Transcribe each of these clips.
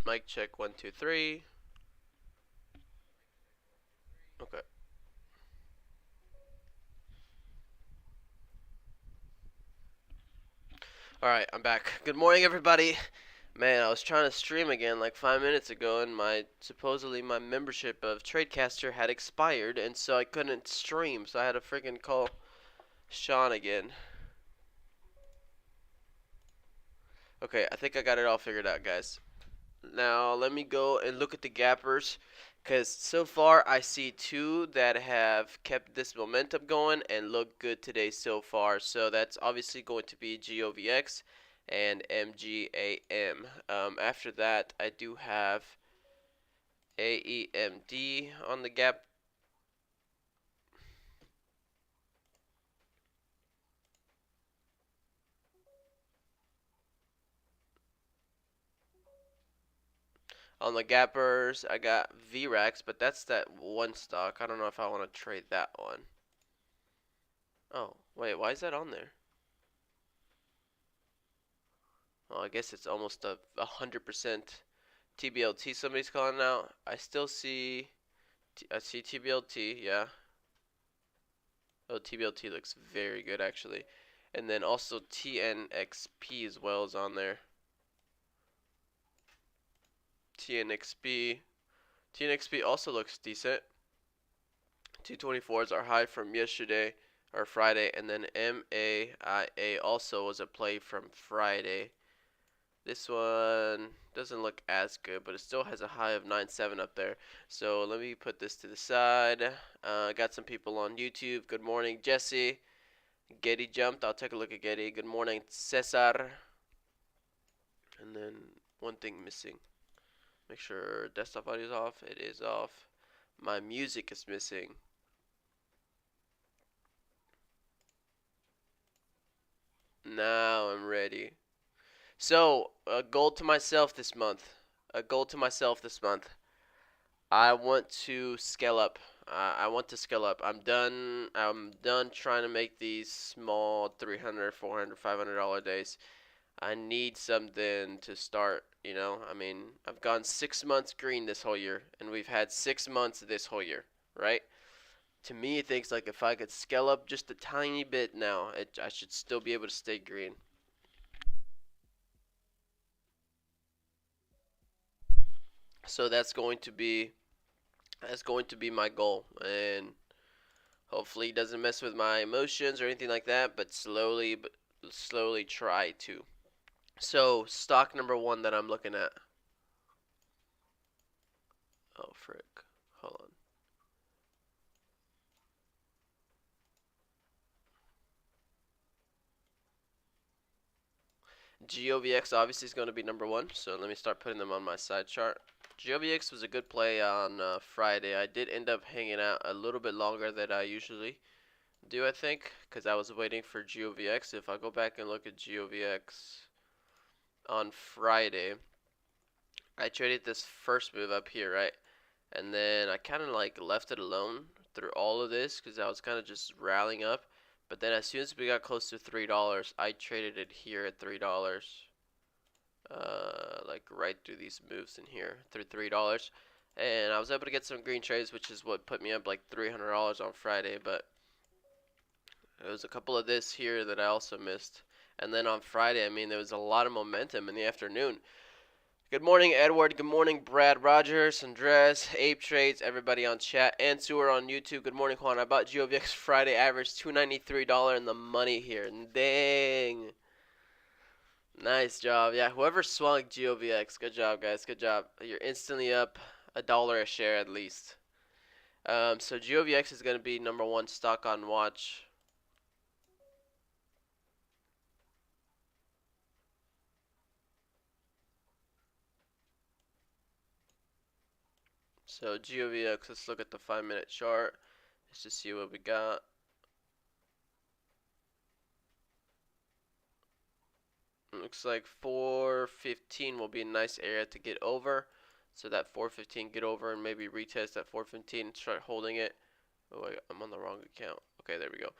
Mic check 1 2 3. Okay. All right, I'm back. Good morning, everybody. Man, I was trying to stream again like 5 minutes ago, and supposedly my membership of Tradecaster had expired, and so I couldn't stream. So I had to freaking call Sean again. Okay, I think I got it all figured out, guys. Now let me go and look at the gappers, because so far I see two that have kept this momentum going and look good today so far. So that's obviously going to be GOVX and MGAM. After that, I do have AEMD on the gap. On the gappers, I got VRAX, but that's that one stock. I don't know if I want to trade that one. Oh, wait, why is that on there? Well, I guess it's almost a 100% TBLT somebody's calling out. I still see, I see TBLT, yeah. Oh, TBLT looks very good actually. And then also TNXP as well is on there. TNXP also looks decent. 224 is our high from yesterday or Friday, and then MAIA also was a play from Friday. This one doesn't look as good, but it still has a high of 9.7 up there. So let me put this to the side. Got some people on YouTube. Good morning, Jesse. Getty jumped. I'll take a look at Getty. Good morning, Cesar. And then one thing missing. Make sure desktop audio is off. It is off. My music is missing. Now I'm ready. So, a goal to myself this month. A goal to myself this month. I want to scale up. I want to scale up. I'm done. I'm done trying to make these small $300, $400, $500 days. I need something to start. You know, I mean, I've gone 6 months green this whole year, and we've had 6 months this whole year, right? To me, it thinks like if I could scale up just a tiny bit now, I should still be able to stay green. So that's going to be my goal, and hopefully it doesn't mess with my emotions or anything like that, but slowly try to. So stock number one that I'm looking at. Oh frick, hold on. GOVX obviously is going to be number one, so let me start putting them on my side chart. GOVX was a good play on Friday. I did end up hanging out a little bit longer than I usually do, I think, because I was waiting for GOVX. If I go back and look at GOVX on Friday, I traded this first move up here, right? And then I kind of like left it alone through all of this because I was kind of just rallying up. But then as soon as we got close to $3, I traded it here at $3. Like right through these moves in here through $3. And I was able to get some green trades, which is what put me up like $300 on Friday. But there was a couple of this here that I also missed. And then on Friday, I mean, there was a lot of momentum in the afternoon. Good morning, Edward. Good morning, Brad Rogers, Andres, Ape Trades, everybody on chat, and Sewer on YouTube. Good morning, Juan. I bought GOVX Friday, average $293 in the money here. Dang. Nice job. Yeah, whoever swung GOVX, good job, guys. Good job. You're instantly up $1 a share at least. So GOVX is going to be number one stock on watch. So GOVX, let's look at the 5-minute chart just to see what we got. Looks like 415 will be a nice area to get over. So that 415 get over and maybe retest that 415 and start holding it. Oh, I'm on the wrong account. Okay, there we go.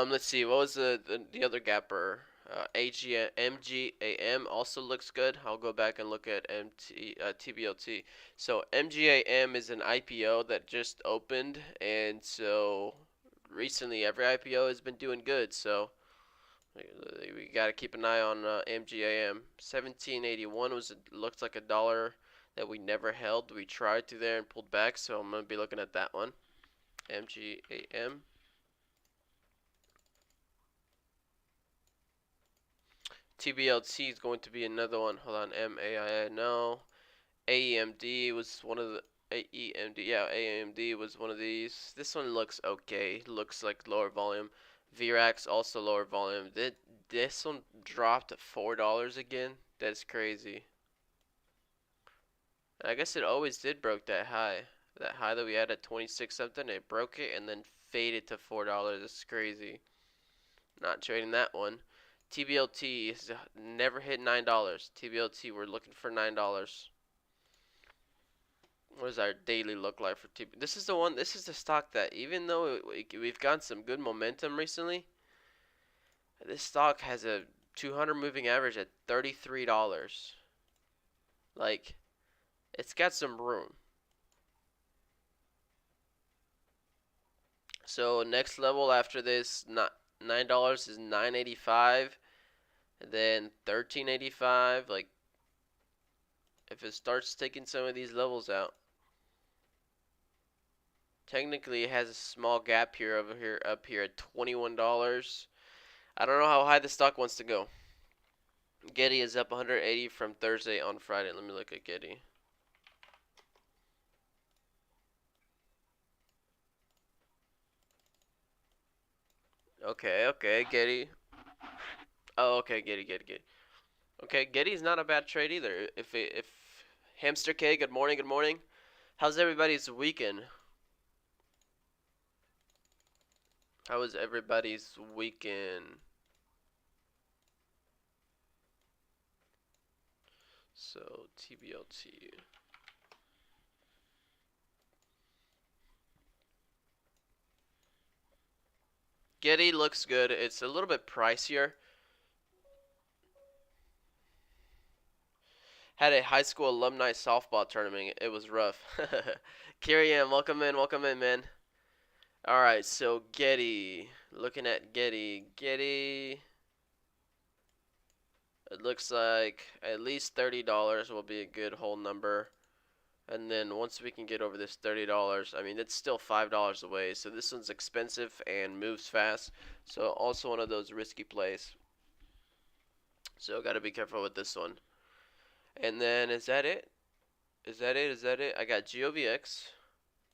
Let's see. What was the other gapper? MGAM also looks good. I'll go back and look at TBLT. So MGAM is an IPO that just opened, and so recently every IPO has been doing good. So we gotta keep an eye on MGAM. 1781 looks like a dollar that we never held. We tried to there and pulled back, so I'm gonna be looking at that one. MGAM. TBLT is going to be another one. Hold on, MAIA, no. AEMD was one of the AEMD. Yeah, AEMD was one of these. This one looks okay. Looks like lower volume. VRAX also lower volume. This one dropped to $4 again. That's crazy. I guess it always did broke that high. That high that we had at 26 something. It broke it and then faded to $4. That's crazy. Not trading that one. TBLT has never hit $9. TBLT, we're looking for $9. What does our daily look like for TB? This is the one. This is the stock that, even though we've gotten some good momentum recently, this stock has a 200 moving average at $33. Like, it's got some room. So next level after this, not $9 is $9.85, and then $13.85. Like, if it starts taking some of these levels out, technically it has a small gap here up here at $21. I don't know how high the stock wants to go. Getty is up 180 from Thursday on Friday. Let me look at Getty. Okay, Getty. Oh, okay, Getty. Okay, Getty's not a bad trade either. If Hamster K, good morning. How's everybody's weekend? How was everybody's weekend? So TBLT. Getty looks good. It's a little bit pricier. Had a high school alumni softball tournament. It was rough. Kiriam, welcome in, man. Alright, so Getty. Looking at Getty. Getty. It looks like at least $30 will be a good whole number. And then once we can get over this $30, I mean, it's still $5 away. So this one's expensive and moves fast. So also one of those risky plays. So got to be careful with this one. And then is that it? I got GOVX.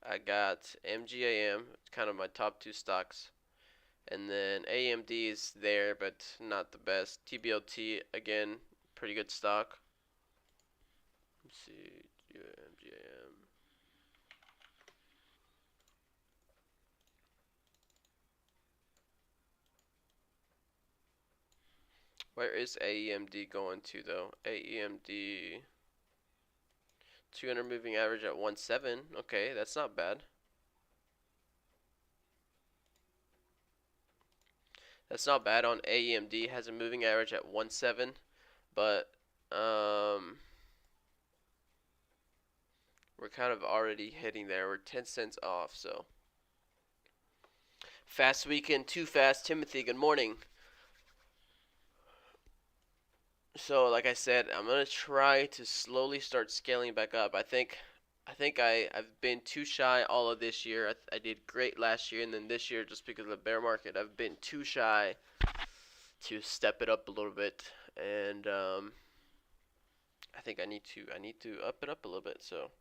I got MGAM. It's kind of my top two stocks. And then AMD is there, but not the best. TBLT, again, pretty good stock. Let's see. MGAM. Where is AEMD going to, though? AEMD. 200 moving average at 1.7. Okay, that's not bad. That's not bad on AEMD. Has a moving average at 1.7, but we're kind of already hitting there. We're 10 cents off, so. Fast weekend, too fast. Timothy, good morning. So, like I said, I'm gonna try to slowly start scaling back up. I think I've been too shy all of this year. I did great last year, and then this year, just because of the bear market, I've been too shy to step it up a little bit. And I think I need to up it up a little bit. So.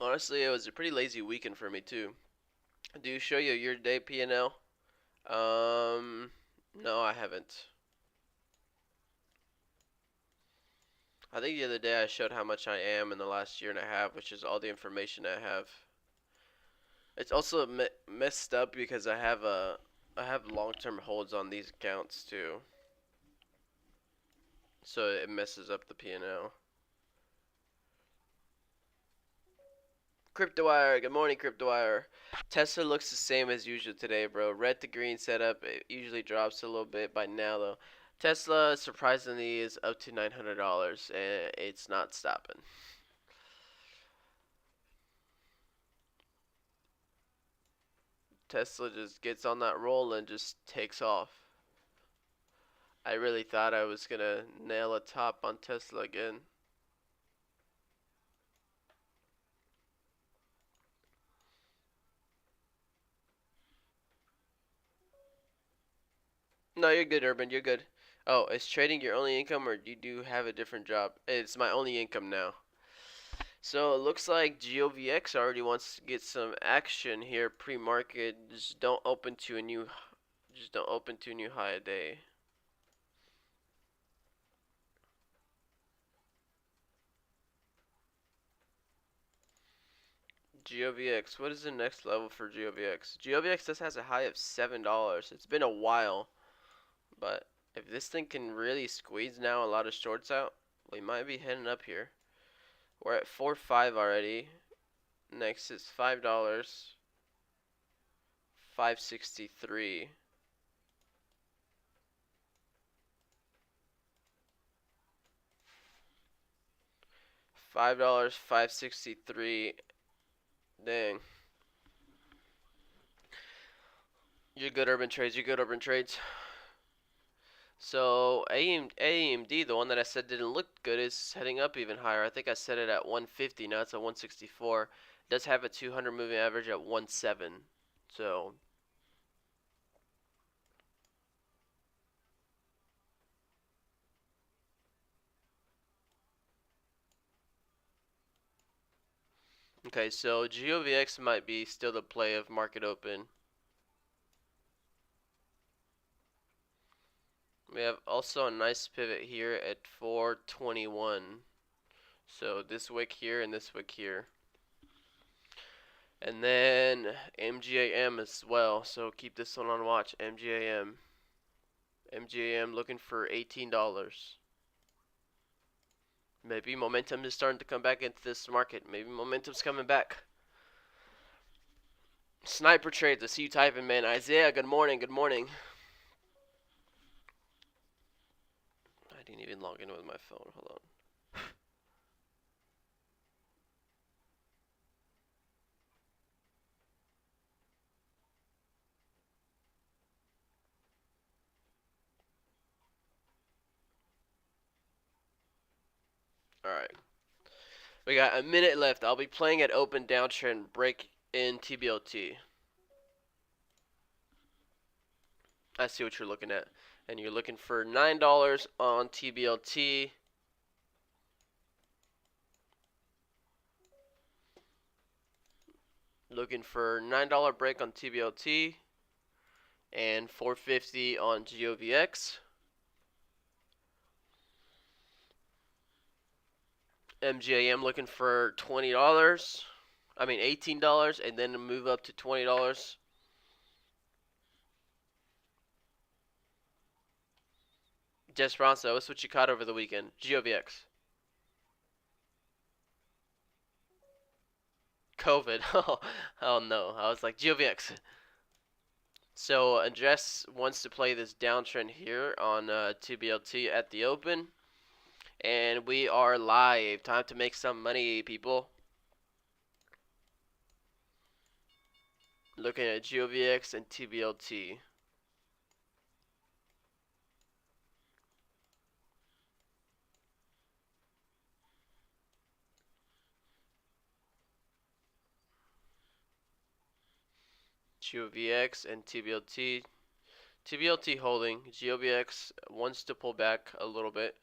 Honestly, it was a pretty lazy weekend for me too. Do you show you your day P&L? No, I haven't. I think the other day I showed how much I am in the last year and a half, which is all the information I have. It's also messed up because I have I have long-term holds on these accounts too, so it messes up the P&L. CryptoWire, good morning, CryptoWire. Tesla looks the same as usual today, bro. Red to green setup. It usually drops a little bit by now, though. Tesla surprisingly is up to $900, and it's not stopping. Tesla just gets on that roll and just takes off. I really thought I was gonna nail a top on Tesla again. No, you're good, Urban. You're good. Oh, is trading your only income, or you do have a different job? It's my only income now. So it looks like GOVX already wants to get some action here pre-market. Just don't open to a new high a day. GOVX, what is the next level for GOVX? GOVX just has a high of $7. It's been a while, but if this thing can really squeeze now a lot of shorts out, we might be heading up here. We're at 4.5 already. Next is $5. 563. $5, 563. Dang. You're good, Urban Trades. You're good, Urban Trades. So AMD, the one that I said didn't look good, is heading up even higher. I think I set it at 150. Now it's at 164. It does have a 200 moving average at 1.7. So okay, so GOVX might be still the play of market open. We have also a nice pivot here at 421. So this wick here and this wick here. And then MGAM as well. So keep this one on watch. MGAM. MGAM looking for $18. Maybe momentum is starting to come back into this market. Maybe momentum's coming back. Sniper trades. I see you typing, man. Isaiah, good morning. Good morning. I didn't even log in with my phone. Hold on. Alright. We got a minute left. I'll be playing at open downtrend break in TBLT. I see what you're looking at. And you're looking for $9 on TBLT. Looking for $9 break on TBLT and $4.50 on GOVX. MGAM looking for $20. I mean $18, and then move up to $20. Desperanza, what's what you caught over the weekend? GOVX. COVID. Oh no. I was like GOVX. So Andres wants to play this downtrend here on TBLT at the open. And we are live. Time to make some money, people. Looking at GOVX and TBLT. GOVX and TBLT. TBLT holding. GOVX wants to pull back a little bit.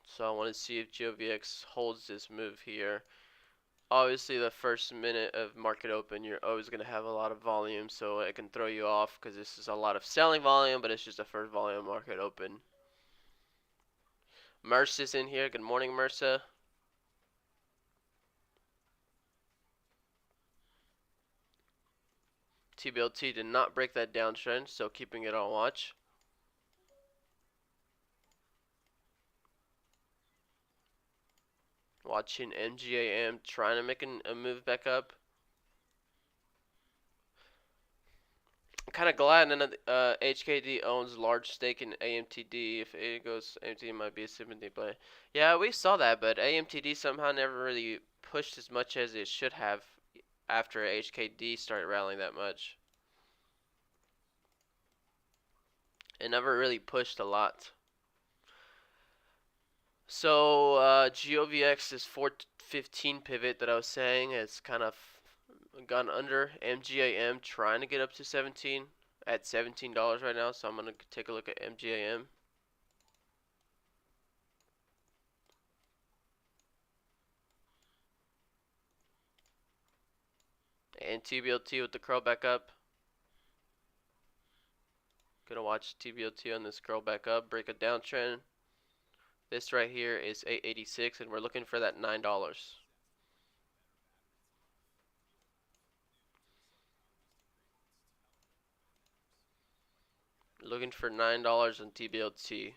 So I want to see if GOVX holds this move here. Obviously, the first minute of market open, you're always going to have a lot of volume, so it can throw you off because this is a lot of selling volume, but it's just the first volume market open. Mercer's in here. Good morning, Mercer. TBLT did not break that downtrend, so keeping it on watch. Watching MGAM trying to make a move back up. I'm kind of glad none of the, HKD owns large stake in AMTD. If it goes, AMTD might be a 70 play. Yeah, we saw that, but AMTD somehow never really pushed as much as it should have after HKD started rallying that much. It never really pushed a lot. So GOVX is 415 pivot that I was saying has kind of gone under. MGAM trying to get up to 17 at $17 right now, so I'm gonna take a look at MGAM. And TBLT with the curl back up. Gonna watch TBLT on this curl back up, break a downtrend. This right here is 886, and we're looking for that $9. Looking for $9 on TBLT.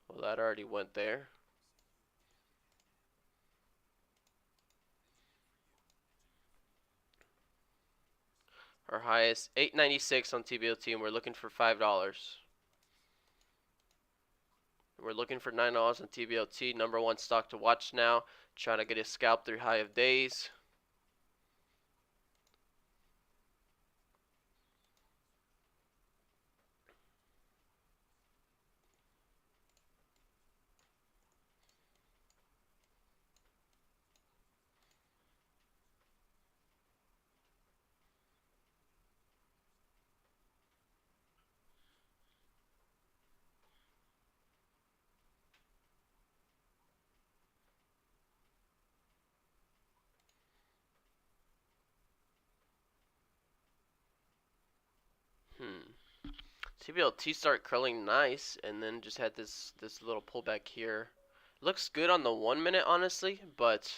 Well, that already went there. Our highest 896 on TBLT, and we're looking for $5. We're looking for $9 on TBLT. Number one stock to watch now. Trying to get a scalp through high of days. TBLT start curling nice, and then just had this little pullback here. Looks good on the 1 minute, honestly, but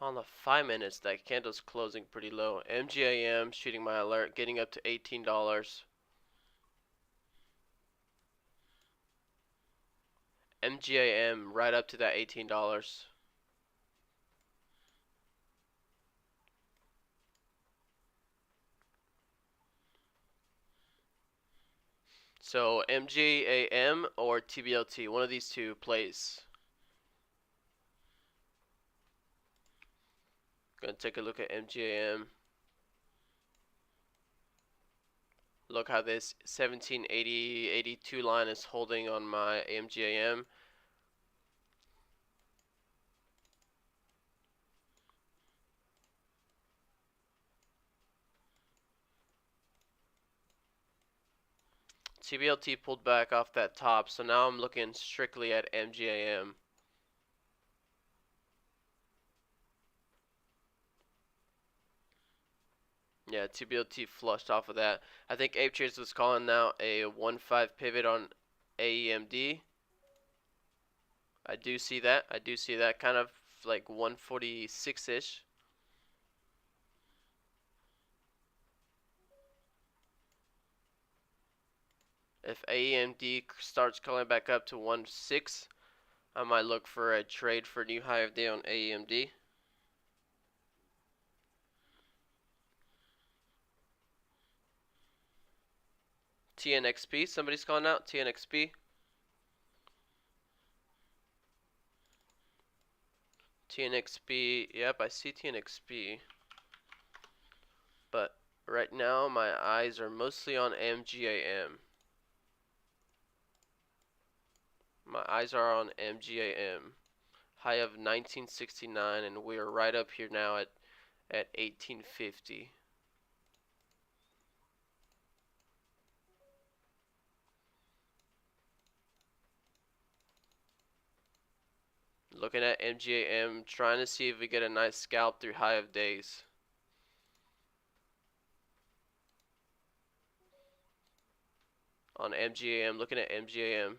on the 5 minutes, that candle's closing pretty low. MGAM shooting my alert, getting up to $18. MGAM right up to that $18. So MGAM or TBLT, one of these two plays. Gonna take a look at MGAM. Look how this 1780-82 line is holding on my MGAM. TBLT pulled back off that top, so now I'm looking strictly at MGAM. Yeah, TBLT flushed off of that. I think Ape Trace was calling now a 1-5 pivot on AEMD. I do see that. I do see that kind of like 146-ish. If AEMD starts calling back up to 1.6, I might look for a trade for new high of day on AEMD. TNXP, somebody's calling out TNXP. TNXP, yep, I see TNXP. But right now my eyes are mostly on MGAM. My eyes are on MGAM. High of 1969, and we are right up here now at 1850. Looking at MGAM, trying to see if we get a nice scalp through high of days. On MGAM, looking at MGAM.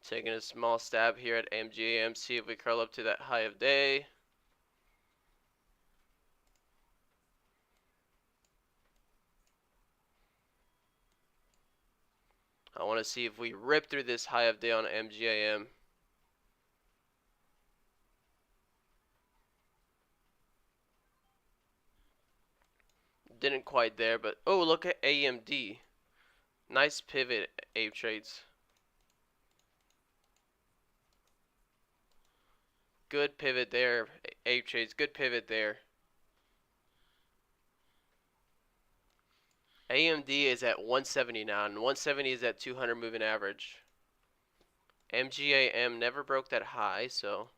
Taking a small stab here at MGAM, see if we curl up to that high of day. I want to see if we rip through this high of day on MGAM. Didn't quite there, but oh, look at AMD. Nice pivot, Ape Trades. Good pivot there, Ape Trades. Good pivot there. AMD is at 170 now, and 170 is at 200 moving average. MGAM never broke that high, so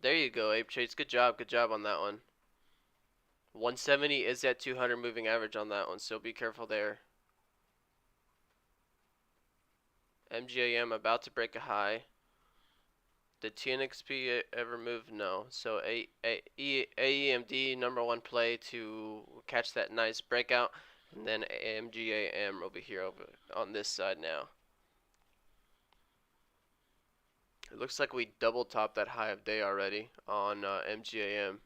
there you go, Ape Trades. Good job on that one. 170 is at 200 moving average on that one, so be careful there. MGAM about to break a high. Did TNXP ever move? No. So AEMD number one play to catch that nice breakout, and then MGAM over here on this side now. It looks like we double topped that high of day already on MGAM.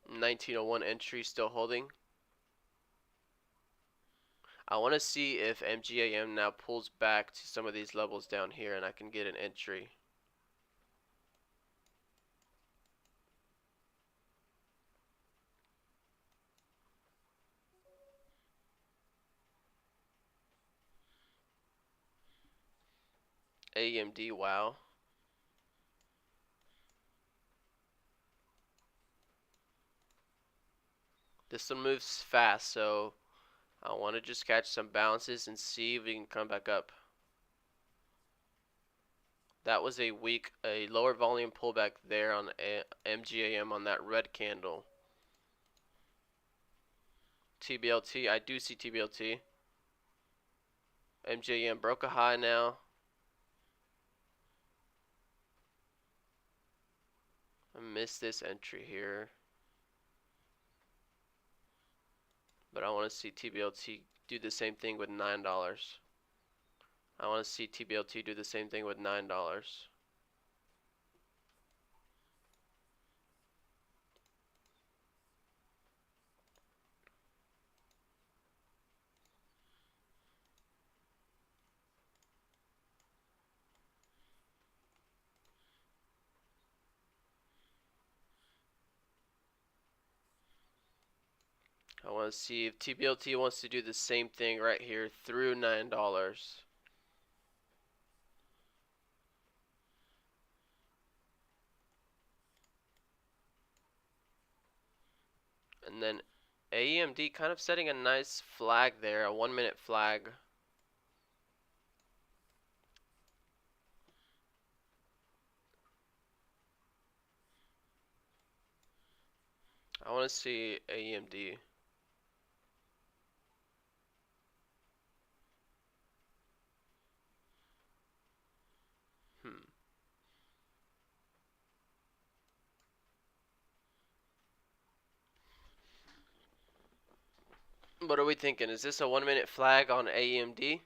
1901 entry still holding. I want to see if MGAM now pulls back to some of these levels down here and I can get an entry. AMD, wow. This one moves fast, so I want to just catch some bounces and see if we can come back up. That was a lower volume pullback there on MGAM on that red candle. TBLT, I do see TBLT. MGAM broke a high now. I missed this entry here. But I want to see TBLT do the same thing with $9. I want to see TBLT do the same thing with $9. I want to see if TBLT wants to do the same thing right here through $9. And then AMD kind of setting a nice flag there, a 1 minute flag. I want to see AMD. What are we thinking? Is this a 1 minute flag on AMD?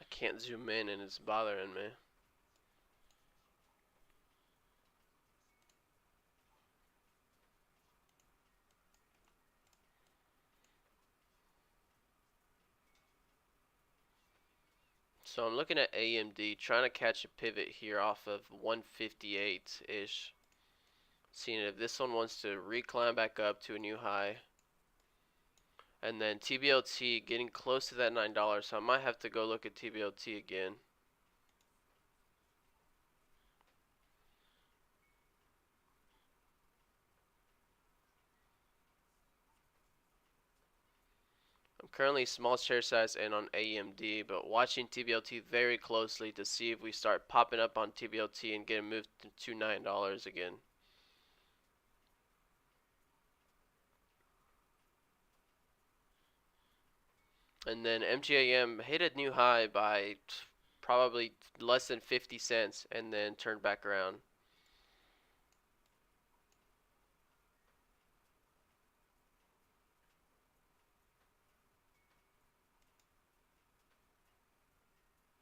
I can't zoom in and it's bothering me. So I'm looking at AMD, trying to catch a pivot here off of 158-ish. Seeing if this one wants to reclimb back up to a new high. And then TBLT getting close to that $9, so I might have to go look at TBLT again. I'm currently small share size and on AMD, but watching TBLT very closely to see if we start popping up on TBLT and get a move to $9 again. And then MGAM hit a new high by probably less than 50 cents and then turned back around.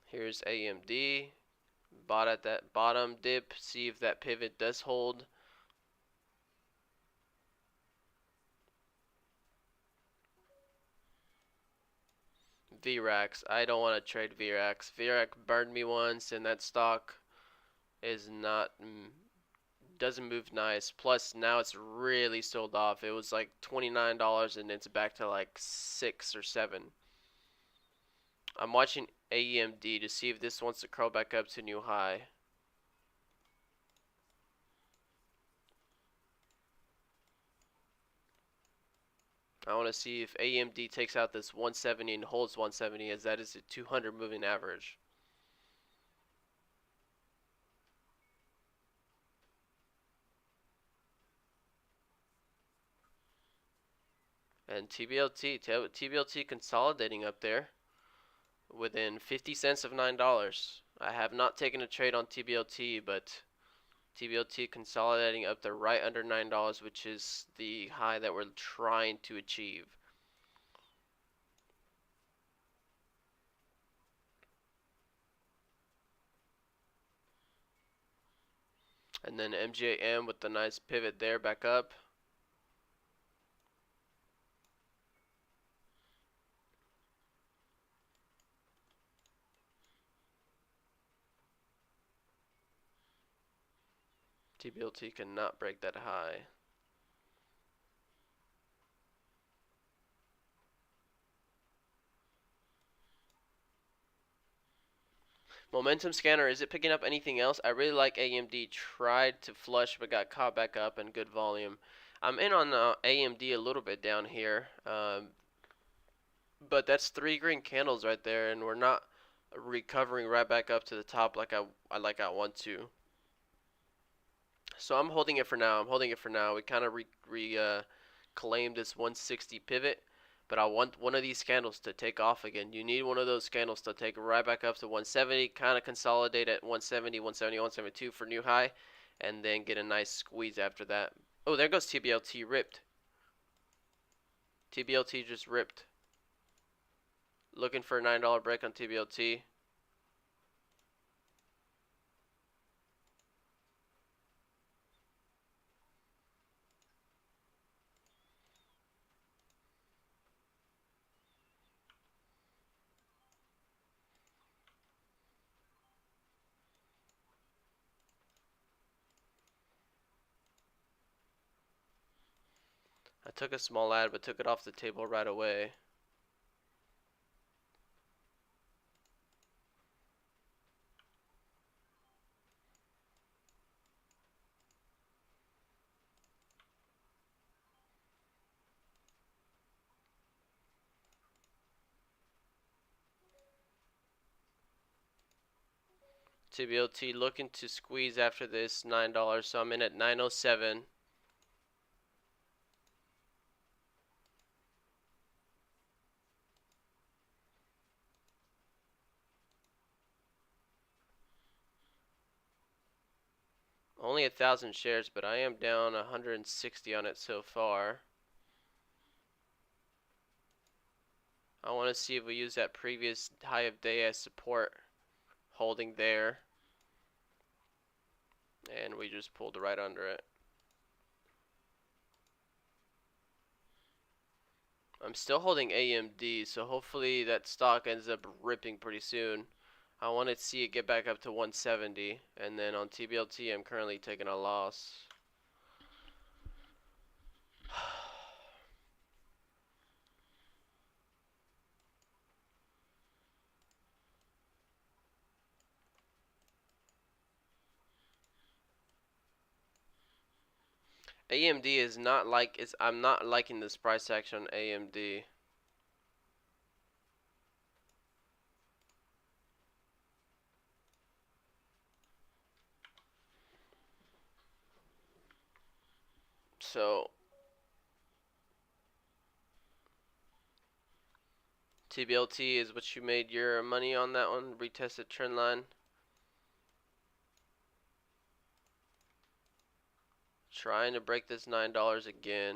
Here's AMD. Bought at that bottom dip. See if that pivot does hold. VRAX. I don't want to trade VRAX. VRAX burned me once, and that stock is not doesn't move nice. Plus now it's really sold off. It was like $29 and it's back to like 6 or 7. I'm watching AMD to see if this wants to curl back up to new high. I want to see if AMD takes out this 170 and holds 170, as that is a 200 moving average. And TBLT consolidating up there within 50 cents of $9. I have not taken a trade on TBLT, but TBLT consolidating up there right under $9, which is the high that we're trying to achieve. And then MJM with the nice pivot there back up. TBLT cannot break that high. Momentum scanner, is it picking up anything else? I really like AMD. Tried to flush but got caught back up in good volume. I'm in on AMD a little bit down here. But that's 3 green candles right there, and we're not recovering right back up to the top like I want to. So I'm holding it for now. We kind of claimed this 160 pivot, but I want one of these candles to take off again. You need one of those candles to take right back up to 170, kind of consolidate at 170, 170, 172 for new high, and then get a nice squeeze after that. Oh, there goes TBLT ripped. TBLT just ripped. Looking for a $9 break on TBLT. I took a small ad, but took it off the table right away. TBLT looking to squeeze after this $9, so I'm in at 907. Only 1,000 shares, but I am down 160 on it so far. I want to see if we use that previous high of day as support, holding there, and we just pulled right under it. I'm still holding AMD, so hopefully that stock ends up ripping pretty soon. I want to see it get back up to 170, and then on TBLT I'm currently taking a loss. AMD is not like I'm not liking this price action on AMD. So TBLT is what you made your money on that one. Retested trend line. Trying to break this $9 again.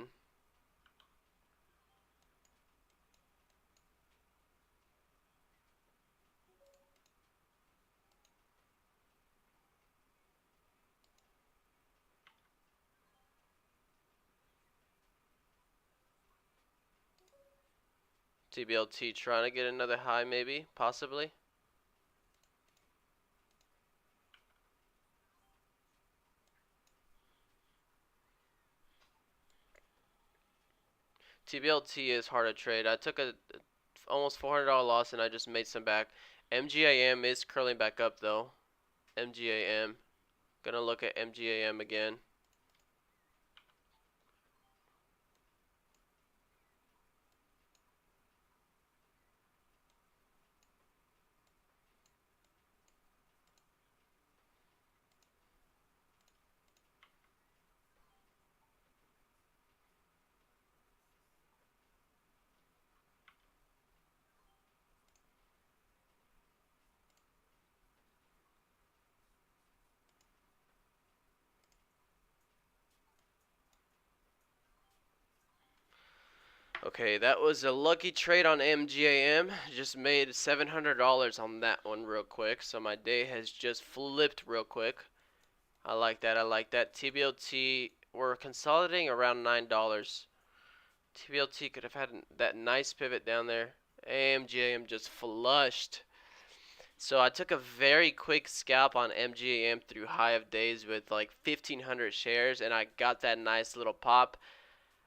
TBLT trying to get another high, maybe, possibly. TBLT is hard to trade. I took a almost $400 loss and I just made some back. MGAM is curling back up though. MGAM. Gonna look at MGAM again. Okay, that was a lucky trade on MGAM. Just made $700 on that one real quick. So my day has just flipped real quick. I like that. I like that. TBLT, we're consolidating around $9. TBLT could have had that nice pivot down there. MGAM just flushed. So I took a very quick scalp on MGAM through high of days with like 1,500 shares, and I got that nice little pop.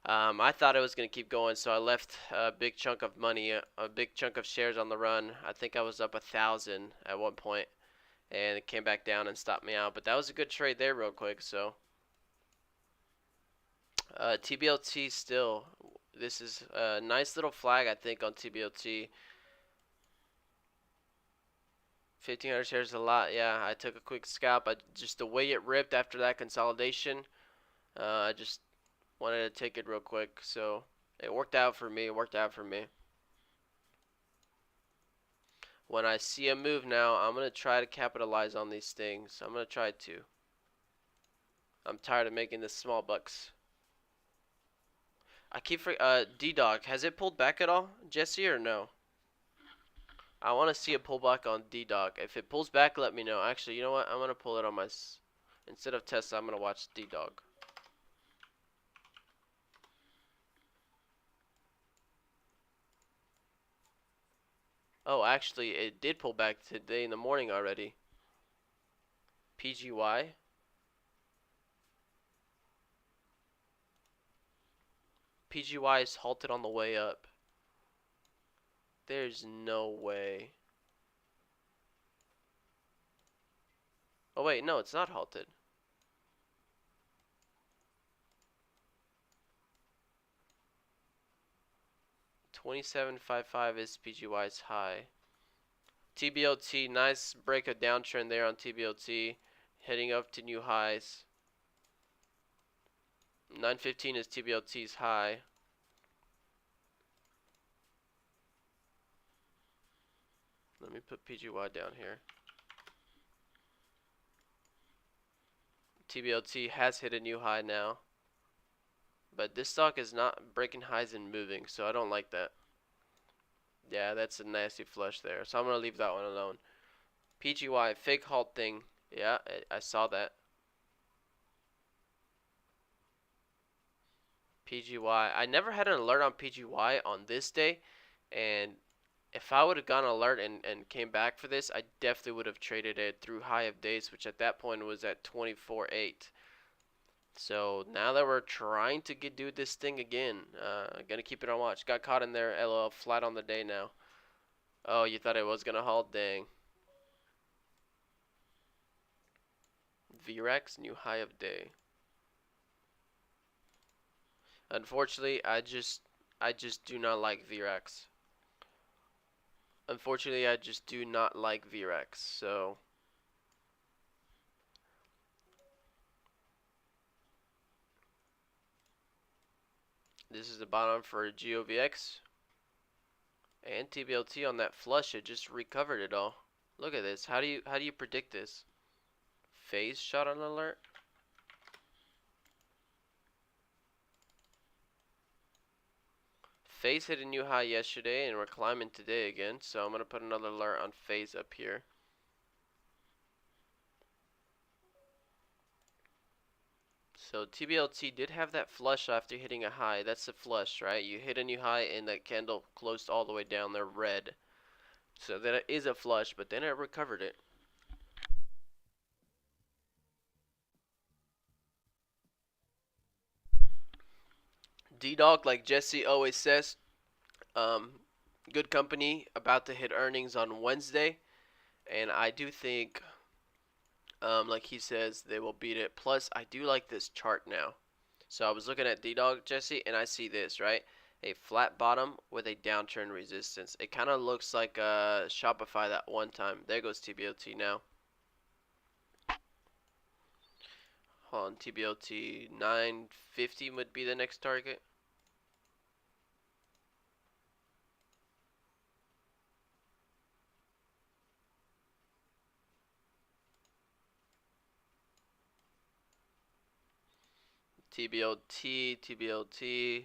I thought it was going to keep going, so I left a big chunk of money, a big chunk of shares on the run. I think I was up 1,000 at one point, and it came back down and stopped me out. But that was a good trade there real quick. So TBLT still, this is a nice little flag, I think, on TBLT. 1,500 shares is a lot. Yeah, I took a quick scalp. Just the way it ripped after that consolidation, I just wanted to take it real quick. So it worked out for me. It worked out for me. When I see a move now, I'm going to try to capitalize on these things. I'm going to try to. I'm tired of making the small bucks. I keep D-Dog. Has it pulled back at all, Jesse, or no? I want to see a pullback on D-Dog. If it pulls back, let me know. Actually, you know what? I'm going to pull it on my... Instead of Tesla, I'm going to watch D-Dog. Oh, actually, it did pull back today in the morning already. PGY. PGY is halted on the way up. There's no way. Oh, wait, no, it's not halted. $27.55 is PGY's high. TBLT, nice break of downtrend there on TBLT, heading up to new highs. 915 is TBLT's high. Let me put PGY down here. TBLT has hit a new high now. But this stock is not breaking highs and moving, so I don't like that. Yeah, that's a nasty flush there. So I'm going to leave that one alone. PGY, fake halt thing. Yeah, I saw that. PGY. I never had an alert on PGY on this day, and If I would have gone alert and came back for this, I definitely would have traded it through high of days, which at that point was at 24.8. So now that we're trying to do this thing again, gonna keep it on watch. Got caught in there, LOL, flat on the day now. Oh, you thought it was gonna halt? Dang. VREX, new high of day. Unfortunately, I just do not like VREX. Unfortunately, I just do not like VREX. So this is the bottom for GOVX and TBLT on that flush. It just recovered it all. Look at this. How do you predict this? Phase shot on alert. Phase hit a new high yesterday, and we're climbing today again. So I'm gonna put another alert on phase up here. So TBLT did have that flush after hitting a high. That's a flush, right? You hit a new high and that candle closed all the way down there red. So that is a flush, but then it recovered it. D-Dog, like Jesse always says, good company, about to hit earnings on Wednesday. And I do think, like he says, they will beat it. Plus, I do like this chart now. So I was looking at D-Dog, Jesse, and I see this, right? A flat bottom with a downturn resistance. It kind of looks like Shopify that one time. There goes TBLT now. Hold on, TBLT 950 would be the next target. TBLT, TBLT.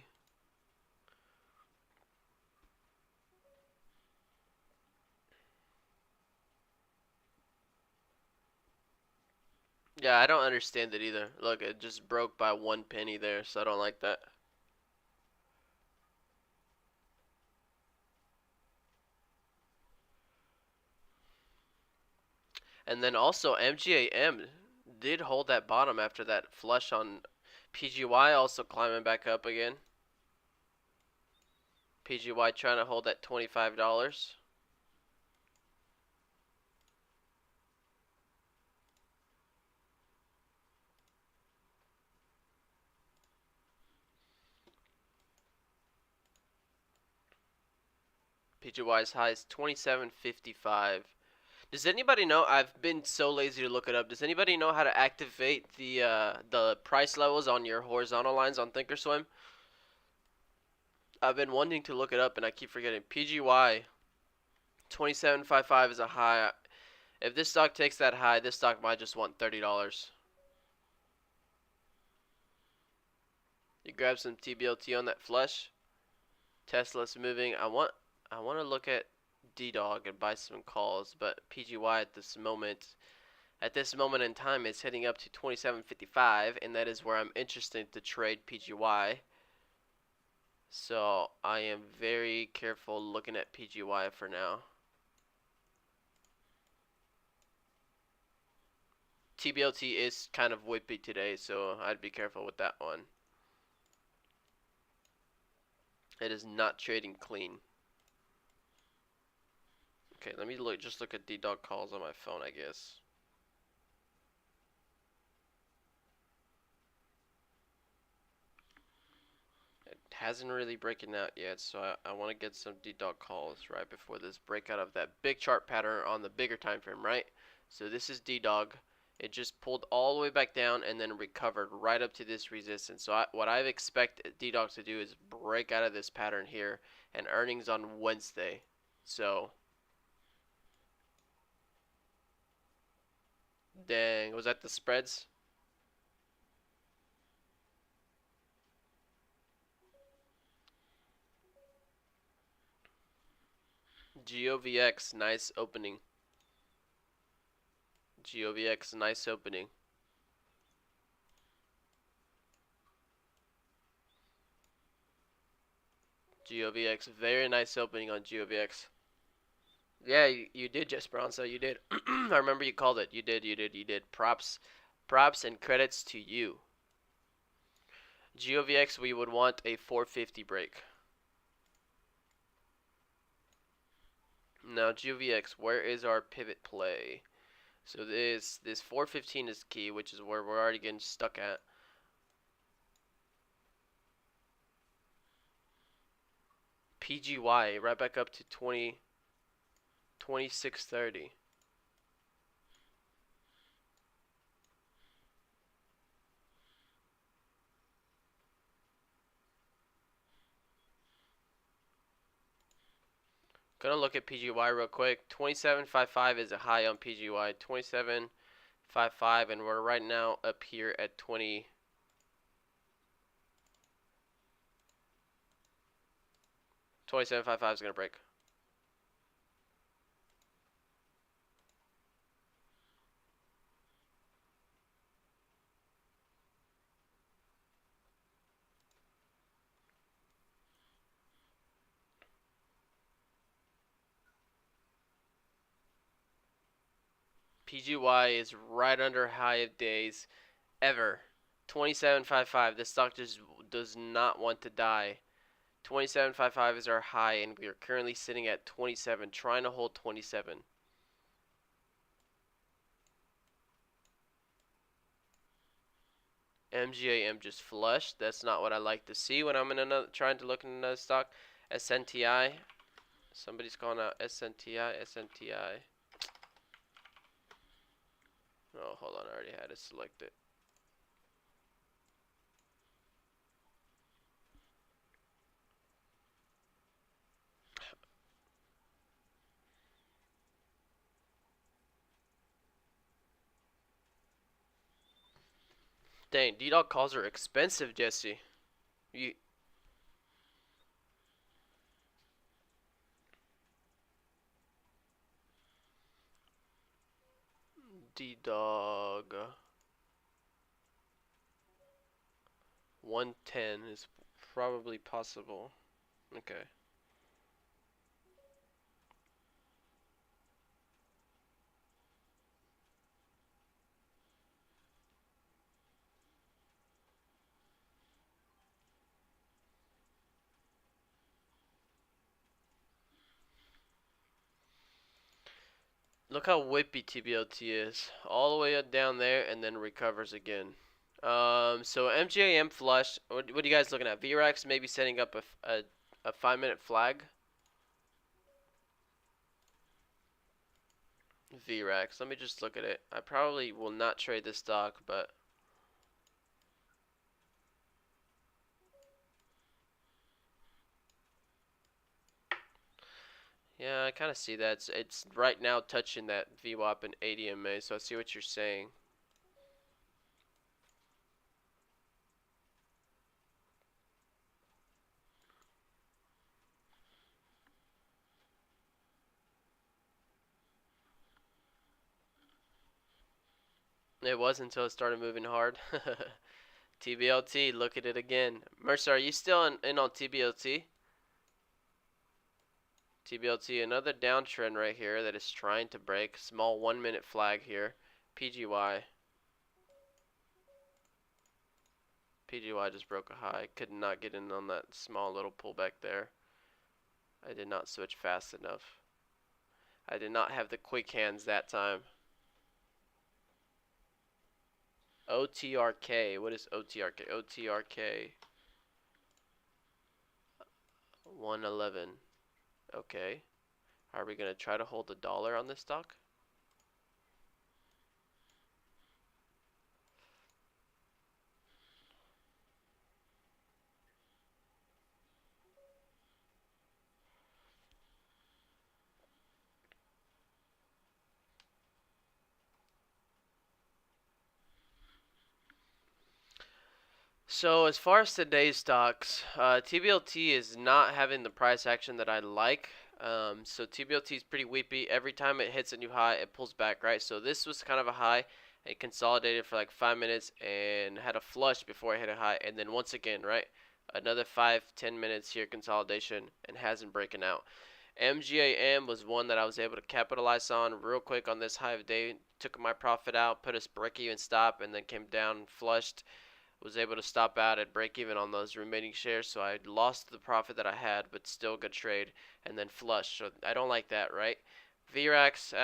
Yeah, I don't understand it either. Look, it just broke by 1 penny there, so I don't like that. And then also MGAM did hold that bottom after that flush on PGY, also climbing back up again. PGY trying to hold that $25. PGY's high is 27.55. Does anybody know? I've been so lazy to look it up. Does anybody know how to activate the price levels on your horizontal lines on Thinkorswim? I've been wanting to look it up and I keep forgetting. PGY 27.55 is a high. If this stock takes that high, this stock might just want $30. You grab some TBLT on that flush. Tesla's moving. I want to look at D-Dog and buy some calls, but PGY at this moment in time is heading up to 27.55, and that is where I'm interested to trade PGY. So I am very careful looking at PGY for now. TBLT is kind of whippy today, so I'd be careful with that one. It is not trading clean. Okay, let me just look at D-Dog calls on my phone, I guess. It hasn't really broken out yet, so I want to get some D-Dog calls right before this breakout of that big chart pattern on the bigger time frame, right? So this is D-Dog. It just pulled all the way back down and then recovered right up to this resistance. So what I expect D-Dog to do is break out of this pattern here, and earnings on Wednesday. So dang, was that the spreads? GOVX, nice opening. GOVX, nice opening. GOVX, very nice opening on GOVX. Yeah, you did, Jess Bronzo. You did. I remember you called it. You did. You did. You did. Props, and credits to you. GOVX, we would want a 450 break. Now GOVX, where is our pivot play? So this 415 is key, which is where we're already getting stuck at. PGY right back up to 2630. Gonna look at PGY real quick. 2755 is a high on PGY. 2755, and we're right now up here at 20. 2755 is gonna break. PGY is right under high of days ever. 2755. This stock just does not want to die. 2755 is our high, and we are currently sitting at 27, trying to hold 27. MGAM just flushed. That's not what I like to see when I'm in another trying to look in another stock. SNTI. Somebody's calling out SNTI. SNTI. Oh, hold on. I already had it selected. Dang, DDoS calls are expensive, Jesse. You D-Dog 110 is probably possible. Okay. Look how whippy TBLT is. All the way up down there and then recovers again. So MGAM flush. What are you guys looking at? VRAX maybe setting up a 5-minute flag. VRAX. Let me just look at it. I probably will not trade this stock, but yeah, I kind of see that. It's right now touching that VWAP and ADMA, so I see what you're saying. It was until it started moving hard. TBLT, look at it again. Mercer, are you still in on TBLT? TBLT, another downtrend right here that is trying to break. Small 1-minute flag here. PGY. PGY just broke a high. Could not get in on that small little pullback there. I did not switch fast enough. I did not have the quick hands that time. OTRK. What is OTRK? OTRK 111. Okay. Are we going to try to hold the dollar on this stock? So as far as today's stocks, TBLT is not having the price action that I like. So TBLT is pretty weepy. Every time it hits a new high, it pulls back, right? So this was kind of a high. It consolidated for like 5 minutes and had a flush before it hit a high. And then once again, right? Another 5-10 minutes here consolidation and hasn't broken out. MGAM was one that I was able to capitalize on real quick on this high of day. Took my profit out, put a break even stop, and then came down flushed. Was able to stop out at break even on those remaining shares, so I lost the profit that I had, but still good trade, and then flush. So I don't like that, right? VRAX,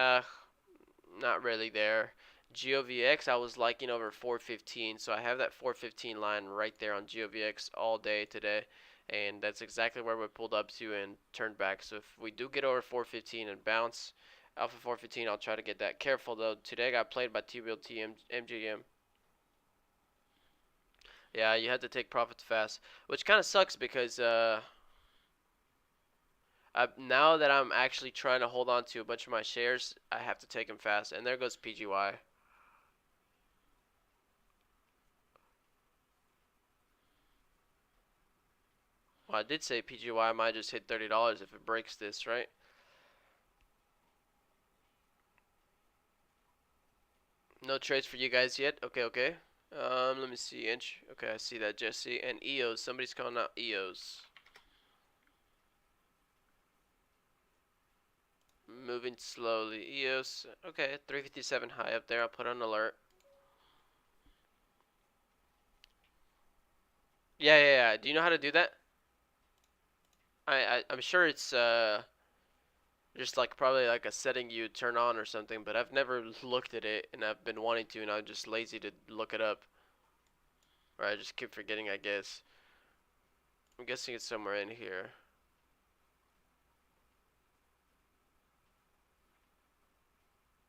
not really there. GOVX, I was liking over 415, so I have that 415 line right there on GOVX all day today, and that's exactly where we pulled up to and turned back. So if we do get over 415 and bounce Alpha 415, I'll try to get that. Careful though, today I got played by TBLT MGM. Yeah, you had to take profits fast, which kind of sucks because now that I'm actually trying to hold on to a bunch of my shares, I have to take them fast. And there goes PGY. Well, I did say PGY might just hit $30 if it breaks this, right? No trades for you guys yet? Okay, okay. Let me see. Inch. Okay, I see that, Jesse. And EOS. Somebody's calling out EOS. Moving slowly. EOS. Okay, 357 high up there. I'll put on alert. Yeah, yeah, yeah. Do you know how to do that? I'm sure it's just like probably like a setting you turn on or something, but I've never looked at it and I've been wanting to and I'm just lazy to look it up. Or I just keep forgetting, I guess. I'm guessing it's somewhere in here.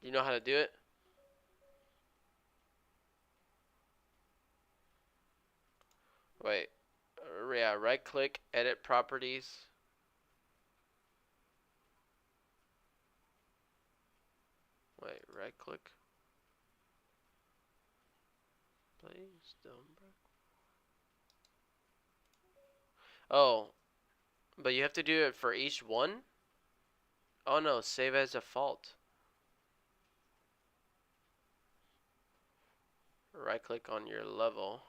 Do you know how to do it? Wait. Yeah, right click, edit properties. Wait, right click. Please don't break. Oh, but you have to do it for each one? Oh no, save as default. Right click on your level.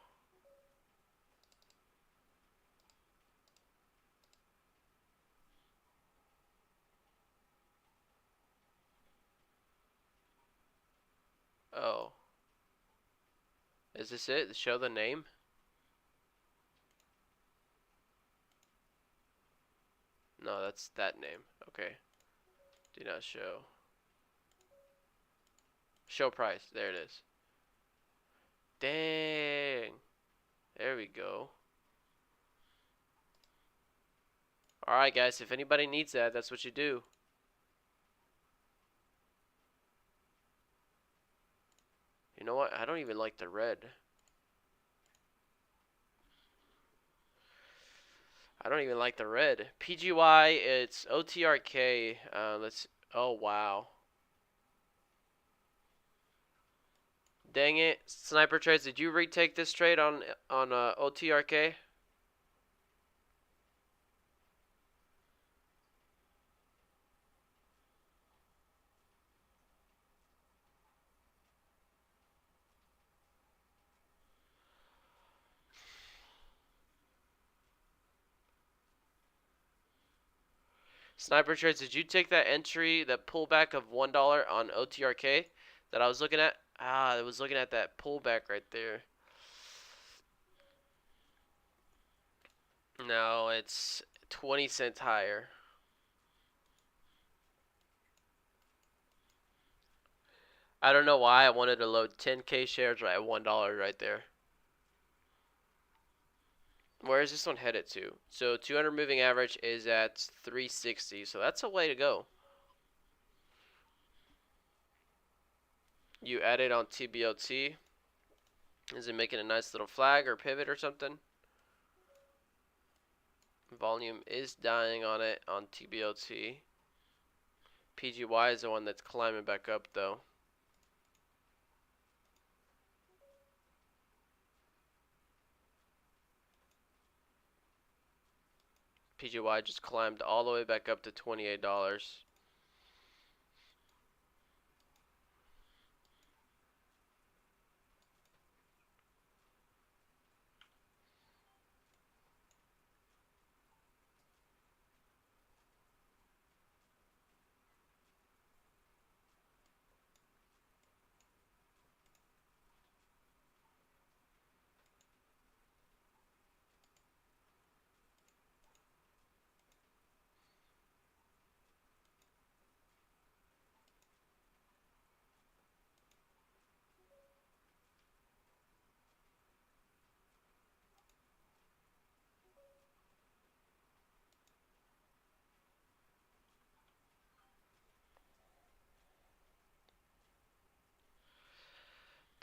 Oh. Is this it? Show the name? No, that's that name. Okay. Do not show. Show price. There it is. Dang. There we go. Alright guys, if anybody needs that, that's what you do. You know what? I don't even like the red. I don't even like the red. PGY, it's OTRK. Oh wow. Dang it. Sniper trades, did you retake this trade on OTRK? Sniper trades, did you take that entry, that pullback of $1 on OTRK that I was looking at? Ah, I was looking at that pullback right there. No, it's 20 cents higher. I don't know why I wanted to load 10k shares right at $1 right there. Where is this one headed to? So 200 moving average is at 360, so that's a way to go. You add it on TBLT. Is it making a nice little flag or pivot or something? Volume is dying on it on TBLT. PGY is the one that's climbing back up though. PGY just climbed all the way back up to $28.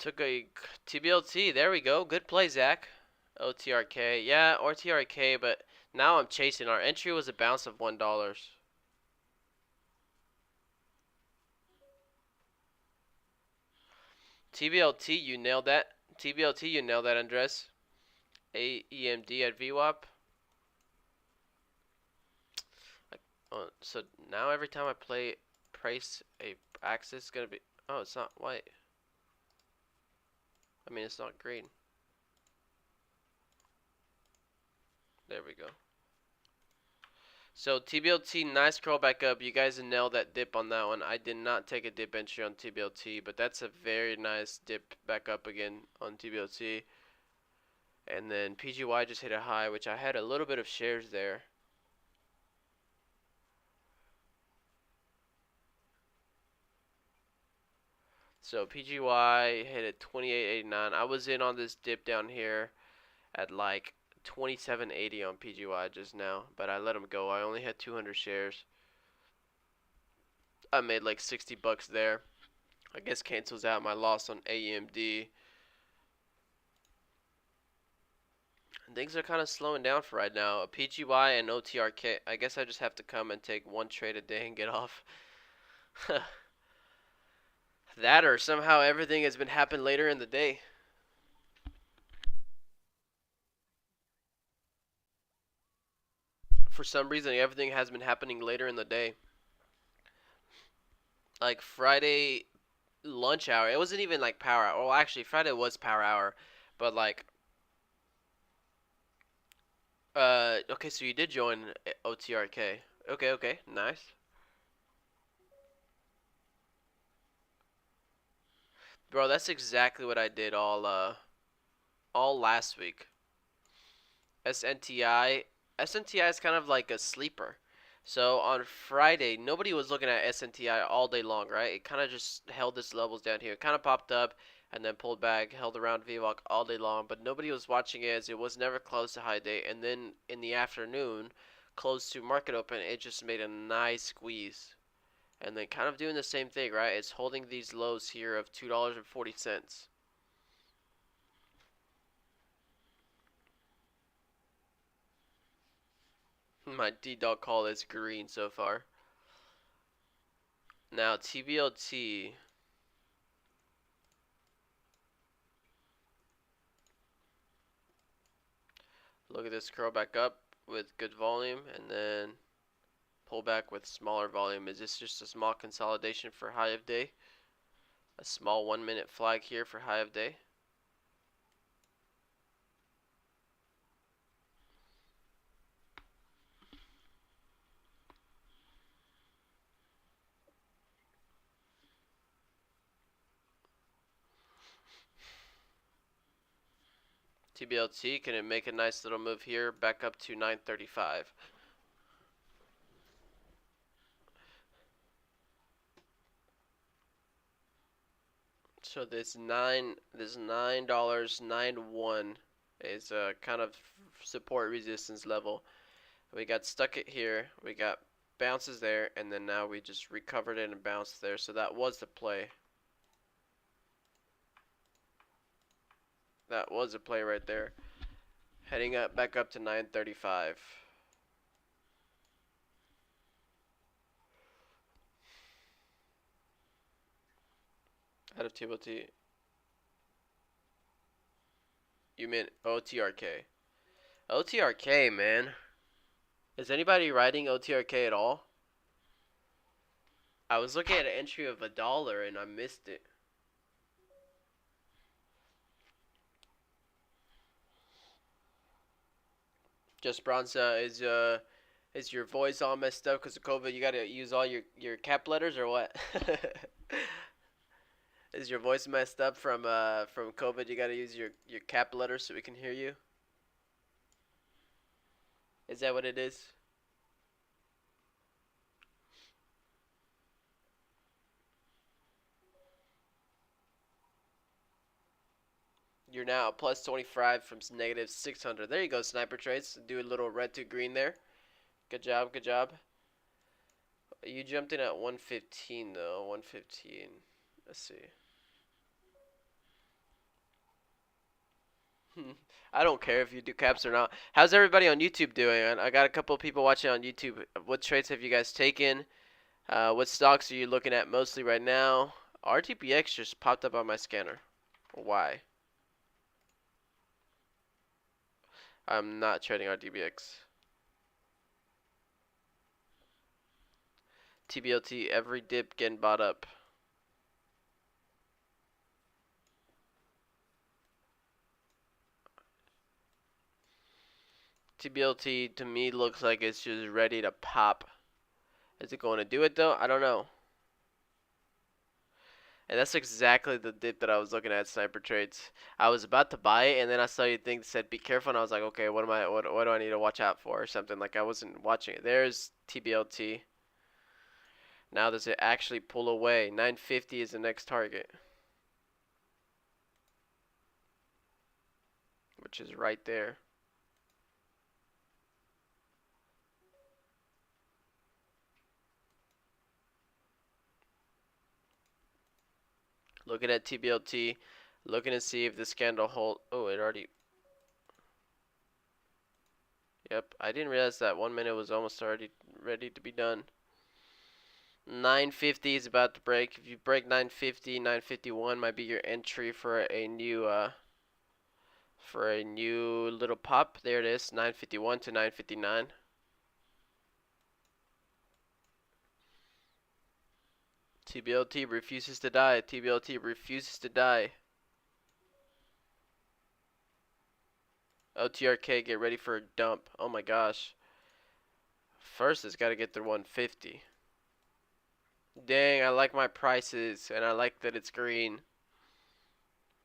Took a TBLT. There we go. Good play, Zach. OTRK. Yeah, OTRK, but now I'm chasing. Our entry was a bounce of $1. TBLT, you nailed that. TBLT, you nailed that, Andres. AEMD at VWAP. So now every time I play price a axis, it's gonna be. Oh, it's not white. I mean, it's not green. There we go. So TBLT, nice curl back up. You guys nailed that dip on that one. I did not take a dip entry on TBLT, but that's a very nice dip back up again on TBLT. And then PGY just hit a high, which I had a little bit of shares there. So PGY hit at 28.89. I was in on this dip down here at like 27.80 on PGY just now, but I let him go. I only had 200 shares. I made like 60 bucks there. I guess cancels out my loss on AEMD. Things are kind of slowing down for right now. PGY and OTRK. I guess I just have to come and take one trade a day and get off. That or somehow everything has been happening later in the day. For some reason, everything has been happening later in the day. Like Friday lunch hour. It wasn't even like power hour. Well, actually, Friday was power hour. But like, okay, so you did join OTRK. Okay, okay, nice. Bro, that's exactly what I did all last week. SNTI. SNTI is kind of like a sleeper. So on Friday, nobody was looking at SNTI all day long, right? It kind of just held its levels down here. It kind of popped up and then pulled back, held around VWAP all day long, but nobody was watching it as it was never close to high day. And then in the afternoon, close to market open, it just made a nice squeeze. And then kind of doing the same thing, right? It's holding these lows here of $2.40. My D-Dog call is green so far. Now TBLT. Look at this, curl back up with good volume and then pull back with smaller volume. Is this just a small consolidation for high of day? A small 1 minute flag here for high of day. TBLT, can it make a nice little move here back up to 935? So this $9.91 is a kind of support resistance level. We got stuck it here, we got bounces there, and then now we just recovered it and bounced there. So that was the play. That was a play right there. Heading up back up to 935. Out of TBLT. You meant OTRK. OTRK, man. Is anybody writing OTRK at all? I was looking at an entry of $1 and I missed it. Just Bronza, is your voice all messed up because of COVID? You gotta use all your cap letters or what? Is your voice messed up from COVID? You gotta use your cap letters so we can hear you. Is that what it is? You're now plus 25 from negative 600. There you go, Sniper Trace. Do a little red to green there. Good job, good job. You jumped in at 115 though. 115. Let's see. I don't care if you do caps or not. How's everybody on YouTube doing? I got a couple of people watching on YouTube. What trades have you guys taken? What stocks are you looking at mostly right now? RTPX just popped up on my scanner. Why? I'm not trading RTPX. TBLT, every dip getting bought up. TBLT to me looks like it's just ready to pop. Is it going to do it though? I don't know. And that's exactly the dip that I was looking at sniper trades. I was about to buy it and then I saw you think said be careful and I was like, okay, what do I need to watch out for or something, like I wasn't watching it. There's TBLT. Now does it actually pull away? 950 is the next target, which is right there. Looking at TBLT, looking to see if this candle hold. Oh, it already. Yep, I didn't realize that 1 minute was almost already ready to be done. 950 is about to break. If you break 950, 951 might be your entry for a new little pop. There it is, 951 to 959. TBLT refuses to die. TBLT refuses to die. OTRK, get ready for a dump. Oh my gosh. First, it's got to get through 150. Dang, I like my prices, and I like that it's green.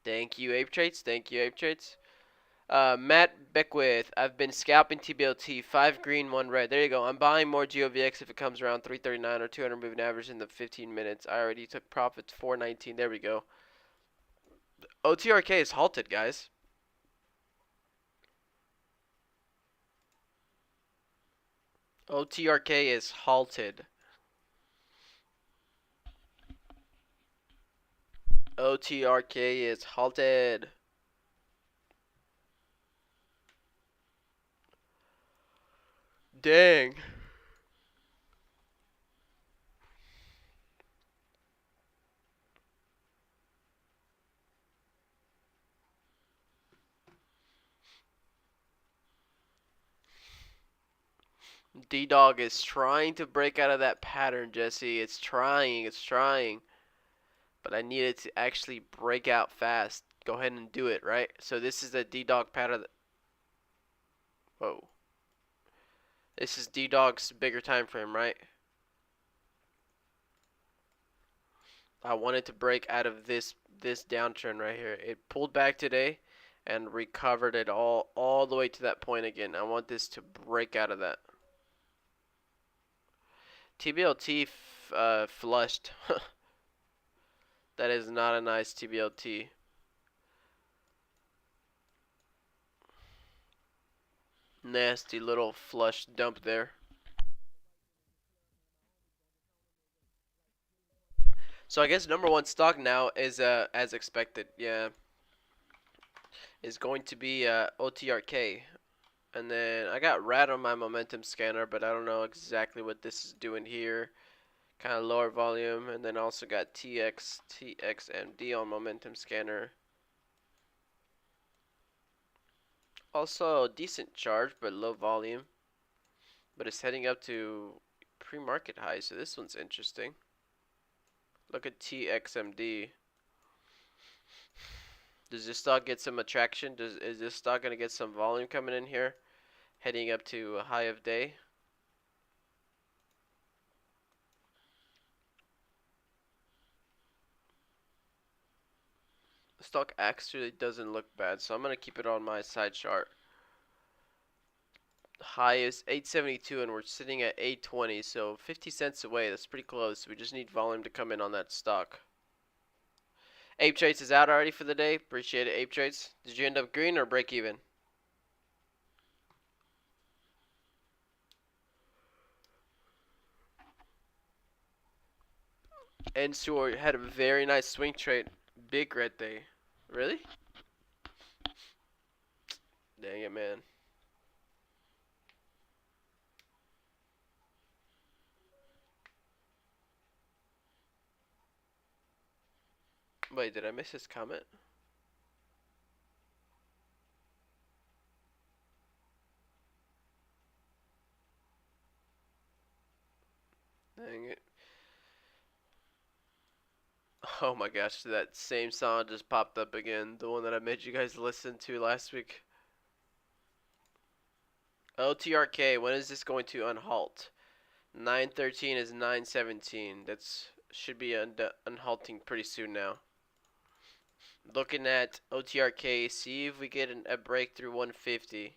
Thank you, Ape Traits. Thank you, Ape Traits. Matt Beckwith, I've been scalping TBLT, 5 green, 1 red. There you go. I'm buying more GOVX if it comes around 339 or 200 moving average in the 15 minutes. I already took profits, 419. There we go. OTRK is halted, guys. OTRK is halted. OTRK is halted. Dang. D-Dog is trying to break out of that pattern, Jesse. It's trying. But I need it to actually break out fast. Go ahead and do it, right? So this is the D-Dog pattern. Whoa. This is D-Dog's bigger time frame, right? I wanted to break out of this downturn right here. It pulled back today and recovered it all the way to that point again. I want this to break out of that. TBLT flushed. That is not a nice TBLT. Nasty little flush dump there. So I guess number one stock now is as expected, yeah, is going to be OTRK. And then I got rat on my momentum scanner, but I don't know exactly what this is doing here. Kind of lower volume, and then also got TXMD on momentum scanner. Also decent charge, but low volume. But it's heading up to pre-market high, so this one's interesting. Look at TXMD. Does this stock get some attraction? Is this stock going to get some volume coming in here? Heading up to a high of day. The stock actually doesn't look bad, so I'm going to keep it on my side chart. High is 872 and we're sitting at 820, so 50 cents away. That's pretty close. We just need volume to come in on that stock. Ape Traits is out already for the day. Appreciate it, Ape Traits. Did you end up green or break even? Ensure had a very nice swing trade. Big red day. Really? Dang it, man. Wait, did I miss his comment? Dang it. Oh my gosh, that same song just popped up again. The one that I made you guys listen to last week. OTRK, when is this going to unhalt? 913 is 917. That's should be unhalting pretty soon now. Looking at OTRK, see if we get a break through 150.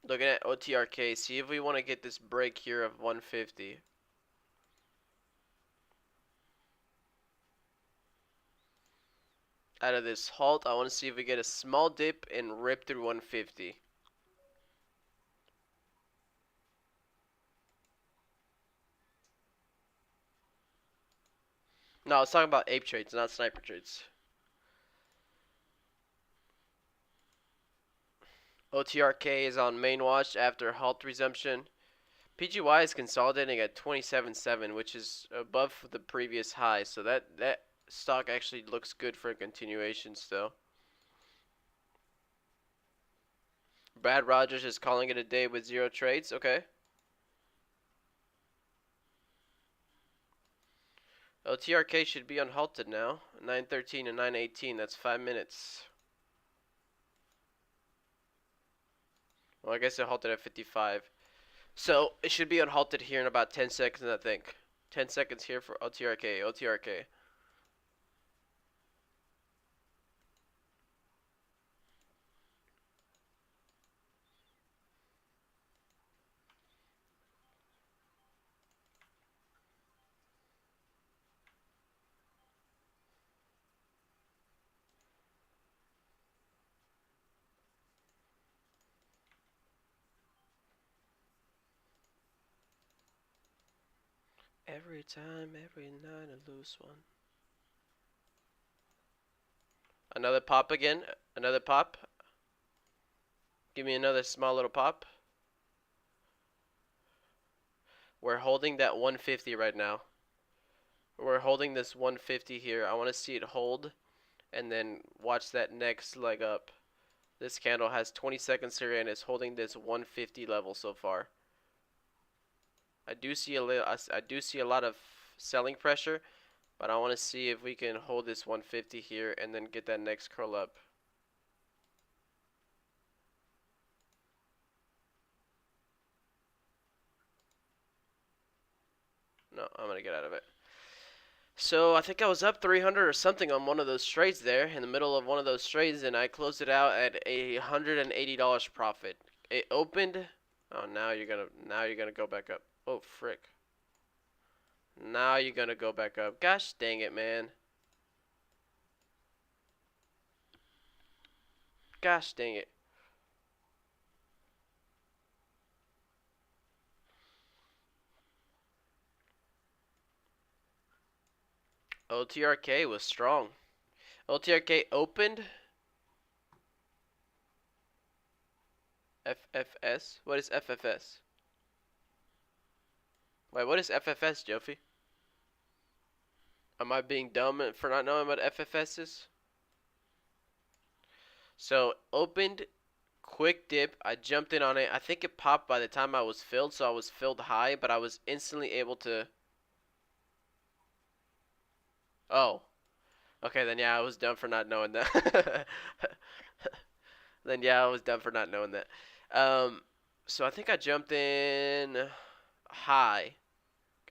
Looking at OTRK, see if we want to get this break here of 150. Out of this halt, I want to see if we get a small dip and rip through 150. No, I was talking about ape trades, not sniper trades. OTRK is on main watch after halt resumption. PGY is consolidating at 27.7, which is above the previous high, so that stock actually looks good for a continuation still. Brad Rogers is calling it a day with 0 trades. Okay. OTRK should be unhalted now. 913 and 918. That's 5 minutes. Well, I guess it halted at 55. So it should be unhalted here in about 10 seconds, I think. 10 seconds here for OTRK. OTRK. Every time, every night, a loose one. Another pop again. Another pop. Give me another small little pop. We're holding that 150 right now. We're holding this 150 here. I want to see it hold and then watch that next leg up. This candle has 20 seconds here and it's holding this 150 level so far. I do see a lot of selling pressure, but I want to see if we can hold this 150 here and then get that next curl up. No, I'm gonna get out of it. So I think I was up 300 or something on one of those trades there in the middle of one of those trades, and I closed it out at $180 profit. It opened. Oh, now you're gonna go back up. Oh frick. Now you're gonna go back up. Gosh dang it, man. Gosh dang it. OTRK was strong. OTRK opened. FFS? What is FFS? Wait, what is FFS, Jofi? Am I being dumb for not knowing what FFS is? So, opened, quick dip. I jumped in on it. I think it popped by the time I was filled, so I was filled high, but I was instantly able to... Oh. Okay, then yeah, I was dumb for not knowing that. Then yeah, I was dumb for not knowing that. So I think I jumped in high.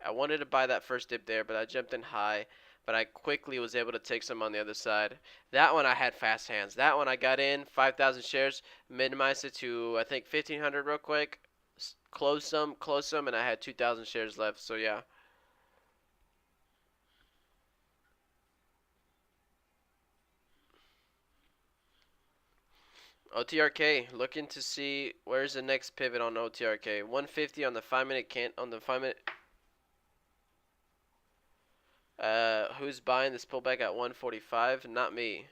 I wanted to buy that first dip there, but I jumped in high. But I quickly was able to take some on the other side. That one I had fast hands. That one I got in 5,000 shares, minimized it to I think 1,500 real quick, closed some, and I had 2,000 shares left. So yeah. OTRK, looking to see where's the next pivot on OTRK. 150 on the 5 minute can't on the 5 minute. Who's buying this pullback at 145? Not me.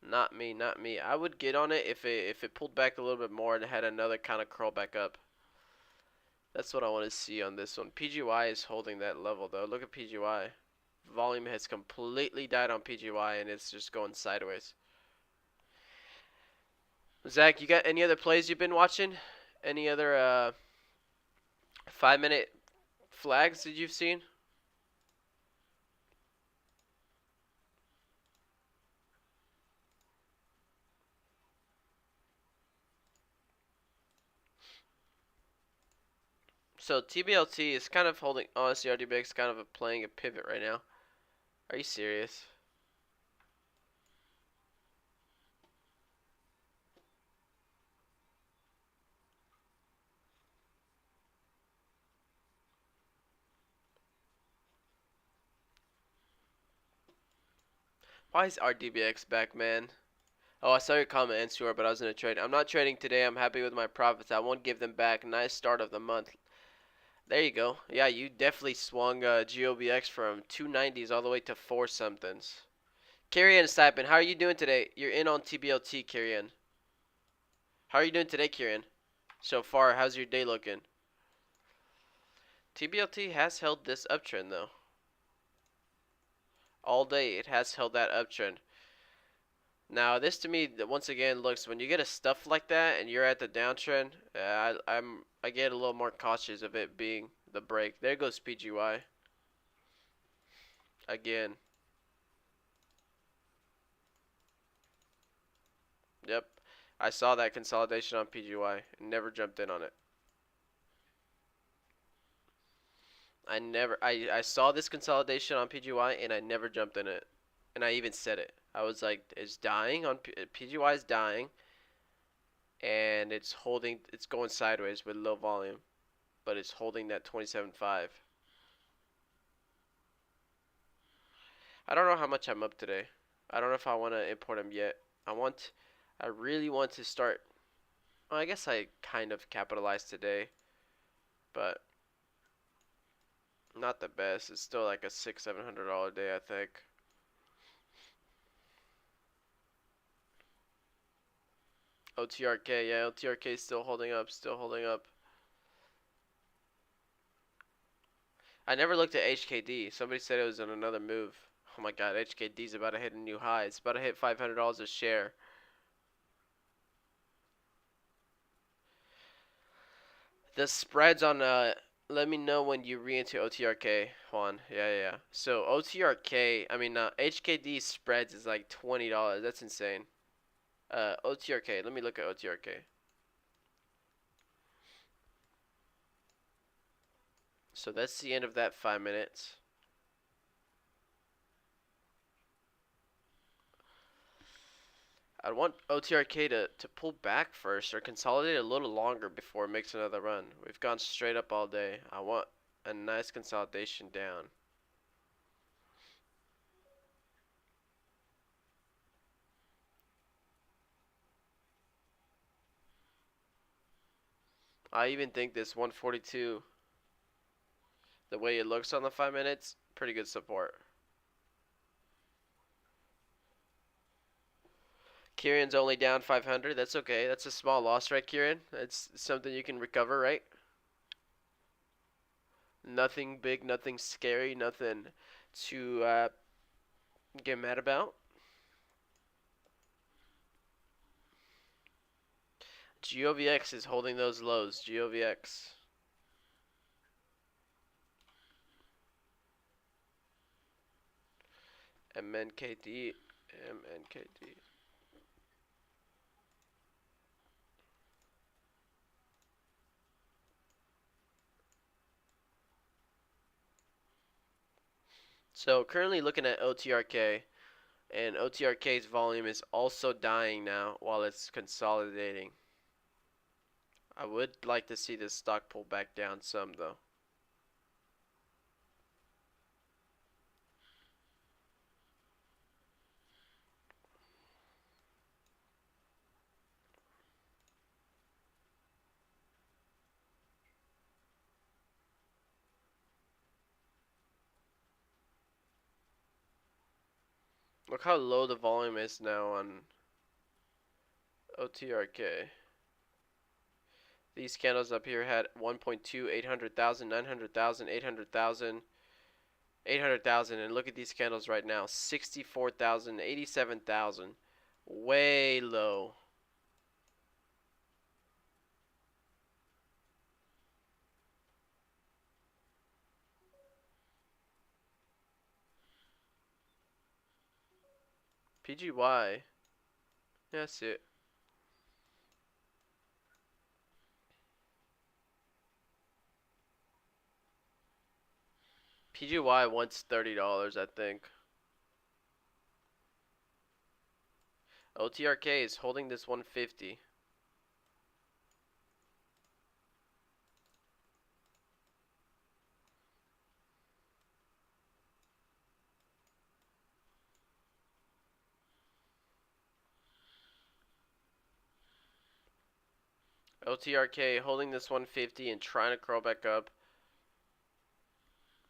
Not me, not me. I would get on it if it pulled back a little bit more and had another kind of curl back up. That's what I want to see on this one. PGY is holding that level though. Look at PGY. Volume has completely died on PGY and it's just going sideways. Zach, you got any other plays you've been watching? Any other 5-minute flags that you've seen? So TBLT is kind of holding. Honestly, RDBX is kind of playing a pivot right now. Are you serious? Why is RDBX back, man? Oh, I saw your comment, Answer, but I was in a trade. I'm not trading today. I'm happy with my profits. I won't give them back. Nice start of the month. There you go. Yeah, you definitely swung GOBX from 290s all the way to 4 somethings. Kirian Stipend, how are you doing today? You're in on TBLT, Kirian. How are you doing today, Kirian? So far, how's your day looking? TBLT has held this uptrend, though. All day, it has held that uptrend. Now, this to me, once again, looks when you get a stuff like that and you're at the downtrend, I get a little more cautious of it being the break. There goes PGY. Again. Yep. I saw that consolidation on PGY and never jumped in on it. I saw this consolidation on PGY and I never jumped in it. And I even said it. I was like, it's dying on PGY is dying and it's going sideways with low volume, but it's holding that 27.5. I don't know how much I'm up today. I don't know if I want to import them yet. I really want to start. Well, I guess I kind of capitalized today, but not the best. It's still like a $600-700 day, I think. OTRK, yeah, OTRK is still holding up, still holding up. I never looked at HKD. Somebody said it was in another move. Oh my god, HKD's about to hit a new high. It's about to hit $500 a share. The spreads on let me know when you re-enter OTRK, Juan. Yeah. So OTRK, I mean HKD spreads is like $20. That's insane. OTRK, let me look at OTRK. So that's the end of that 5 minutes. I want OTRK to pull back first or consolidate a little longer before it makes another run. We've gone straight up all day. I want a nice consolidation down. I even think this 142, the way it looks on the 5 minutes, pretty good support. Kieran's only down 500. That's okay. That's a small loss, right, Kieran? That's something you can recover, right? Nothing big, nothing scary, nothing to get mad about. GOVX is holding those lows. GOVX. MNKD. MNKD. So currently looking at OTRK, and OTRK's volume is also dying now while it's consolidating. I would like to see this stock pull back down some though. Look how low the volume is now on OTRK. These candles up here had 1.2, 800,000, 900,000, 800,000, 800,000, and look at these candles right now, 64,000, 87,000. Way low. PGY. Yeah, that's it. PGY wants $30, I think. OTRK is holding this 150. OTRK holding this 150 and trying to crawl back up.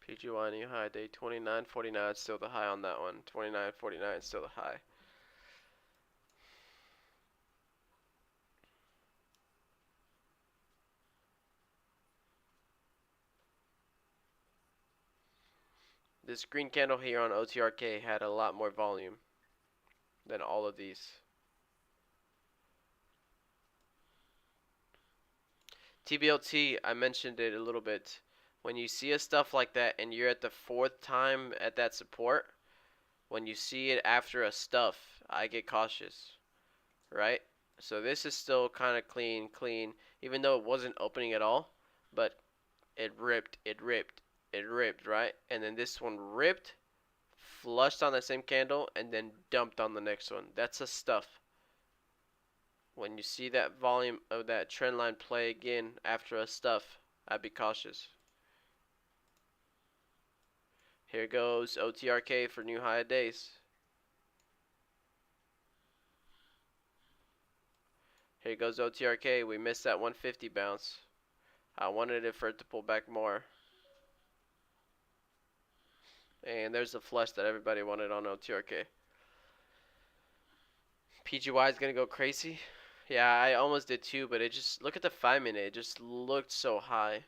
PGY new high day 29.49, still the high on that one. 29.49, still the high. This green candle here on OTRK had a lot more volume than all of these. TBLT, I mentioned it a little bit. When you see a stuff like that and you're at the fourth time at that support, when you see it after a stuff, I get cautious, right? So this is still kind of clean, even though it wasn't opening at all, but it ripped, right? And then this one ripped, flushed on the same candle, and then dumped on the next one. That's a stuff. When you see that volume of that trend line play again after a stuff, I'd be cautious. Here goes OTRK for new high days. Here goes OTRK. We missed that 150 bounce. I wanted it for it to pull back more. And there's the flush that everybody wanted on OTRK. PGY is going to go crazy. Yeah, I almost did too, but it just, look at the 5-minute. It just looked so high.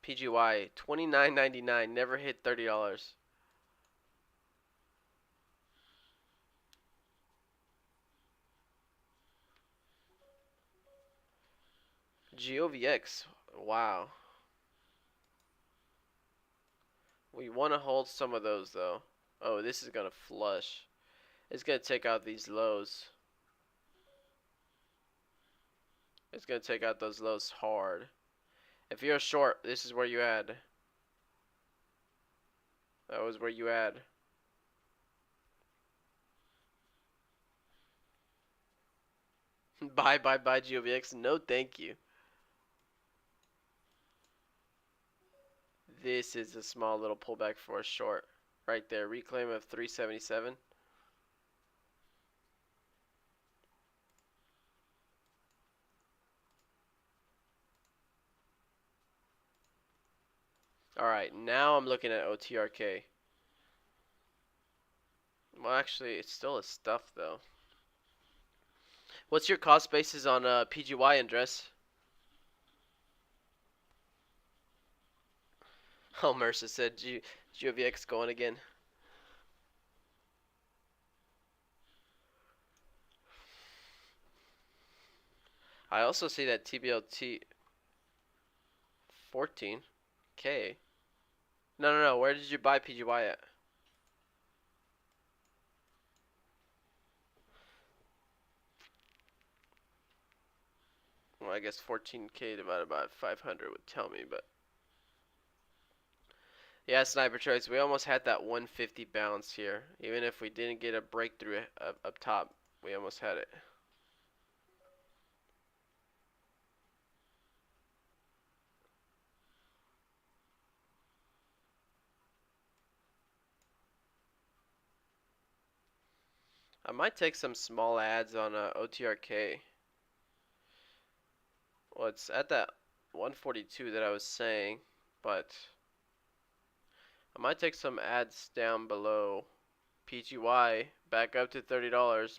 PGY, $29.99, never hit $30. GOVX, wow. We want to hold some of those though. Oh, this is going to flush. It's going to take out these lows. It's going to take out those lows hard. If you're short, this is where you add. That was where you add. Bye, GOVX. No, thank you. This is a small little pullback for a short. Right there. Reclaim of 377. Alright, now I'm looking at OTRK. Well, actually, it's still a stuff, though. What's your cost basis on PGY, Andres? Oh, Mercer said GOVX going again. I also see that TBLT 14K. No. Where did you buy PGY at? Well, I guess 14K divided by 500 would tell me, but yeah, Sniper Choice, we almost had that 150 bounce here. Even if we didn't get a breakthrough up top, we almost had it. I might take some small ads on OTRK. Well, it's at that 142 that I was saying, but I might take some ads down below. PGY back up to $30.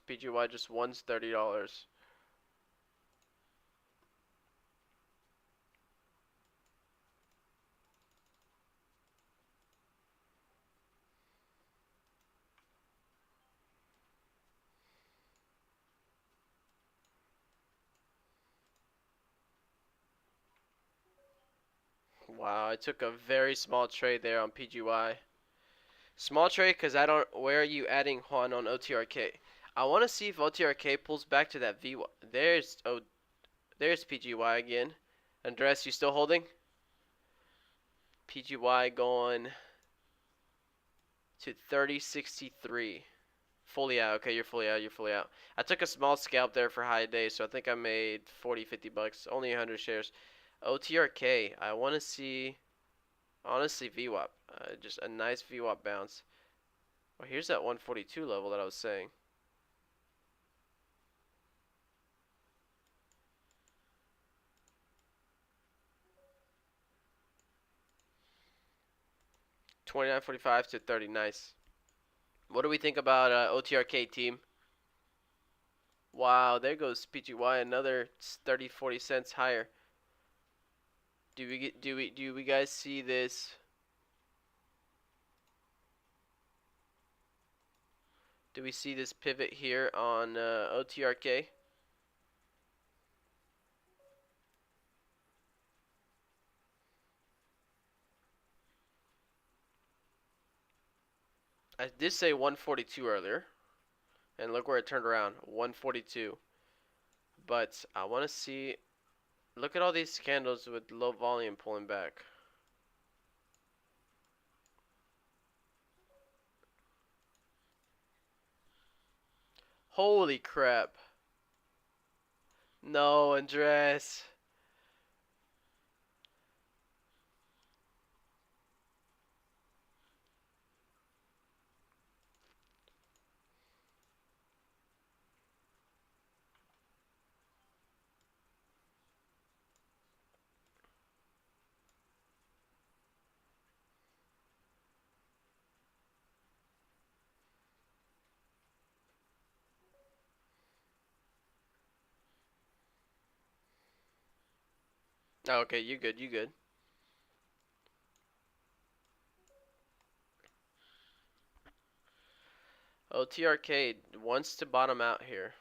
PGY just won's $30. Wow, I took a very small trade there on PGY. Small trade because I don't. Where are you adding Juan on OTRK? I want to see if OTRK pulls back to that V. There's PGY again. Andres, you still holding? PGY going to 30.63. Fully out. Okay, you're fully out. You're fully out. I took a small scalp there for high day, so I think I made 40, 50 bucks. Only 100 shares. OTRK. I want to see, honestly, VWAP. Just a nice VWAP bounce. Well, here's that 142 level that I was saying. $29.45 to 30. Nice. What do we think about OTRK team? Wow, there goes PGY, another 30, 40 cents higher. Do we guys see this? Do we see this pivot here on OTRK? I did say 142 earlier, and look where it turned around, 142. But I want to see. Look at all these candles with low volume pulling back. Holy crap. No, Andres. Oh, okay, you good, you good. OTRK wants to bottom out here.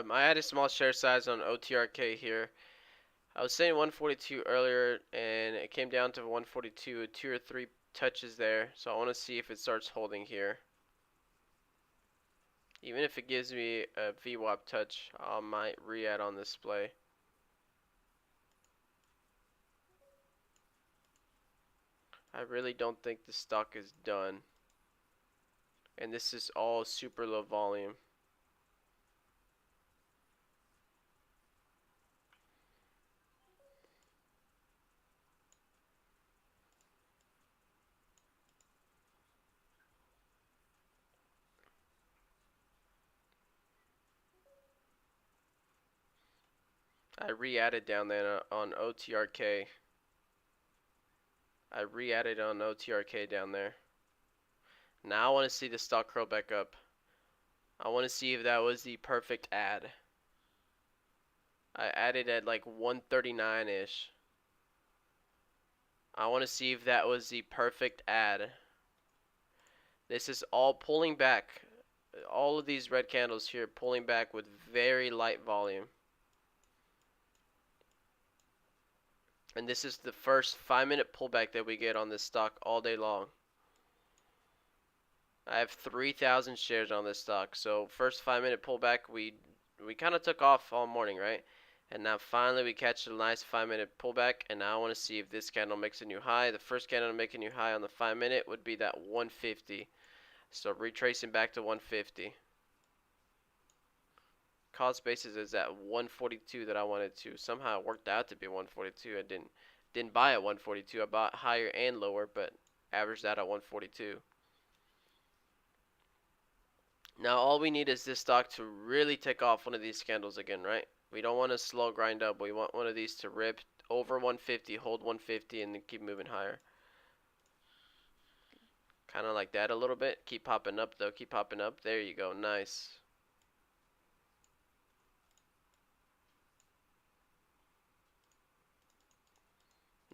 I had a small share size on OTRK here. I was saying 142 earlier, and it came down to 142, 2 or 3 touches there. So I want to see if it starts holding here. Even if it gives me a VWAP touch, I might re-add on this play. I really don't think the stock is done. And this is all super low volume. I re-added down there on OTRK. I re-added on OTRK down there. Now I want to see the stock curl back up. I want to see if that was the perfect add. I added at like 139-ish. I want to see if that was the perfect add. This is all pulling back. All of these red candles here pulling back with very light volume. And this is the first 5-minute pullback that we get on this stock all day long. I have 3,000 shares on this stock. So first 5-minute pullback, we kind of took off all morning, right? And now finally we catch a nice 5-minute pullback. And now I want to see if this candle makes a new high. The first candle to make a new high on the 5-minute would be that 150. So retracing back to 150. Cost basis is at 142 that I wanted to. Somehow it worked out to be 142. I didn't Didn't buy at 142. I bought higher and lower, but averaged out at 142. Now all we need is this stock to really take off one of these candles again, right? We don't want a slow grind up. We want one of these to rip over 150, hold 150, and then keep moving higher. Kind of like that a little bit. Keep popping up though. Keep popping up. There you go. Nice.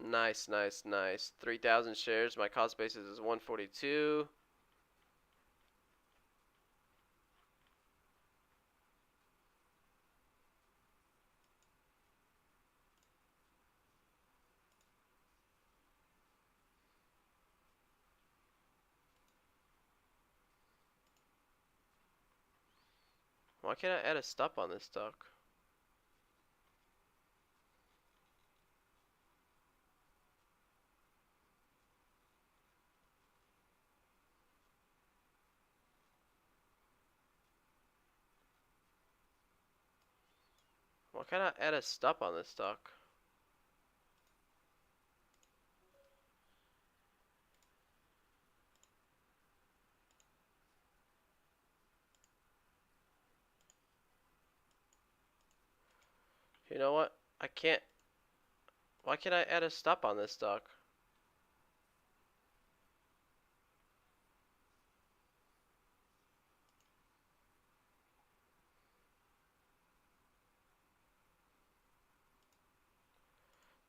Nice, nice, nice. 3,000 shares. My cost basis is 142. Why can't I add a stop on this stock? Why can't I add a stop on this stock? You know what? I can't. Why can't I add a stop on this stock?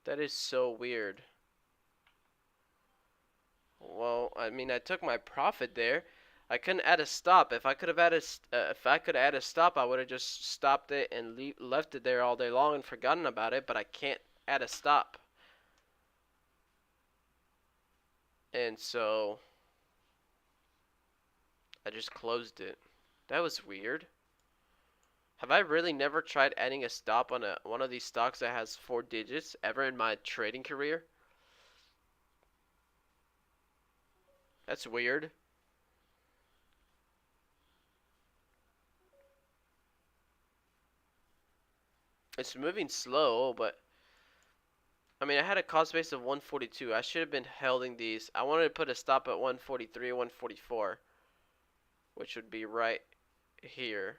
That is so weird. Well, I mean, I took my profit there. I couldn't add a stop. If I could have added, if I could add a stop, I would have just stopped it and left it there all day long and forgotten about it. But I can't add a stop, and so I just closed it. That was weird. Have I really never tried adding a stop on one of these stocks that has 4 digits ever in my trading career? That's weird. It's moving slow, but I mean, I had a cost base of 142. I should have been holding these. I wanted to put a stop at 143, 144, which would be right here.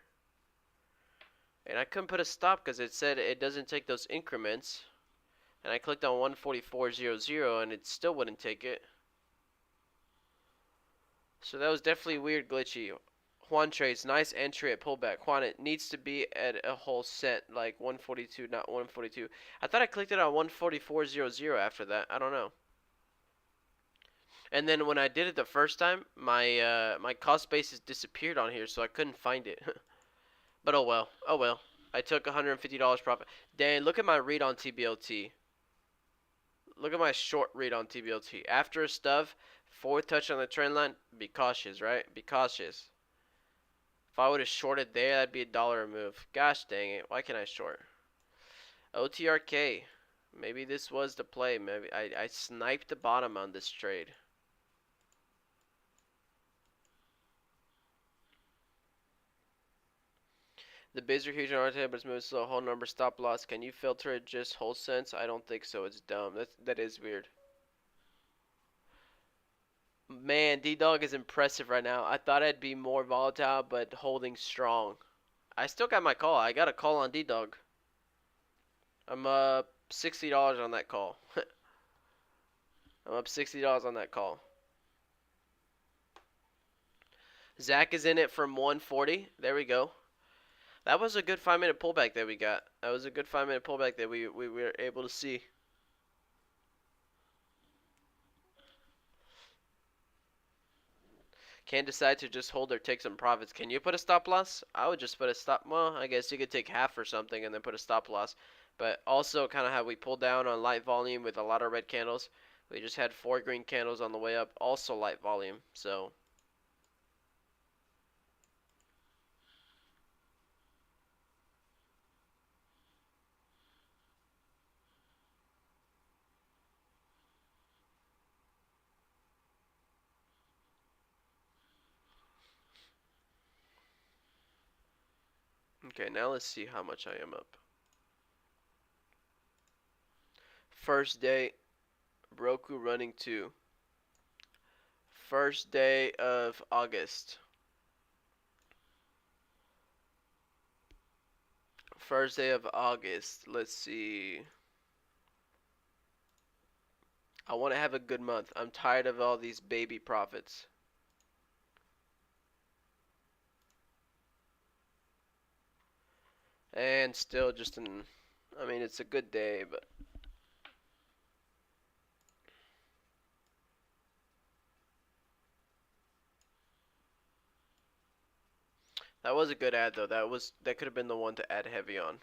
And I couldn't put a stop because it said it doesn't take those increments. And I clicked on 144.00 and it still wouldn't take it. So that was definitely weird, glitchy. Juan trades, nice entry at pullback. Juan, it needs to be at a whole set, like 142, not 142. I thought I clicked it on 144.00 after that. I don't know. And then when I did it the first time, my cost basis disappeared on here, so I couldn't find it. But oh well, oh well. I took $150 profit. Dan, look at my read on TBLT. Look at my short read on TBLT. After a stub, forward touch on the trend line, be cautious, right? Be cautious. If I would have shorted there, that'd be $1 a move. Gosh dang it. Why can't I short? OTRK. Maybe this was the play. Maybe I sniped the bottom on this trade. The bids are huge on our table, but it's moving slow. Whole number stop loss. Can you filter it just whole sense? I don't think so. It's dumb. That is weird. Man, D-Dog is impressive right now. I thought I'd be more volatile, but holding strong. I still got my call. I got a call on D-Dog. I'm up $60 on that call. I'm up $60 on that call. Zach is in it from 140. There we go. That was a good 5-minute pullback that we got. That was a good 5-minute pullback that we were able to see. Can't decide to just hold or take some profits. Can you put a stop loss? I would just put a stop. Well, I guess you could take half or something and then put a stop loss. But also kind of how we pulled down on light volume with a lot of red candles. We just had 4 green candles on the way up. Also light volume. So okay, now let's see how much I am up. First day, Roku running 2. First day of August. First day of August. Let's see. I want to have a good month. I'm tired of all these baby profits. And still just an, I mean, it's a good day, but that was a good ad though. That could have been the one to add heavy on.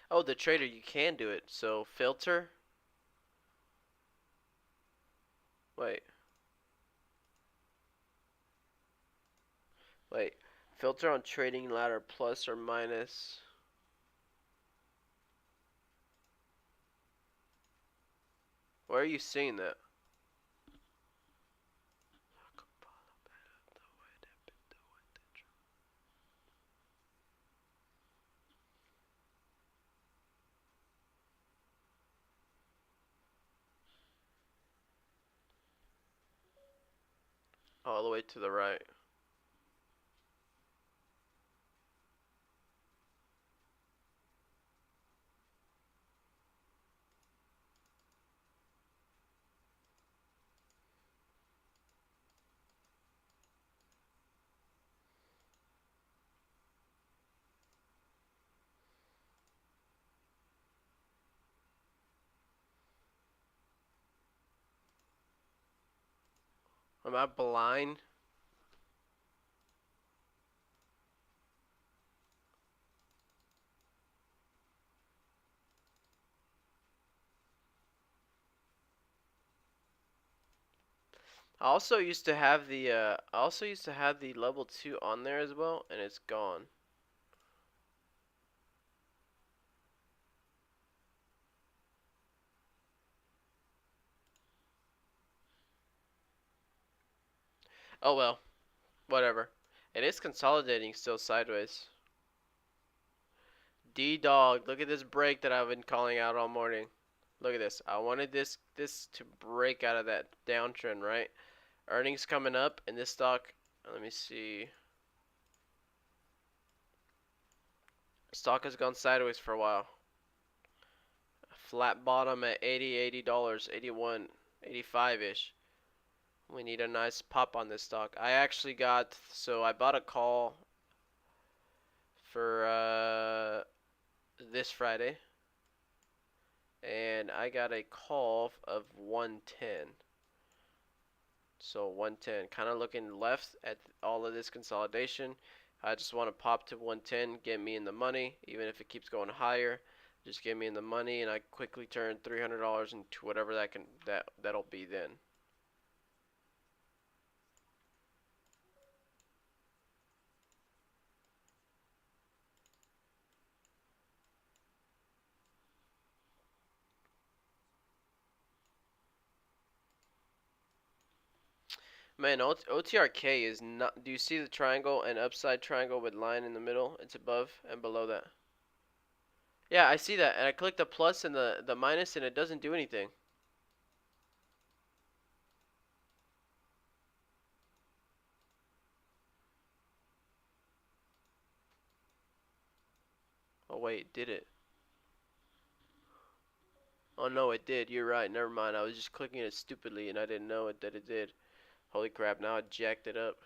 Oh, the trader, you can do it. So filter. Wait. Wait. Filter on trading ladder plus or minus. Where are you seeing that? All the way to the right. Am I blind? I also used to have the level 2 on there as well, and it's gone. Oh well, whatever. It is consolidating still sideways. D-Dog, look at this break that I've been calling out all morning. Look at this. I wanted this to break out of that downtrend, right? Earnings coming up, and this stock, let me see. Stock has gone sideways for a while. Flat bottom at $80, 81, 85-ish. We need a nice pop on this stock. I actually got, so I bought a call for this Friday, and I got a call of 110. So 110, kind of looking left at all of this consolidation. I just want to pop to 110, get me in the money, even if it keeps going higher. Just get me in the money, and I quickly turn $300 into whatever that'll be then. Man, OTRK is not. Do you see the triangle and upside triangle with line in the middle? It's above and below that. Yeah, I see that, and I click the plus and the minus, and it doesn't do anything. Oh wait, did it? Oh no, it did. You're right. Never mind. I was just clicking it stupidly, and I didn't know that it did. Holy crap! Now I jacked it up.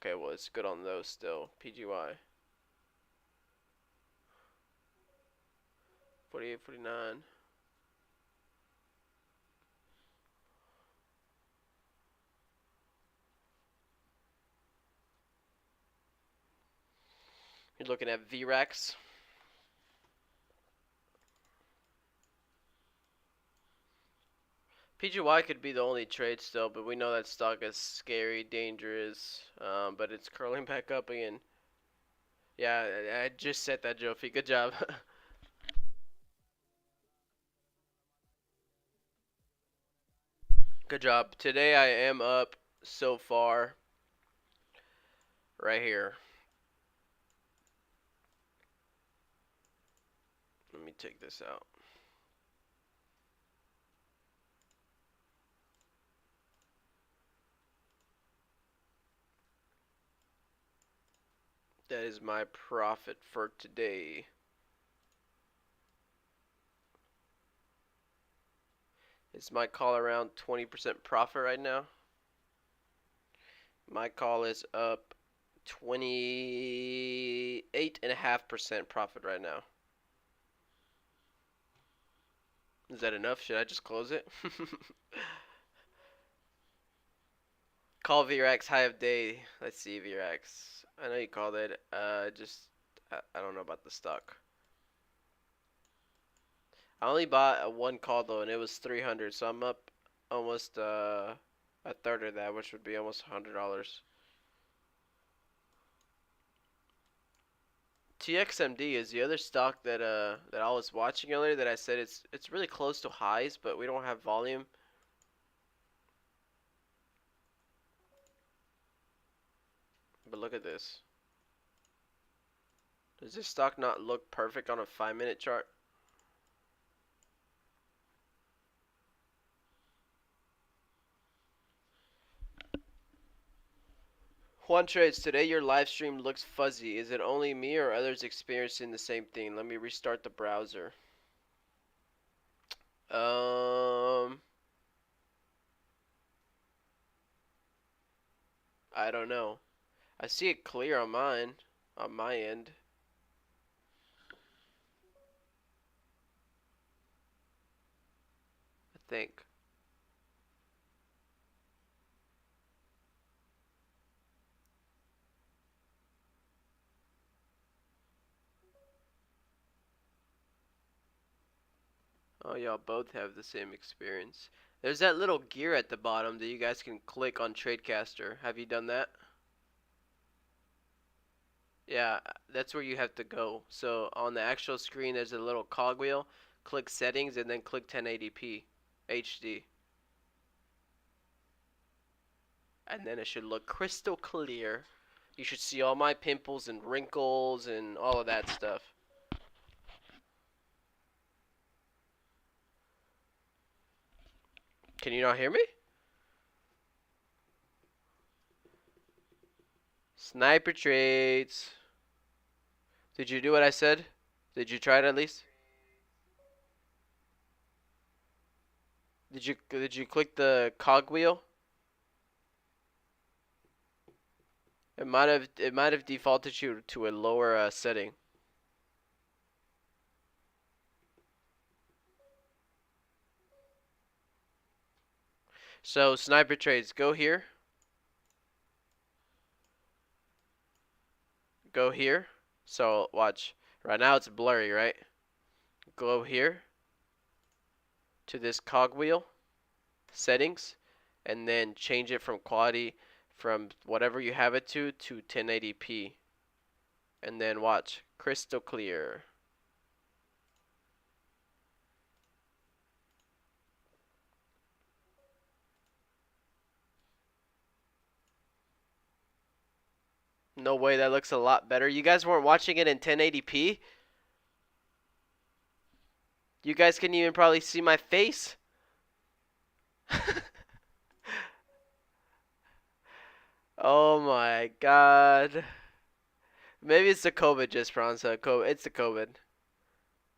Okay, well it's good on those still. PGY. 48, 49. You're looking at VRAX. PGY could be the only trade still, but we know that stock is scary, dangerous, but it's curling back up again. Yeah, I just said that, Jofi. Good job. Good job. Today I am up so far right here. Let me take this out. That is my profit for today. Is my call around 20% profit right now? My call is up 28.5% profit right now. Is that enough? Should I just close it? Call VRX high of day. Let's see VRX. I know you called it. I don't know about the stock. I only bought one call though, and it was 300. So I'm up almost a third of that, which would be almost $100. TXMD is the other stock that I was watching earlier that I said it's really close to highs, but we don't have volume. But look at this. Does this stock not look perfect on a 5-minute chart? Juan Trades, today your live stream looks fuzzy. Is it only me or others experiencing the same thing? Let me restart the browser. I don't know. I see it clear on mine, on my end. I think. Oh, y'all both have the same experience. There's that little gear at the bottom that you guys can click on Tradecaster. Have you done that? Yeah, that's where you have to go. So on the actual screen, there's a little cogwheel. Click settings and then click 1080p HD. And then it should look crystal clear. You should see all my pimples and wrinkles and all of that stuff. Can you not hear me? Sniper trades. Did you do what I said? Did you try it at least? Did you click the cogwheel? It might have defaulted you to a lower setting. So sniper trades, go here. Go here. So watch. Right now it's blurry, right? Go here to this cogwheel settings and then change it from quality from whatever you have it to 1080p. And then watch. Crystal clear. No way, that looks a lot better. You guys weren't watching it in 1080p? You guys can even probably see my face. Oh my god. Maybe it's the COVID just, Bronza. It's the COVID.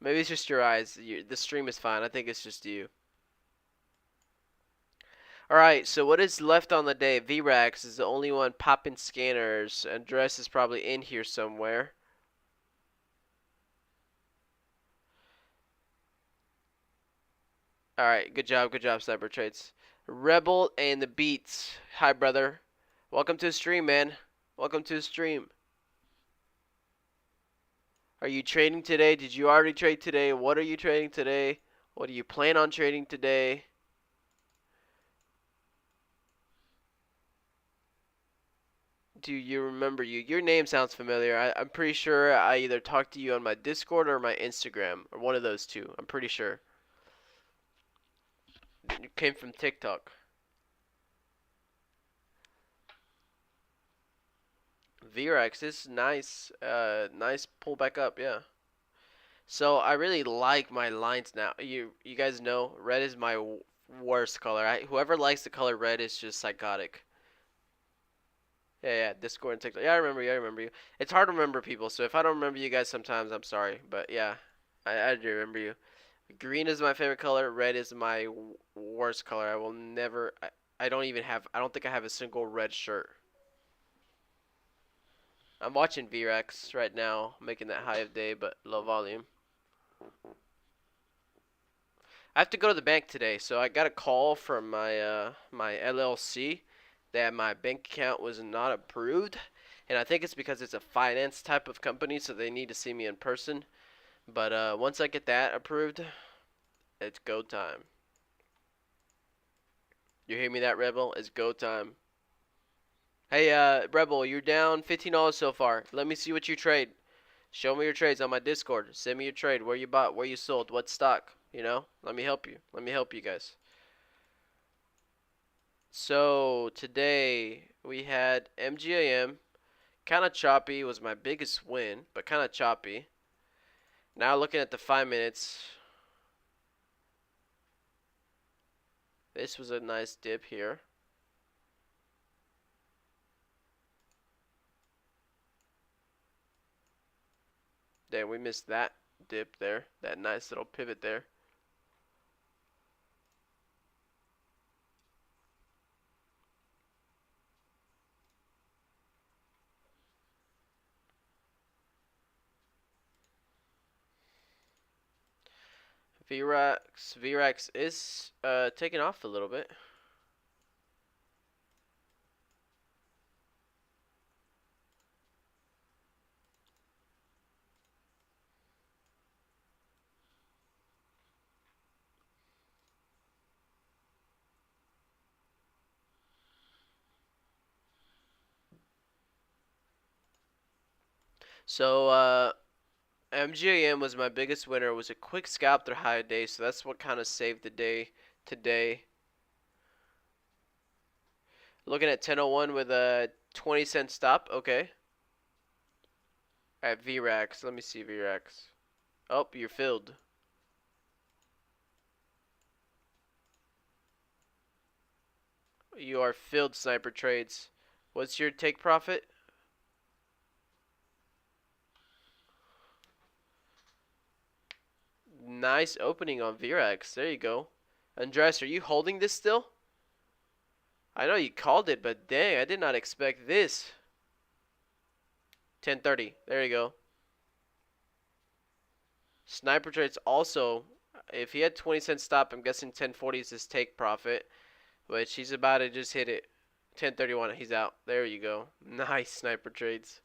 Maybe it's just your eyes. The stream is fine. I think it's just you. Alright, so what is left on the day? VRAX is the only one popping scanners. Andres is probably in here somewhere. Alright, good job, Sniper Trades. Rebel and the Beats. Hi, brother. Welcome to the stream, man. Welcome to the stream. Are you trading today? Did you already trade today? What are you trading today? What do you plan on trading today? Do you remember you? Your name sounds familiar. I'm pretty sure I either talked to you on my Discord or my Instagram, or one of those two. I'm pretty sure. You came from TikTok. VRX is nice. Nice pull back up. Yeah. So I really like my lines now. You guys know red is my worst color. Whoever likes the color red is just psychotic. Yeah, yeah, Discord and TikTok. Yeah, I remember you. I remember you. It's hard to remember people, so if I don't remember you guys sometimes, I'm sorry. But yeah, I do remember you. Green is my favorite color. Red is my worst color. I will never. I don't even have. I don't think I have a single red shirt. I'm watching VRX right now, making that high of day, but low volume. I have to go to the bank today, so I got a call from my LLC that my bank account was not approved, and I think it's because it's a finance type of company, so they need to see me in person. But once I get that approved, it's go time. You hear me, that Rebel? It's go time. Hey, Rebel, you're down $15 so far. Let me see what you trade. Show me your trades on my Discord. Send me your trade. Where you bought, where you sold, what stock. You know, let me help you. Let me help you guys. So today we had MGAM. Kind of choppy was my biggest win, but kind of choppy. Now looking at the 5 minutes, this was a nice dip here. Then we missed that dip there, that nice little pivot there. VRX is taking off a little bit. So MGAM was my biggest winner. It was a quick scalp through high day, so that's what kind of saved the day today. Looking at 10:01 with a 20-cent stop. Okay. At VRX, let me see VRX. Oh, you're filled. You are filled, Sniper Trades. What's your take profit? Nice opening on VRX. There you go. Andres, are you holding this still? I know you called it, but dang, I did not expect this. 10:30. There you go. Sniper Trades also, if he had 20-cent stop, I'm guessing 10:40 is his take profit, which he's about to just hit it. 10:31, he's out. There you go. Nice, Sniper Trades.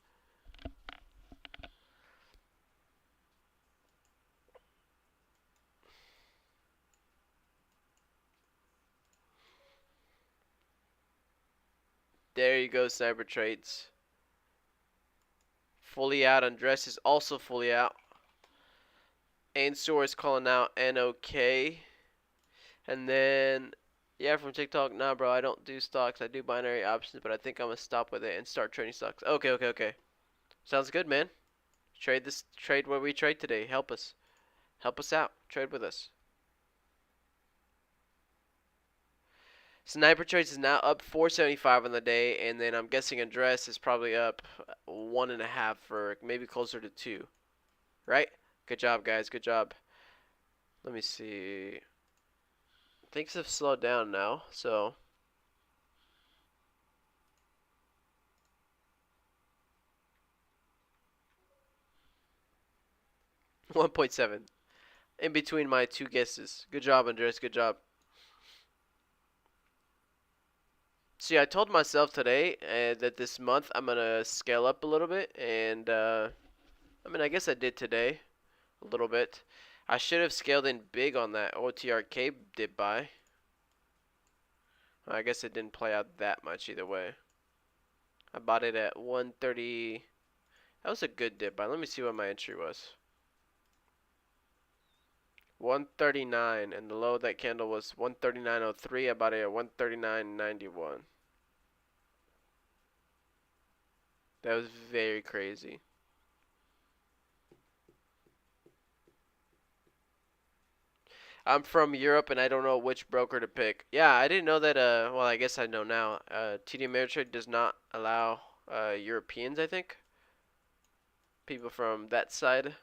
There you go, Sniper Trades. Fully out. Andres is also fully out. Ainsor is calling out NOK. And then, yeah, from TikTok, nah, bro, I don't do stocks. I do binary options, but I think I'm going to stop with it and start trading stocks. Okay, okay, okay. Sounds good, man. Trade where we trade today. Help us. Help us out. Trade with us. Sniper Trades is now up 475 on the day, and then I'm guessing Andres is probably up 1.5 or maybe closer to 2. Right? Good job, guys. Good job. Let me see. Things have slowed down now, so. $1.7. In between my two guesses. Good job, Andres. Good job. See, I told myself today that this month I'm going to scale up a little bit, and I mean, I guess I did today a little bit. I should have scaled in big on that OTRK dip buy. I guess it didn't play out that much either way. I bought it at 130. That was a good dip buy. Let me see what my entry was. 139, and the low of that candle was 139.03. I bought it at 139.91. That was very crazy. I'm from Europe and I don't know which broker to pick. Yeah, I didn't know that. Well, I guess I know now. TD Ameritrade does not allow Europeans, I think. People from that side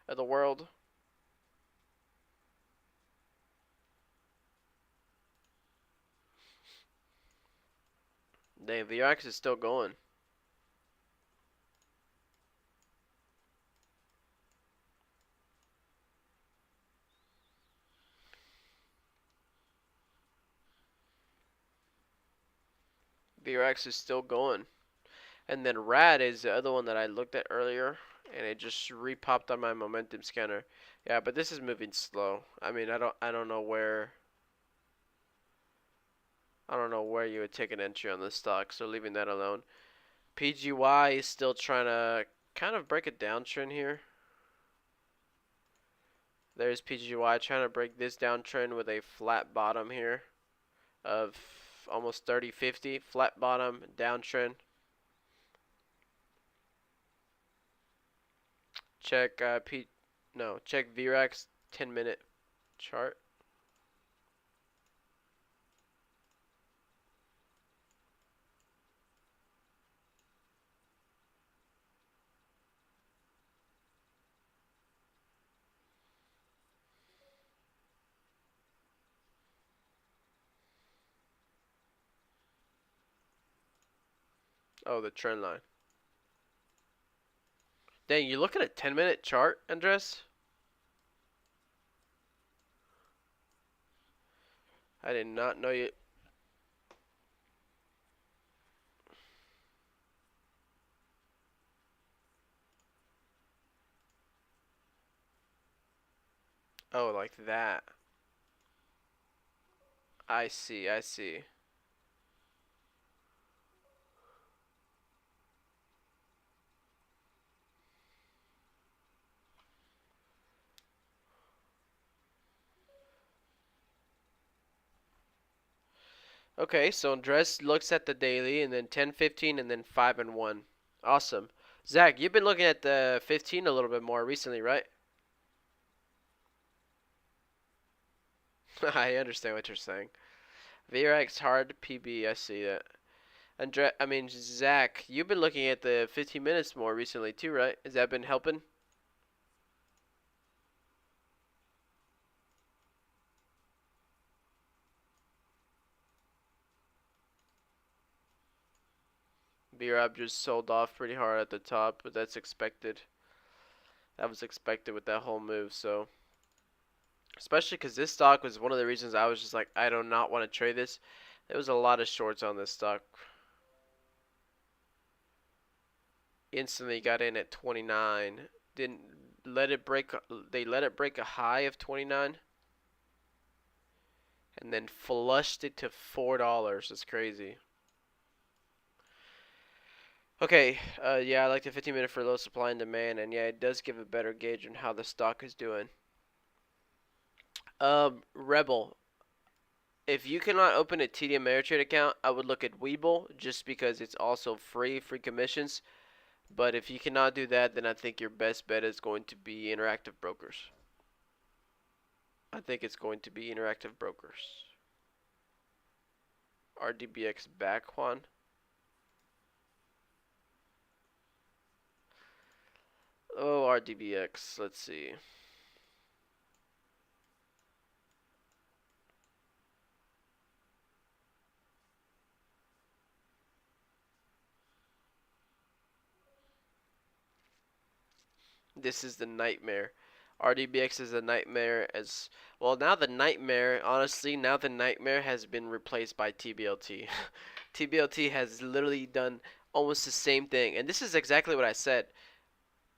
of the world. Dang, VRX is still going. VRX is still going. And then Rad is the other one that I looked at earlier, and it just repopped on my momentum scanner. Yeah, but this is moving slow. I mean, I don't know where you would take an entry on this stock, so leaving that alone. PGY is still trying to kind of break a downtrend here. There's PGY trying to break this downtrend with a flat bottom here of almost 30.50. Flat bottom, downtrend. Check check VRAX 10-minute chart. Oh, the trend line. Dang, you look at a 10-minute chart, Andres? I did not know you. Oh, like that. I see, I see. Okay, so Andres looks at the daily and then 10, 15, and then 5 and 1. Awesome. Zach, you've been looking at the 15 a little bit more recently, right? I understand what you're saying. VRX hard PB, I see that. Zach, you've been looking at the 15 minutes more recently too, right? Has that been helping? VRAB just sold off pretty hard at the top, but that's expected. That was expected with that whole move, so. Especially because this stock was one of the reasons I was just like, I do not want to trade this. There was a lot of shorts on this stock. Instantly got in at 29. Didn't let it break. They let it break a high of 29, and then flushed it to $4. That's crazy. Okay, yeah, I like the 15-minute for low supply and demand, and yeah, it does give a better gauge on how the stock is doing. Rebel, if you cannot open a TD Ameritrade account, I would look at Webull just because it's also free commissions. But if you cannot do that, then I think your best bet is going to be Interactive Brokers. I think it's going to be Interactive Brokers. RDBX back, Juan. Oh, RDBX. Let's see. This is the nightmare. RDBX is a nightmare as well. Now the nightmare, honestly, now the nightmare has been replaced by TBLT. TBLT has literally done almost the same thing, and this is exactly what I said.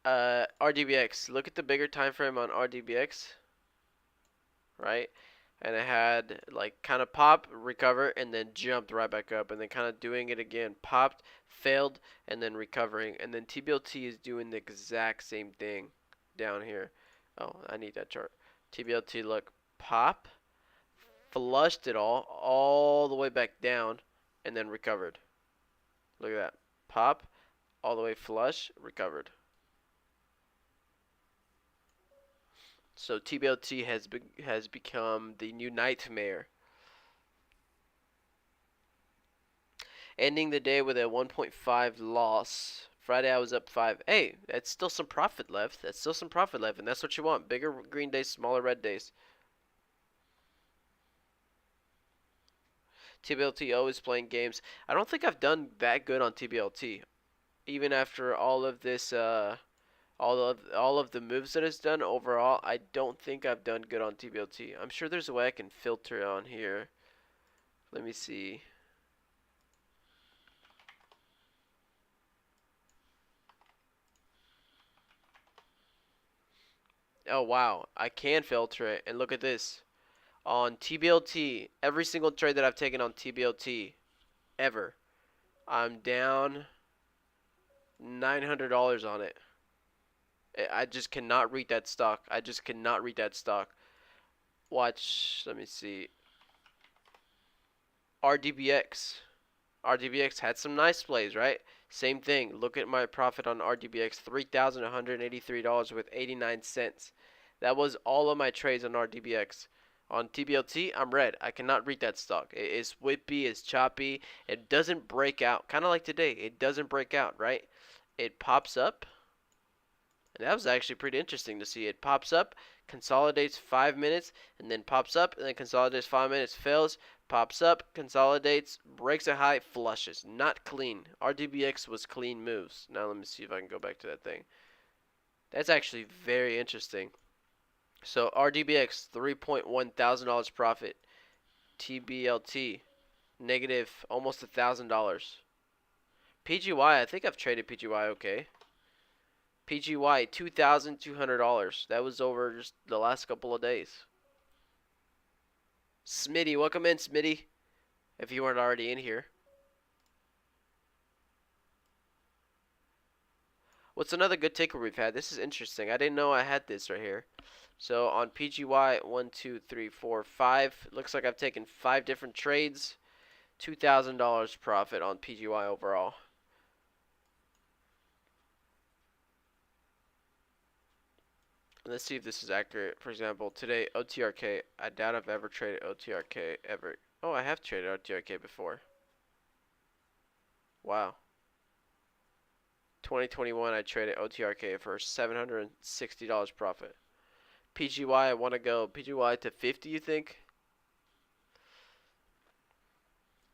RDBX. Look at the bigger time frame on RDBX, right? And it had like kind of pop, recover, and then jumped right back up, and then kind of doing it again. Popped, failed, and then recovering. And then TBLT is doing the exact same thing down here. Oh, I need that chart. TBLT, look, pop, flushed it all the way back down, and then recovered. Look at that. Pop, all the way flush, recovered. So TBLT has become the new nightmare. Ending the day with a 1.5 loss. Friday I was up 5. Hey, that's still some profit left. That's still some profit left, and that's what you want. Bigger green days, smaller red days. TBLT always playing games. I don't think I've done that good on TBLT. Even after all of this, all of the moves that it's done overall, I don't think I've done good on TBLT. I'm sure there's a way I can filter on here. Let me see. Oh wow, I can filter it, and look at this. On TBLT, every single trade that I've taken on TBLT ever, I'm down $900 on it. I just cannot read that stock. I just cannot read that stock. Watch, let me see. RDBX. RDBX had some nice plays, right? Same thing. Look at my profit on RDBX, $3,183 with 89 cents. That was all of my trades on RDBX. On TBLT, I'm red. I cannot read that stock. It is whippy, it's choppy. It doesn't break out. Kind of like today. It doesn't break out, right? It pops up. And that was actually pretty interesting to see. It pops up, consolidates 5 minutes, and then pops up, and then consolidates 5 minutes, fails, pops up, consolidates, breaks a high, flushes. Not clean. RDBX was clean moves. Now let me see if I can go back to that thing. That's actually very interesting. So RDBX, $3.1 thousand profit. TBLT, negative almost $1,000. PGY, I think I've traded PGY okay. PGY, $2,200. That was over just the last couple of days. Smitty, welcome in, Smitty. If you weren't already in here. What's another good ticker we've had? This is interesting. I didn't know I had this right here. So on PGY, 1, 2, 3, 4, 5. Looks like I've taken 5 different trades. $2,000 profit on PGY overall. Let's see if this is accurate. For example, today, OTRK. I doubt I've ever traded OTRK ever. Oh, I have traded OTRK before. Wow. 2021, I traded OTRK for $760 profit. PGY, I want to go PGY to 50, you think?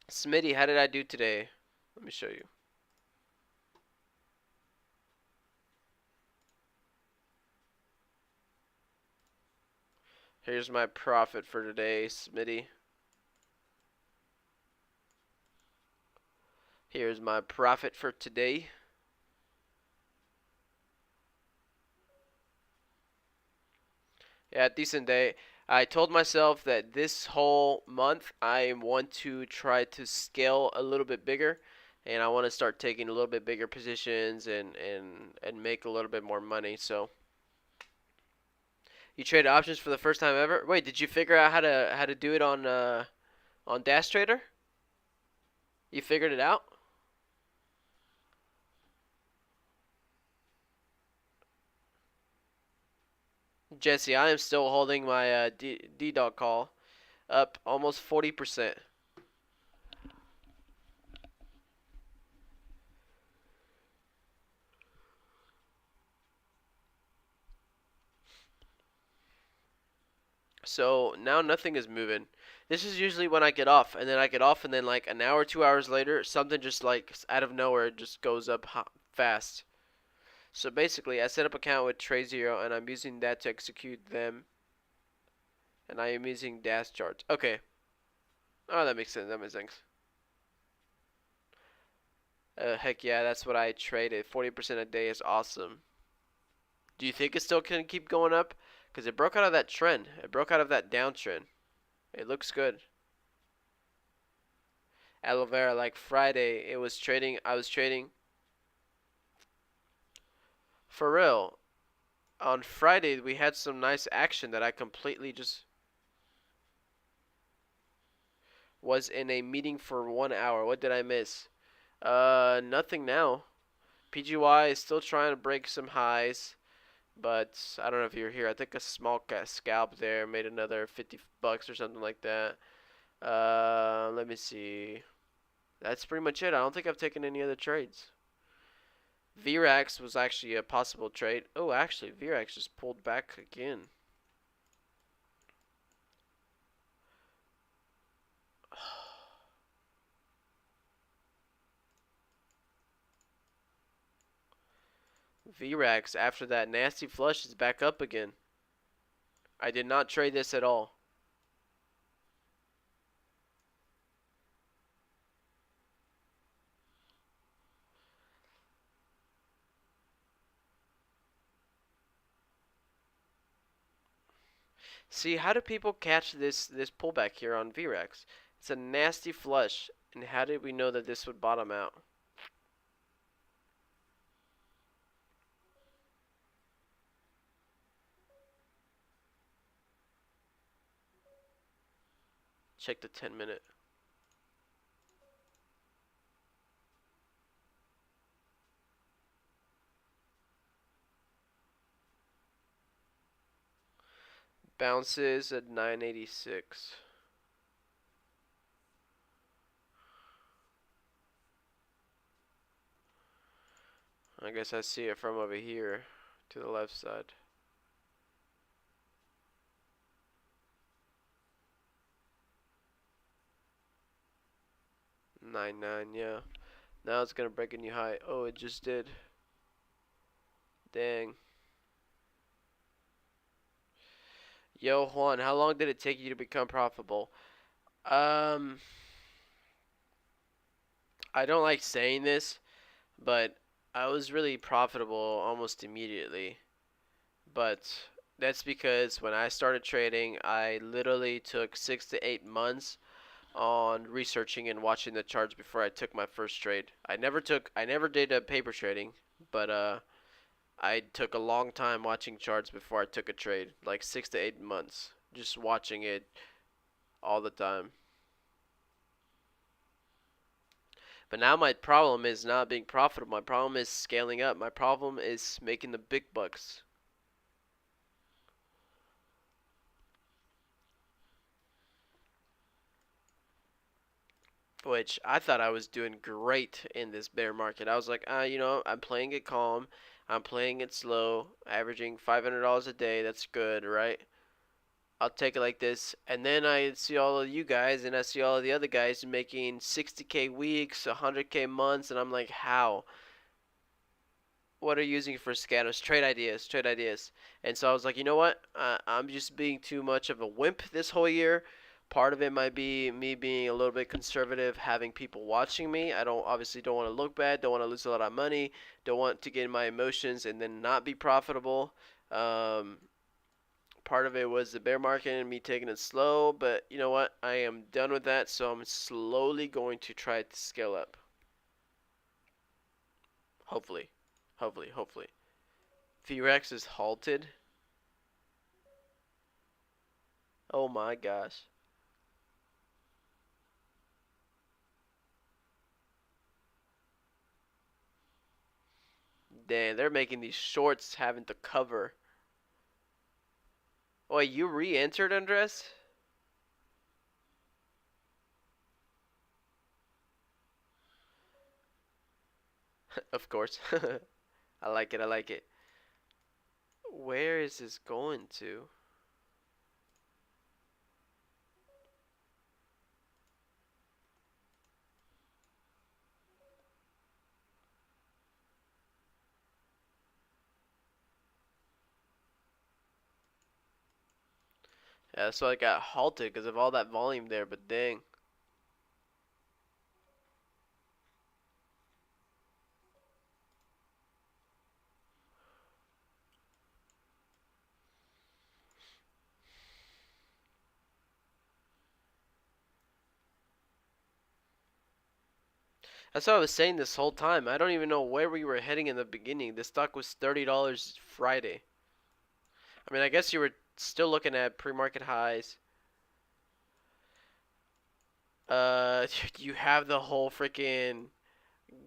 Smitty, how did I do today? Let me show you. Here's my profit for today, Smitty. Here's my profit for today. Yeah, decent day. I told myself that this whole month I want to try to scale a little bit bigger, and I want to start taking a little bit bigger positions and make a little bit more money. So you trade options for the first time ever? Wait, did you figure out how to do it on Dash Trader? You figured it out? Jesse, I am still holding my D-Dog call up almost 40%. So now nothing is moving. This is usually when I get off, and then I get off, and then like an hour, 2 hours later, something just like out of nowhere just goes up fast. So basically, I set up an account with Tray0, and I'm using that to execute them. And I am using dash charts. Okay. Oh, that makes sense. That makes sense. Heck yeah, that's what I traded. 40% a day is awesome. Do you think it still can keep going up? Because it broke out of that trend. It broke out of that downtrend. It looks good. Aloe vera, like Friday, it was trading. I was trading. For real. On Friday, we had some nice action that I completely just was in a meeting for 1 hour. What did I miss? Nothing now. PGY is still trying to break some highs, but I don't know if you're here. I think a small scalp there made another 50 bucks or something like that. Let me see. That's pretty much it. I don't think I've taken any other trades. VRAX was actually a possible trade. Oh, actually, VRAX just pulled back again. VRAX, after that nasty flush, is back up again. I did not trade this at all. See, how do people catch this pullback here on VRAX? It's a nasty flush, and how did we know that this would bottom out? Check the 10-minute. Bounces at 986. I guess I see it from over here to the left side. 99, yeah. Now it's gonna break a new high. Oh, it just did. Dang. Yo, Juan, how long did it take you to become profitable? I don't like saying this, but I was really profitable almost immediately. But that's because when I started trading, I literally took 6 to 8 months on researching and watching the charts before I took my first trade. I never did a paper trading, but I took a long time watching charts before I took a trade, like 6 to 8 months, just watching it all the time. But now my problem is not being profitable. My problem is scaling up. My problem is making the big bucks. Which I thought I was doing great in this bear market. I was like, I'm playing it calm. I'm playing it slow, averaging $500 a day. That's good, right? I'll take it like this. And then I see all of you guys, and I see all of the other guys making 60K weeks, 100K months, and I'm like, how? What are you using for scatters? Trade ideas, trade ideas. And so I was like, you know what? I'm just being too much of a wimp this whole year. Part of it might be me being a little bit conservative, having people watching me. I obviously don't want to look bad, don't want to lose a lot of money, don't want to get in my emotions and then not be profitable. Um, Part of it was the bear market and me taking it slow, but you know what? I am done with that, so I'm slowly going to try to scale up. Hopefully. Hopefully. VREX is halted. Oh my gosh. Damn, they're making these shorts having to cover. Oh, you re-entered, Andres? Of course. I like it, I like it. Where is this going to? Yeah, that's why I got halted because of all that volume there, but dang. That's what I was saying this whole time. I don't even know where we were heading in the beginning. The stock was $30 Friday. I mean, I guess you were still looking at pre-market highs. You have the whole freaking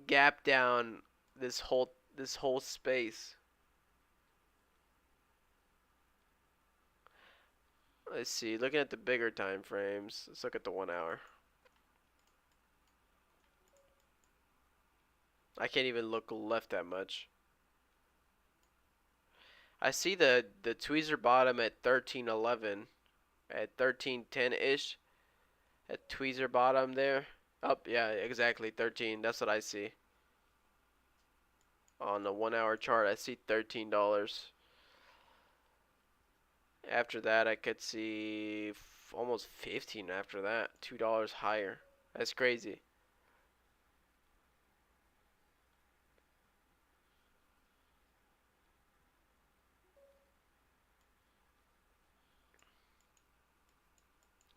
gap down this whole space. Let's see. Looking at the bigger time frames. Let's look at the 1 hour. I can't even look left that much. I see the tweezer bottom at 1311, at 1310 ish. At tweezer bottom there. Up, yeah, exactly 13. That's what I see. On the 1 hour chart, I see $13. After that, I could see almost 15 after that. $2 higher. That's crazy.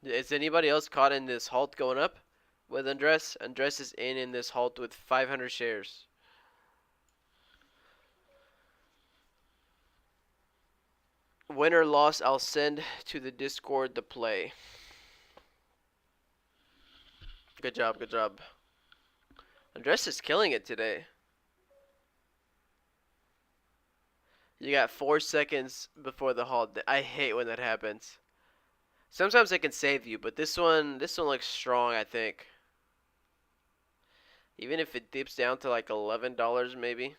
Is anybody else caught in this halt going up with Andres? Andres is in this halt with 500 shares. Win or loss, I'll send to the Discord the play. Good job, good job. Andres is killing it today. You got 4 seconds before the halt. I hate when that happens. Sometimes it can save you, but this one looks strong, I think. Even if it dips down to like $11 maybe.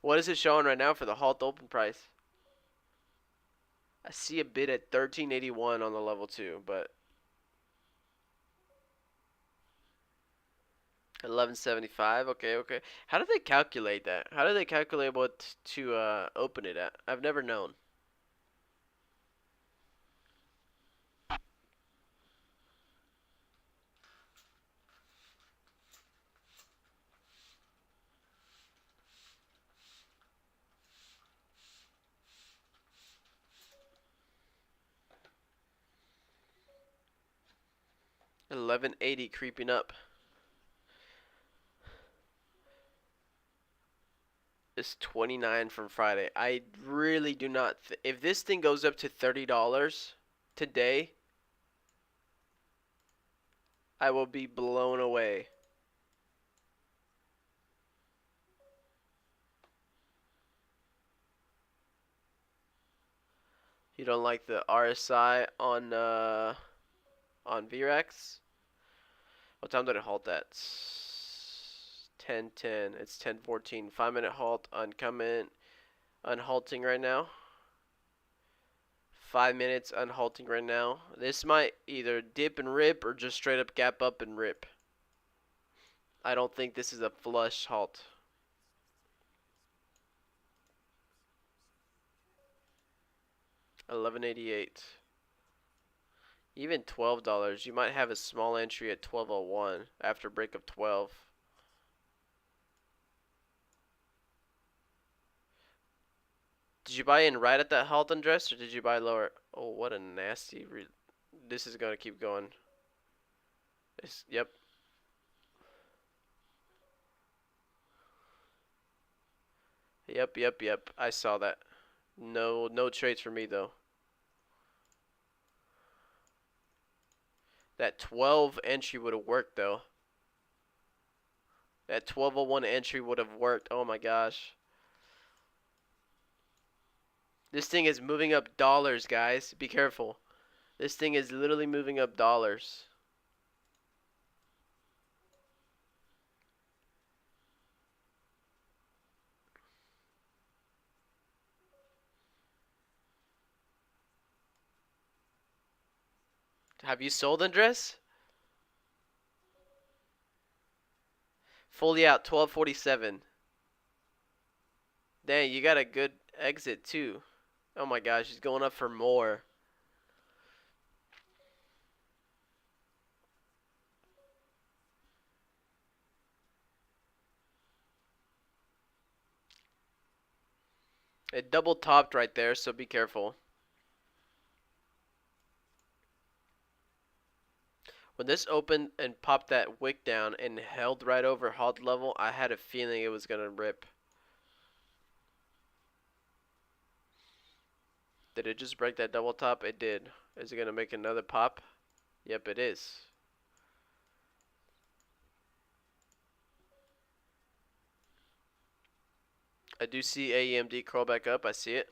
What is it showing right now for the halt open price? I see a bid at 1381 on the level 2, but 1175. Okay, okay. How do they calculate that? How do they calculate what to open it at? I've never known. $11.80 creeping up. It's 29 from Friday. I really do not. If this thing goes up to $30 today, I will be blown away. You don't like the RSI on VREX? What time did it halt at? 10:10. It's 10:14. 5-minute halt. Unhalting right now. 5 minutes unhalting right now. This might either dip and rip or just straight up gap up and rip. I don't think this is a flush halt. $11.88. Even $12. You might have a small entry at 12:01 after break of 12. Did you buy in right at that halt Andres, or did you buy lower? Oh, what a nasty. This is going to keep going. Yep. Yep. I saw that. No trades for me, though. That 12 entry would have worked, though. That 12:01 entry would have worked. Oh, my gosh. This thing is moving up dollars, guys. Be careful. This thing is literally moving up dollars. Have you sold, Andres? Fully out, 12:47. Dang, you got a good exit, too. Oh my gosh, he's going up for more. It double topped right there, so be careful. When this opened and popped that wick down and held right over halt level, I had a feeling it was going to rip. Did it just break that double top? It did. Is it gonna make another pop? Yep, it is. I do see AEMD crawl back up. I see it.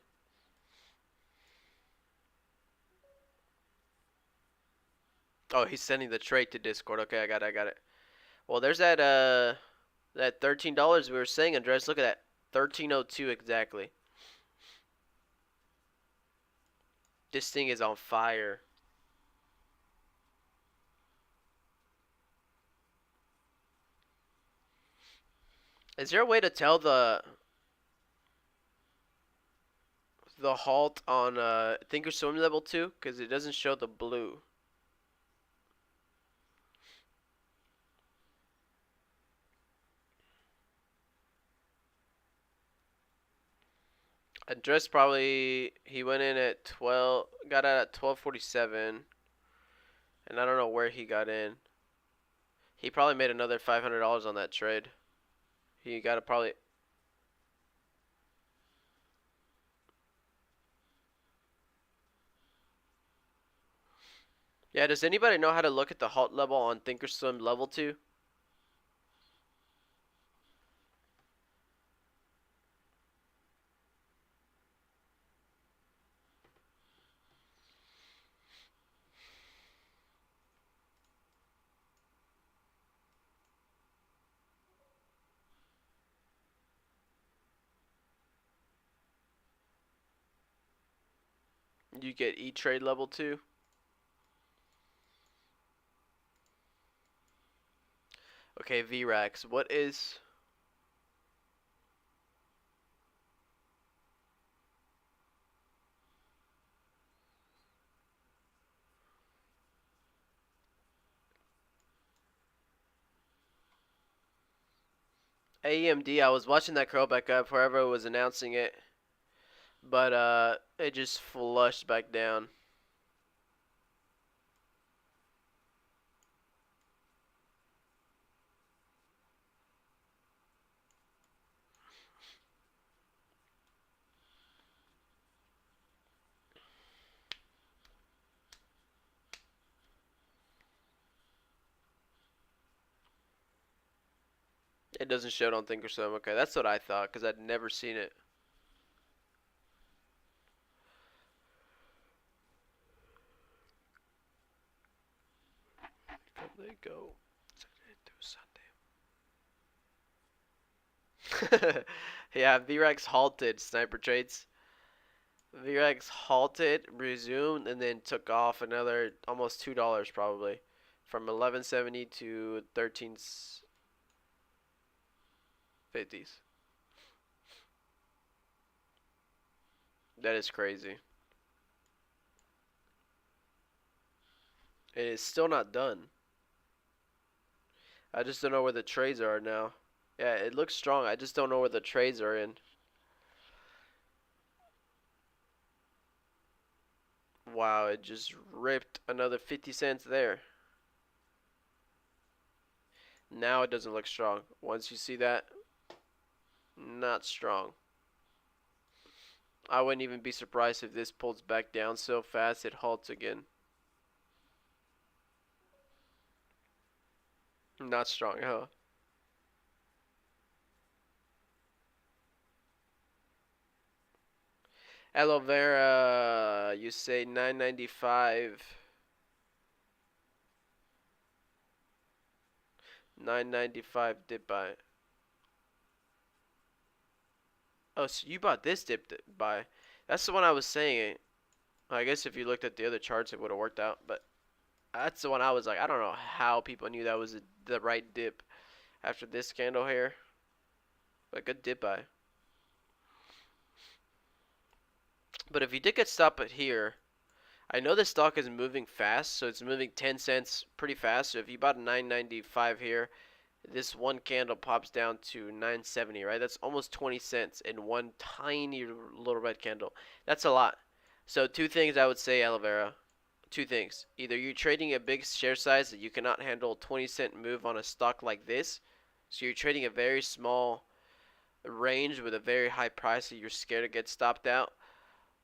Oh, he's sending the trade to Discord. Okay, I got it. Well, there's that $13 we were saying, Andres. Look at that. 1302 exactly. This thing is on fire. Is there a way to tell the halt on Thinkorswim level 2? Because it doesn't show the blue. Andres probably, he went in at 12, got out at 12:47, and I don't know where he got in. He probably made another $500 on that trade. He got a probably. Yeah, does anybody know how to look at the halt level on Thinkorswim level 2? You get E-Trade level 2. Okay, VRAX. What is... AEMD, I was watching that curl back up, whoever was announcing it. But, it just flushed back down. It doesn't show it on Thinkorswim. Okay, that's what I thought, because I'd never seen it. They go Sunday. Yeah, VRAX halted sniper trades. VRAX halted, resumed, and then took off another almost $2 probably, from 1170 to 1350s. That is crazy. It is still not done. I just don't know where the trades are now. Yeah, it looks strong. I just don't know where the trades are in. Wow, it just ripped another 50 cents there. Now it doesn't look strong. Once you see that, not strong. I wouldn't even be surprised if this pulls back down so fast it halts again. Not strong, huh? Aloe vera, you say 9.95. 9.95 dip buy. Oh, so you bought this dip buy. That's the one I was saying. I guess if you looked at the other charts, it would have worked out. But that's the one I was like, I don't know how people knew that was the right dip after this candle here. But good dip buy. But if you did get stopped at here, I know the stock is moving fast, so it's moving 10 cents pretty fast. So if you bought a 9.95 here, this one candle pops down to 9.70, right? That's almost 20 cents in one tiny little red candle. That's a lot. So two things I would say, aloe vera. Two things. Either you're trading a big share size that you cannot handle a 20-cent move on a stock like this. So you're trading a very small range with a very high price that you're scared to get stopped out.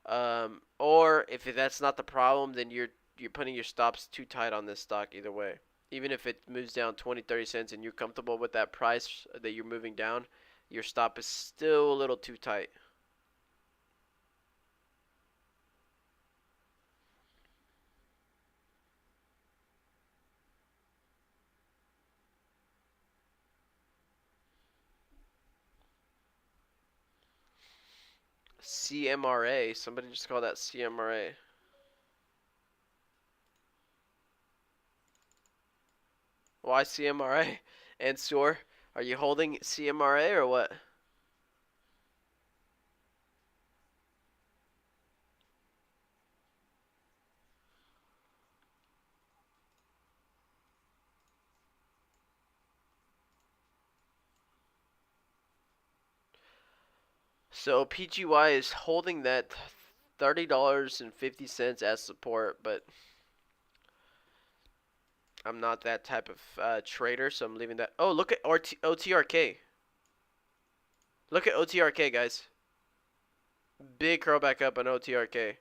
Or if that's not the problem, then you're putting your stops too tight on this stock either way. Even if it moves down 20, 30 cents and you're comfortable with that price that you're moving down, your stop is still a little too tight. CMRA. Somebody just called that CMRA. Why CMRA? And Soar, are you holding CMRA or what? So PGY is holding that $30.50 as support, but I'm not that type of trader, so I'm leaving that. Oh, look at OTRK. Look at OTRK, guys. Big curl back up on OTRK.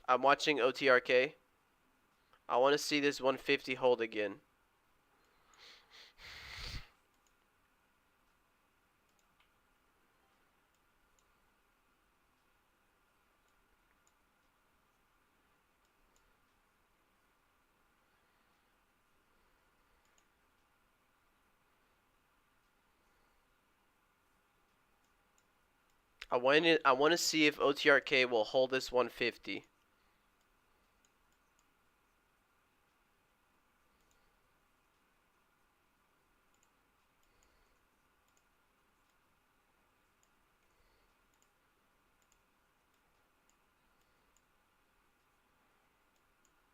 I'm watching OTRK. I want to see this 150 hold again. I want to see if OTRK will hold this 150.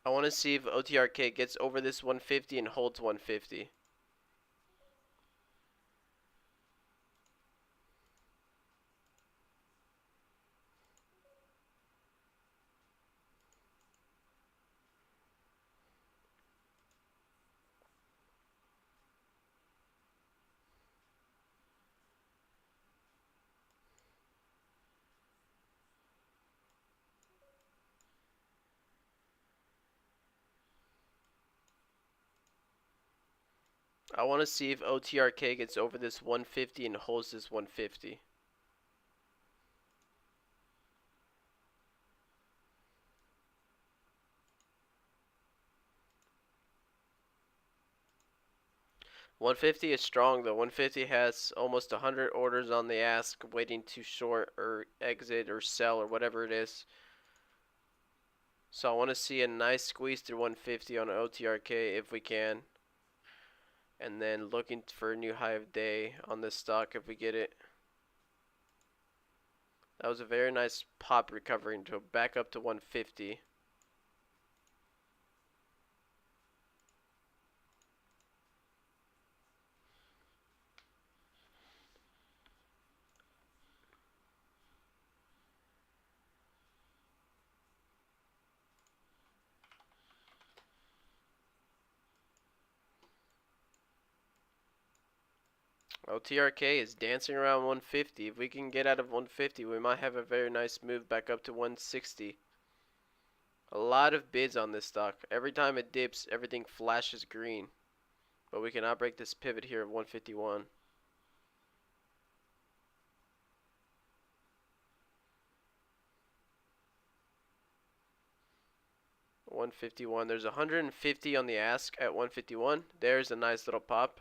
I want to see if OTRK gets over this 150 and holds 150. I want to see if OTRK gets over this 150 and holds this 150. One fifty is strong though. 150 has almost 100 orders on the ask, waiting to short or exit or sell or whatever it is. So I want to see a nice squeeze through 150 on OTRK if we can. And then looking for a new high of day on this stock if we get it. That was a very nice pop recovering to back up to 150. OTRK is dancing around 150. If we can get out of 150, we might have a very nice move back up to 160. A lot of bids on this stock. Every time it dips, everything flashes green. But we cannot break this pivot here of 151. 151. There's 150 on the ask at 151. There's a nice little pop.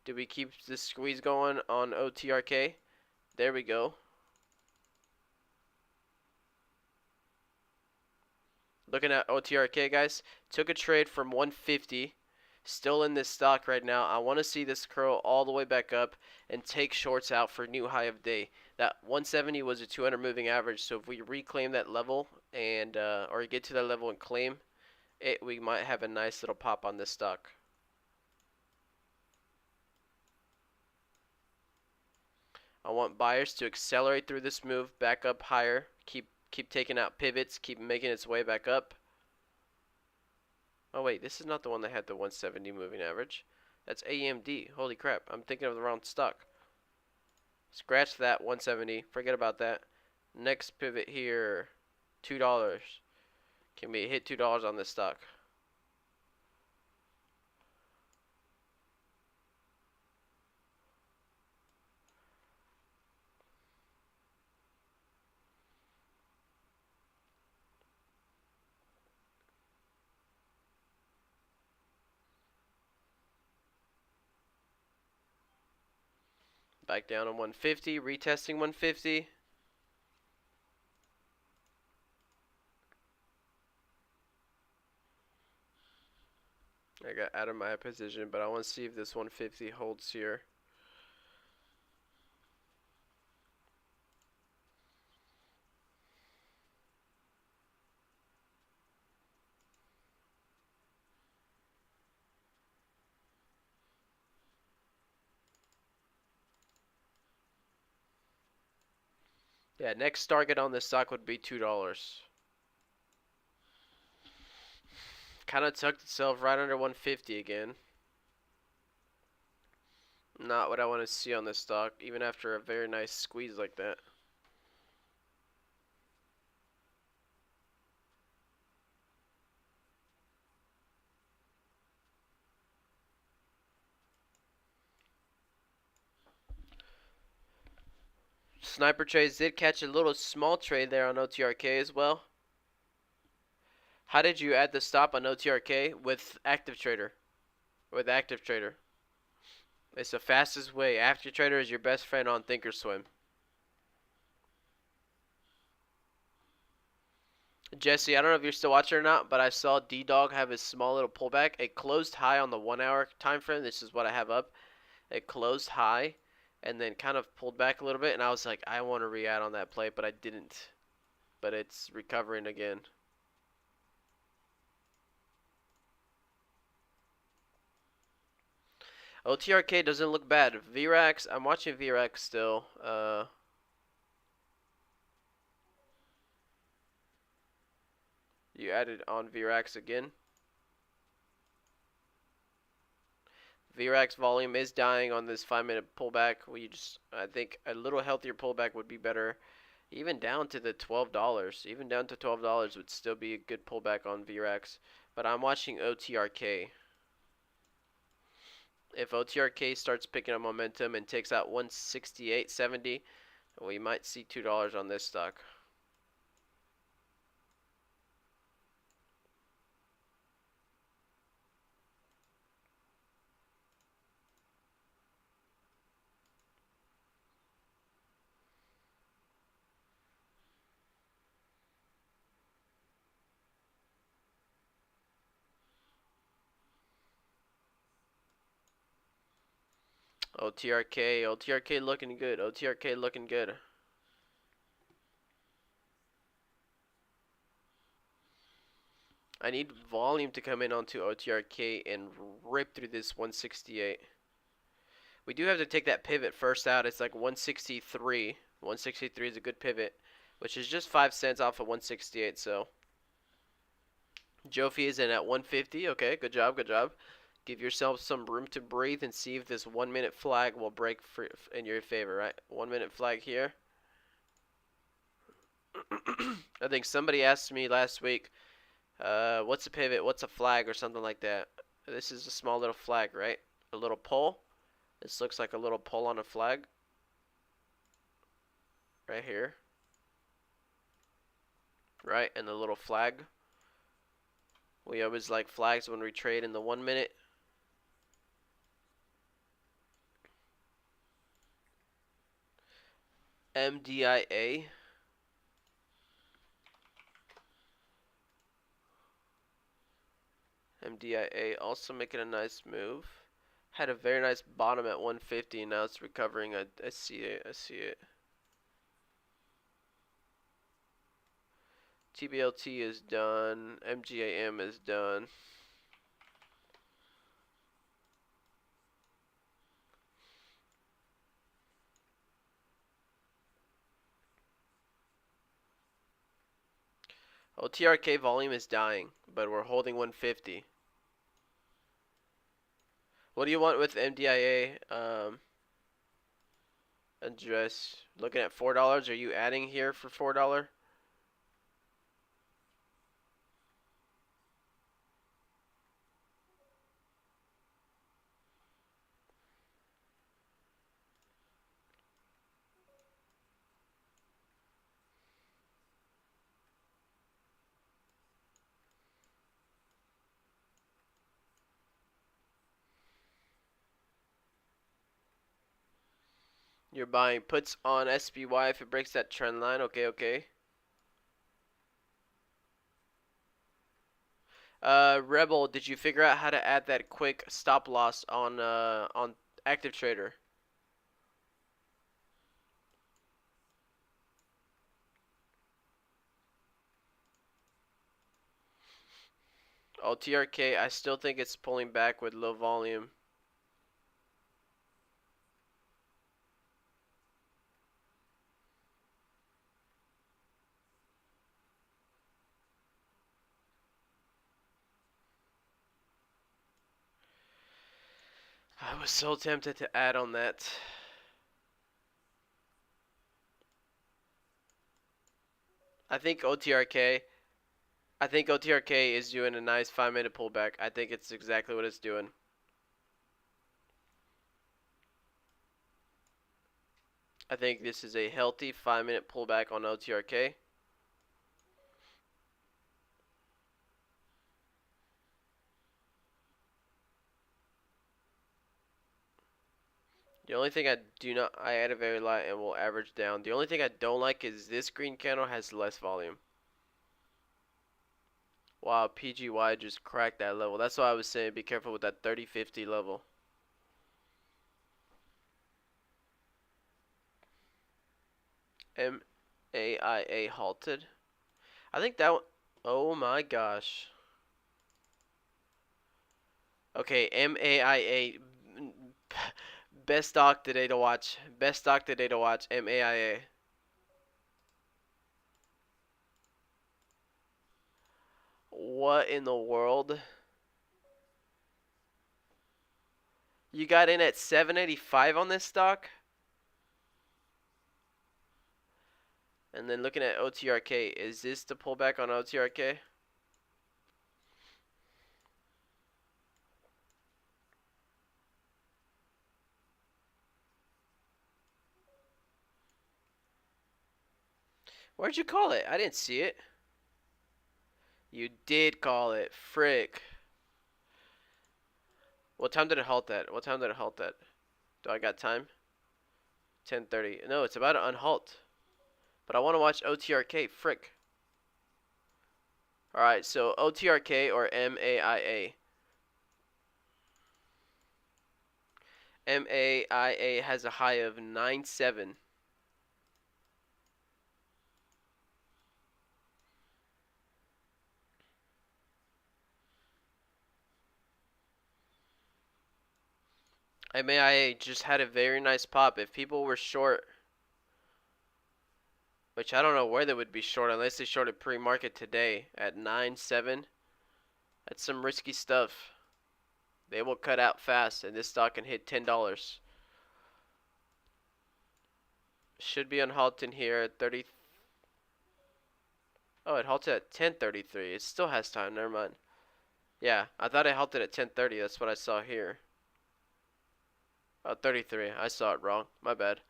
Do we keep this squeeze going on OTRK? There we go. Looking at OTRK, guys. Took a trade from 150. Still in this stock right now. I want to see this curl all the way back up and take shorts out for new high of day. That 170 was a 200 moving average. So if we reclaim that level and or get to that level and claim it, we might have a nice little pop on this stock. I want buyers to accelerate through this move back up higher. Keep taking out pivots. Keep making its way back up. Oh wait, this is not the one that had the 170 moving average. That's AMD. Holy crap, I'm thinking of the wrong stock. Scratch that 170. Forget about that. Next pivot here, $2. Can we hit $2 on this stock? Back down on 150, retesting 150. I got out of my position, but I want to see if this 150 holds here. Yeah, next target on this stock would be $2. Kind of tucked itself right under 150 again. Not what I want to see on this stock, even after a very nice squeeze like that. Sniper trades did catch a little small trade there on OTRK as well. How did you add the stop on OTRK? With Active Trader. With Active Trader. It's the fastest way. Active Trader is your best friend on Thinkorswim. Jesse, I don't know if you're still watching or not, but I saw D-Dog have his small little pullback. It closed high on the 1 hour time frame. This is what I have up. It closed high and then kind of pulled back a little bit, and I was like, I want to re-add on that play, but I didn't. But it's recovering again. OTRK doesn't look bad. VRAX, I'm watching VRAX still. You added on VRAX again. VRAX volume is dying on this 5-minute pullback. I think a little healthier pullback would be better. Even down to the $12. Even down to $12 would still be a good pullback on VRAX. But I'm watching OTRK. If OTRK starts picking up momentum and takes out 168.70, we might see $2 on this stock. OTRK looking good. OTRK looking good. I need volume to come in onto OTRK and rip through this 168. We do have to take that pivot first out. It's like 163. 163 is a good pivot, which is just 5 cents off of 168. So Jofi is in at 150. Okay, good job, good job. Give yourself some room to breathe and see if this 1 minute flag will break in your favor, right? 1 minute flag here. I think somebody asked me last week, what's a pivot, what's a flag, or something like that. This is a small little flag, right? A little pull. This looks like a little pull on a flag. Right here. Right, and the little flag. We always like flags when we trade in the 1 minute. MDIA. MDIA also making a nice move. Had a very nice bottom at 150. Now it's recovering. I see it. I see it. TBLT is done. MGAM is done. OTRK volume is dying, but we're holding 150. What do you want with MDIA? Address. Looking at $4. Are you adding here for $4? You're buying puts on SPY if it breaks that trend line. Okay, okay. Rebel, did you figure out how to add that quick stop loss on Active Trader? OTRK, I still think it's pulling back with low volume. I was so tempted to add on that. I think OTRK I think OTRK is doing a nice 5-minute pullback. I think it's exactly what it's doing. I think this is a healthy 5-minute pullback on OTRK. The only thing I add a very light and will average down. The only thing I don't like is this green candle has less volume. Wow, PGY just cracked that level. That's why I was saying be careful with that 30-50 level. MAIA halted. I think that one, oh my gosh. Okay, MAIA. Best stock today to watch. Best stock today to watch. MAIA. What in the world? You got in at 785 on this stock? And then looking at OTRK, is this the pullback on OTRK? Where'd you call it? I didn't see it. You did call it. Frick. What time did it halt at? What time did it halt at? Do I got time? 10:30. No, it's about to unhalt. But I want to watch OTRK. Frick. Alright, so OTRK or MAIA. MAIA has a high of 9.7. MAIA just had a very nice pop. If people were short, which I don't know where they would be short unless they shorted pre-market today at 9.7, that's some risky stuff. They will cut out fast, and this stock can hit $10. Should be on halting here at 30. Oh, it halted at 10:33. It still has time. Never mind. Yeah, I thought it halted at 10:30. That's what I saw here. Oh, 33. I saw it wrong. My bad.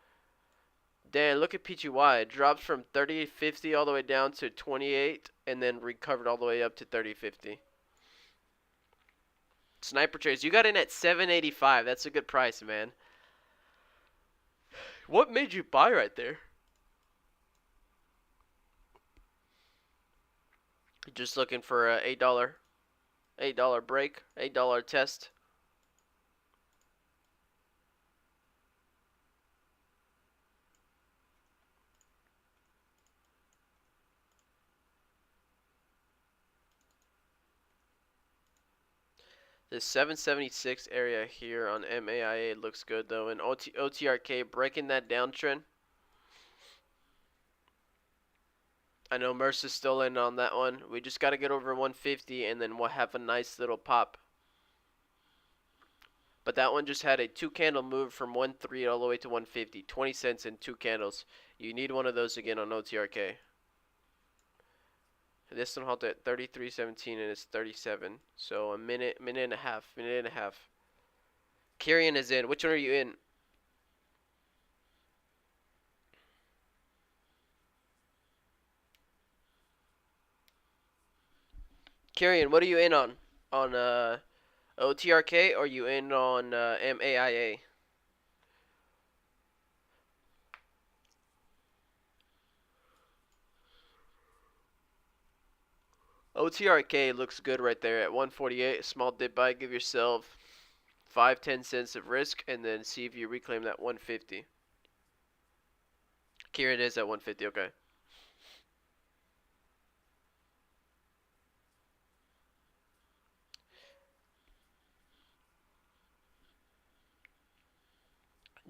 Damn, look at PGY. It dropped from 30.50 all the way down to 28 and then recovered all the way up to 30.50. Sniper trades. You got in at 785. That's a good price, man. What made you buy right there? Just looking for a $8 break, $8 test. This 776 area here on MAIA looks good though, and OTRK breaking that downtrend. I know Mercer's still in on that one. We just got to get over 150 and then we'll have a nice little pop. But that one just had a 2 candle move from 1.3 all the way to 150. 20 cents in 2 candles. You need one of those again on OTRK. This one halted at 33.17 and it's 37. So a minute and a half. Kyrian is in. Which one are you in? Kyrian, what are you in on? On OTRK or are you in on MAIA? OTRK looks good right there at 148. Small dip buy. Give yourself 5-10 cents of risk and then see if you reclaim that 150. Kyrian is at 150. Okay.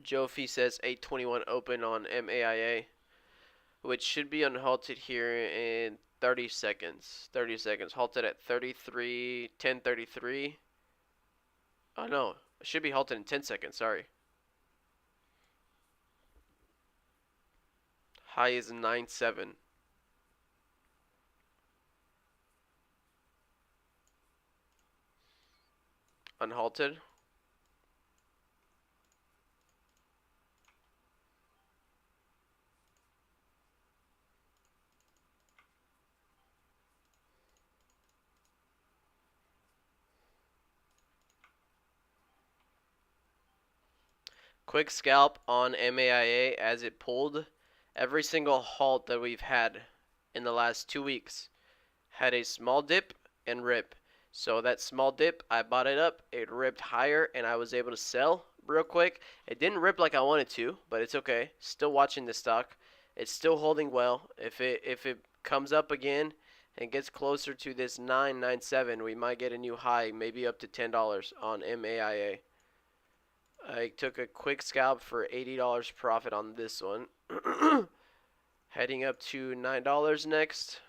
Jofi says 821 open on MAIA, which should be unhalted here in 30 seconds. 30 seconds. Halted at 33, 1033. Oh no, it should be halted in 10 seconds. Sorry. High is 9.7. Unhalted. Quick scalp on MAIA as it pulled. Every single halt that we've had in the last 2 weeks had a small dip and rip. So that small dip, I bought it up, it ripped higher, and I was able to sell real quick. It didn't rip like I wanted to, but it's okay. Still watching the stock. It's still holding well. If it comes up again and gets closer to this 997, we might get a new high, maybe up to $10 on MAIA. I took a quick scalp for $80 profit on this one. Heading up to $9 next.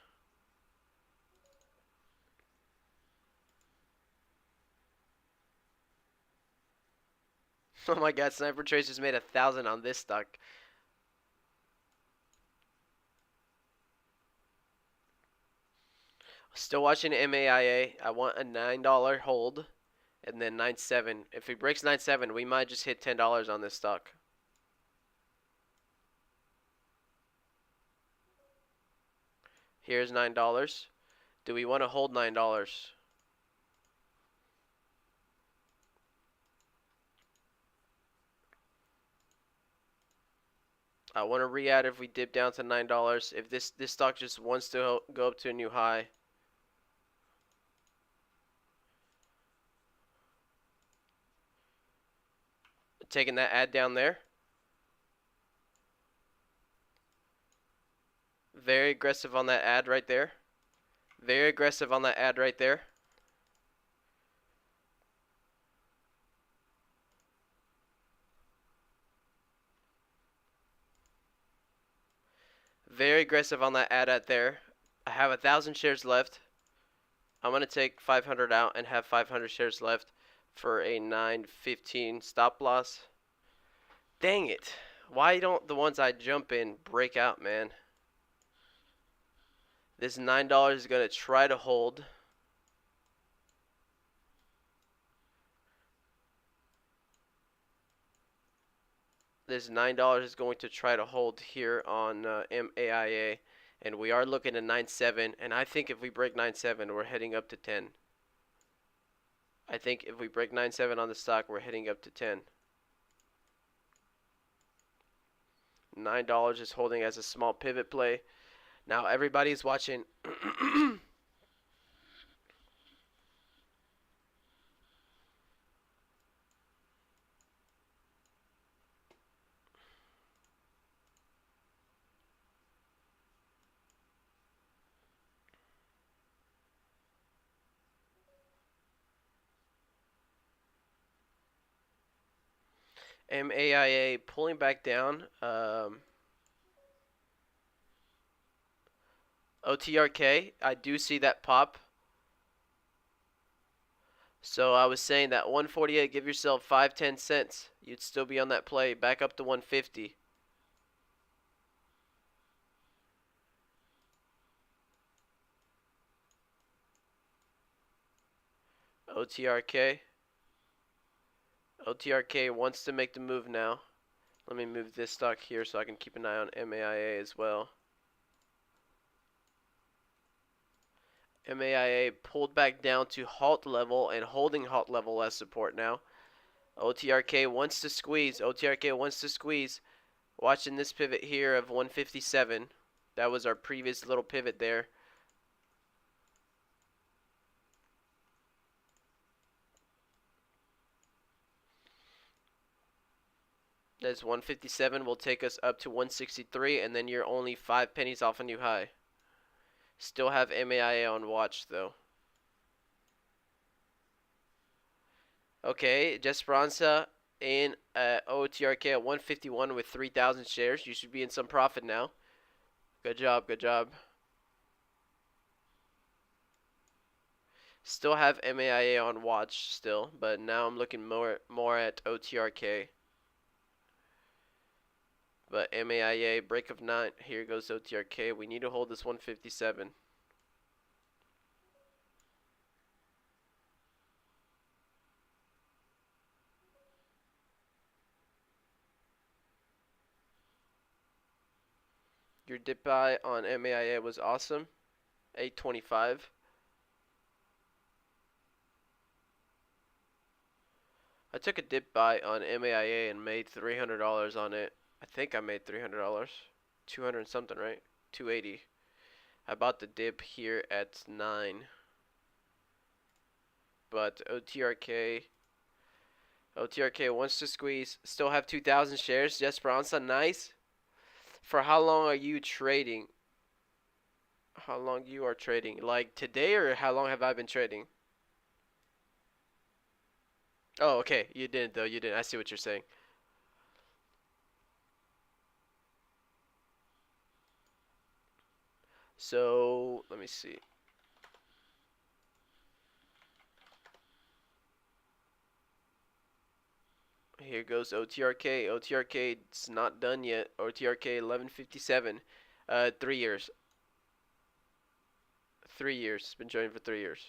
Oh my god, Sniper Trace just made 1,000 on this stock. Still watching MAIA. I want a $9 hold. And then 9.7. If it breaks 9.7, we might just hit $10 on this stock. Here's $9. Do we want to hold $9? I want to re-add if we dip down to $9. If this stock just wants to go up to a new high. Taking that ad down there. Very aggressive on that ad right there. Very aggressive on that ad right there. Very aggressive on that ad out there. I have 1,000 shares left. I'm going to take 500 out and have 500 shares left for a 9.15 stop loss. Dang it. Why don't the ones I jump in break out, man? This $9 is going to try to hold. This $9 is going to try to hold here on MAIA. And we are looking at 9.7. And I think if we break 9.7, we're heading up to 10. I think if we break 9.7 on the stock, we're heading up to 10. $9 is holding as a small pivot play. Now everybody's watching. MAIA pulling back down. OTRK, I do see that pop. So I was saying that 148, give yourself 5-10 cents. You'd still be on that play. Back up to 150. OTRK. OTRK wants to make the move now. Let me move this stock here so I can keep an eye on MAIA as well. MAIA pulled back down to halt level and holding halt level as support now. OTRK wants to squeeze. OTRK wants to squeeze. Watching this pivot here of 157. That was our previous little pivot there. That's 157 will take us up to 163, and then you're only 5 pennies off a new high. Still have MAIA on watch though. Okay, Esperanza in OTRK at 151 with 3,000 shares. You should be in some profit now. Good job, good job. Still have MAIA on watch still, but now I'm looking more at OTRK. But MAIA, break of 9. Here goes OTRK. We need to hold this 157. Your dip buy on MAIA was awesome. 825. I took a dip buy on MAIA and made $300 on it. I think I made $300. 200 something, right? 280. I bought the dip here at 9. But OTRK wants to squeeze. Still have 2,000 shares. Esperanza, nice. For how long are you trading? How long you are trading? Like today, or how long have I been trading? Oh, okay. You didn't though. You didn't. I see what you're saying. So let me see. Here goes OTRK. OTRK it's not done yet. OTRK 1157. 3 years. 3 years. Been trading for 3 years.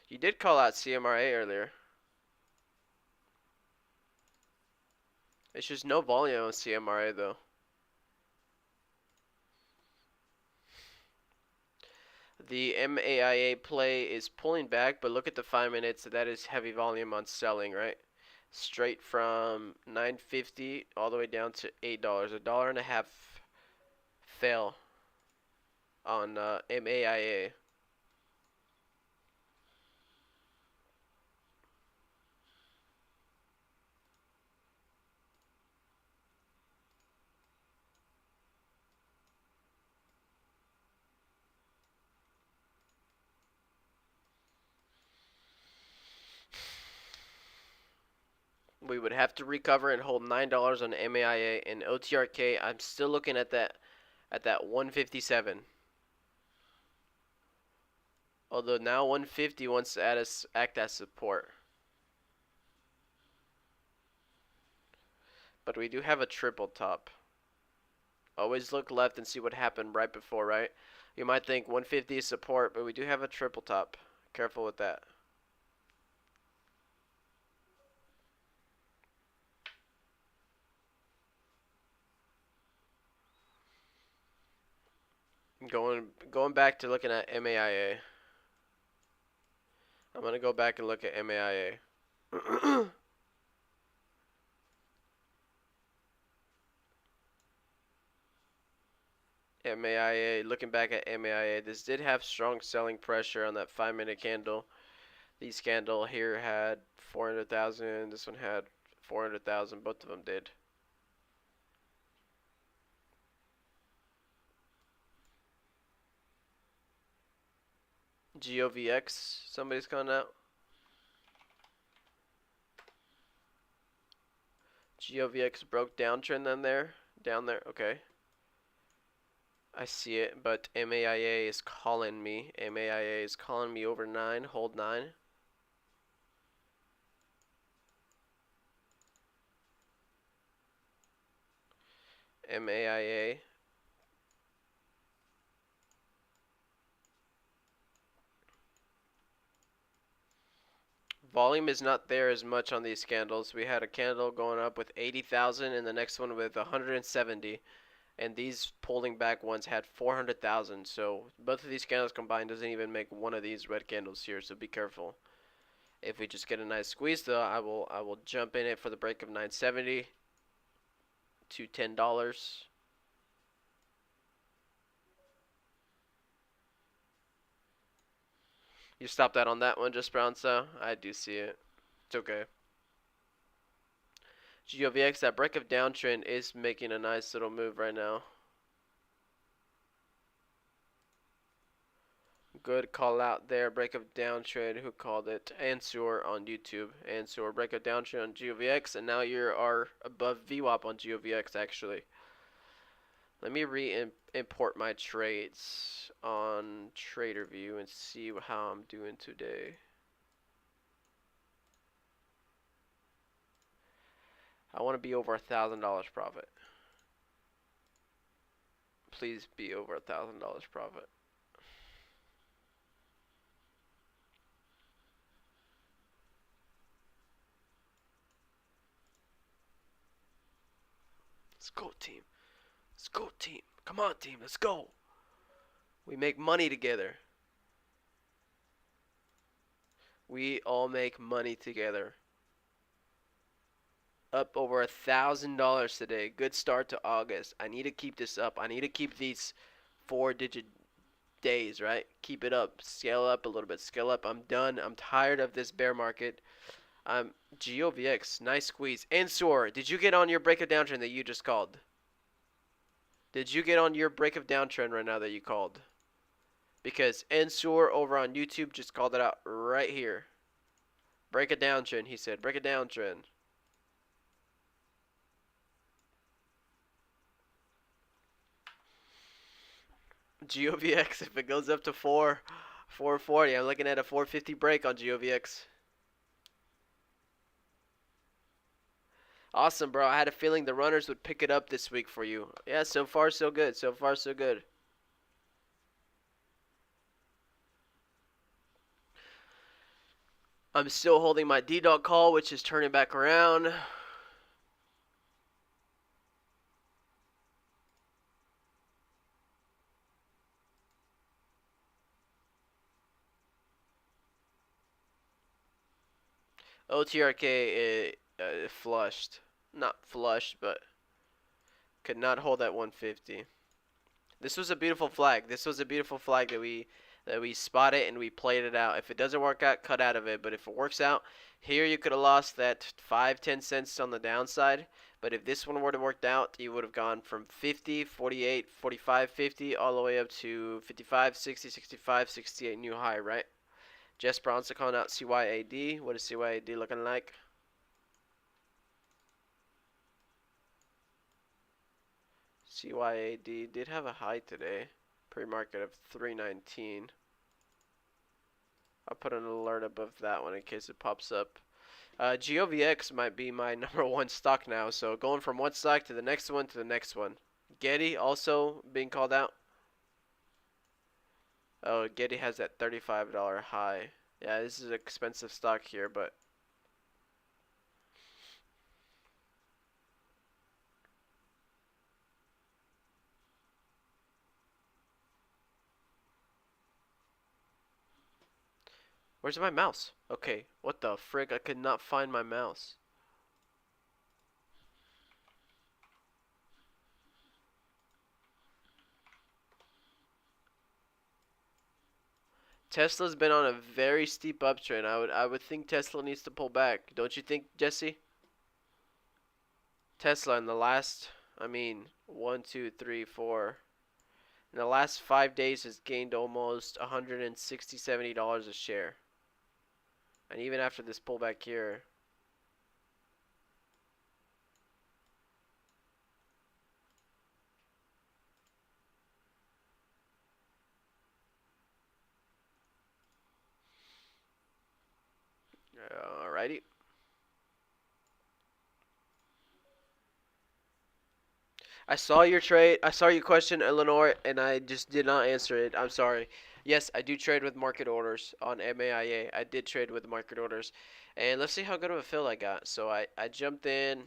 You did call out CMRA earlier. It's just no volume on CMRA though. The MAIA play is pulling back, but look at the 5 minutes. That is heavy volume on selling, right? Straight from 9.50 all the way down to $8. $1.50 fail on MAIA. We would have to recover and hold $9 on MAIA and OTRK. I'm still looking at that 157. Although now 150 wants to act as support. But we do have a triple top. Always look left and see what happened right before, right? You might think 150 is support, but we do have a triple top. Careful with that. Going back to looking at MAIA. I'm going to go back and look at MAIA. MAIA, looking back at MAIA, this did have strong selling pressure on that 5-minute candle. These candle here had 400,000. This one had 400,000. Both of them did. GOVX, somebody's calling out. GOVX broke downtrend then there. Down there. Okay. I see it, but MAIA is calling me. MAIA is calling me over 9. Hold 9. MAIA. Volume is not there as much on these candles. We had a candle going up with 80,000 and the next one with 170. And these pulling back ones had 400,000. So both of these candles combined doesn't even make one of these red candles here. So be careful. If we just get a nice squeeze though, I will jump in it for the break of 970 to $10. You stopped that on that one, just brown, so I do see it. It's okay. GOVX, that break of downtrend is making a nice little move right now. Good call out there. Break of downtrend. Who called it? Answer on YouTube. Answer. Break of downtrend on GOVX, and now you are above VWAP on GOVX actually. Let me re-import my trades on TraderView and see how I'm doing today. I want to be over $1,000 profit. Please be over $1,000 profit. Let's go, team. Let's go, team. Come on, team. Let's go. We make money together. We all make money together. Up over $1,000 today. Good start to August. I need to keep this up. I need to keep these 4-digit days, right? Keep it up. Scale up a little bit. Scale up. I'm done. I'm tired of this bear market. GOVX. Nice squeeze. And Soar. Did you get on your break of downtrend that you just called? Did you get on your break of downtrend right now that you called? Because Ensor over on YouTube just called it out right here. Break a downtrend, he said. Break a downtrend. GOVX, if it goes up to 440, I'm looking at a 450 break on GOVX. Awesome, bro. I had a feeling the runners would pick it up this week for you. Yeah, so far so good. So far so good. I'm still holding my D-Dog call, which is turning back around. OTRK flushed. Not flushed, but could not hold that 150. This was a beautiful flag. This was a beautiful flag that we spotted and we played it out. If it doesn't work out, cut out of it. But if it works out, here you could have lost that 5-10 cents on the downside. But if this one would have worked out, you would have gone from 50, 48, 45, 50, all the way up to 55, 60, 65, 68 new high, right? Jess Bronson calling out CYAD. What is CYAD looking like? CYAD did have a high today. Pre-market of 319. I'll put an alert above that one in case it pops up. GOVX might be my #1 stock now. So going from one stock to the next one to the next one. Getty also being called out. Oh, Getty has that $35 high. Yeah, this is an expensive stock here, but where's my mouse? Okay, what the frig? I could not find my mouse. Tesla's been on a very steep uptrend. I would think Tesla needs to pull back. Don't you think, Jesse? Tesla in the last, 1, 2, 3, 4. In the last 5 days has gained almost $160, $70 a share. And even after this pullback here, Alrighty. I saw your trade. I saw your question, Eleanor, and I just did not answer it. I'm sorry. Yes, I do trade with market orders on MAIA. I did trade with market orders. And let's see how good of a fill I got. So I jumped in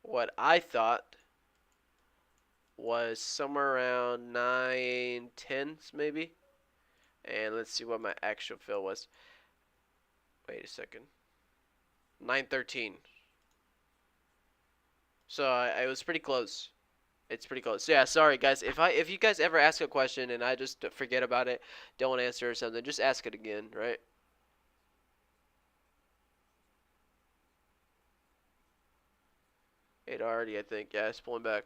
what I thought was somewhere around 9/10 maybe. And let's see what my actual fill was. Wait a second. 9/13. So I was pretty close. It's pretty close. So yeah, sorry guys. If you guys ever ask a question and I just forget about it, don't answer or something, just ask it again, right? It already, I think. Yeah, it's pulling back.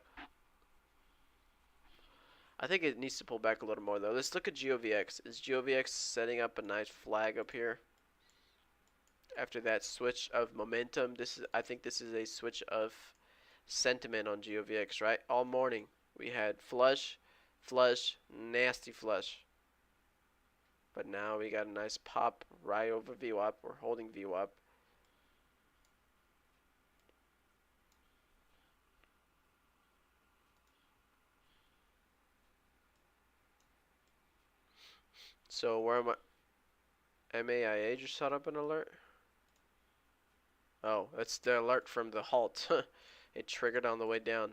I think it needs to pull back a little more though. Let's look at GOVX. Is GOVX setting up a nice flag up here? After that switch of momentum, I think this is a switch of sentiment on GOVX, right? All morning we had flush, flush, nasty flush. But now we got a nice pop right over VWAP. We're holding VWAP. So where am I? MAIA just set up an alert? Oh, that's the alert from the halt. It triggered on the way down.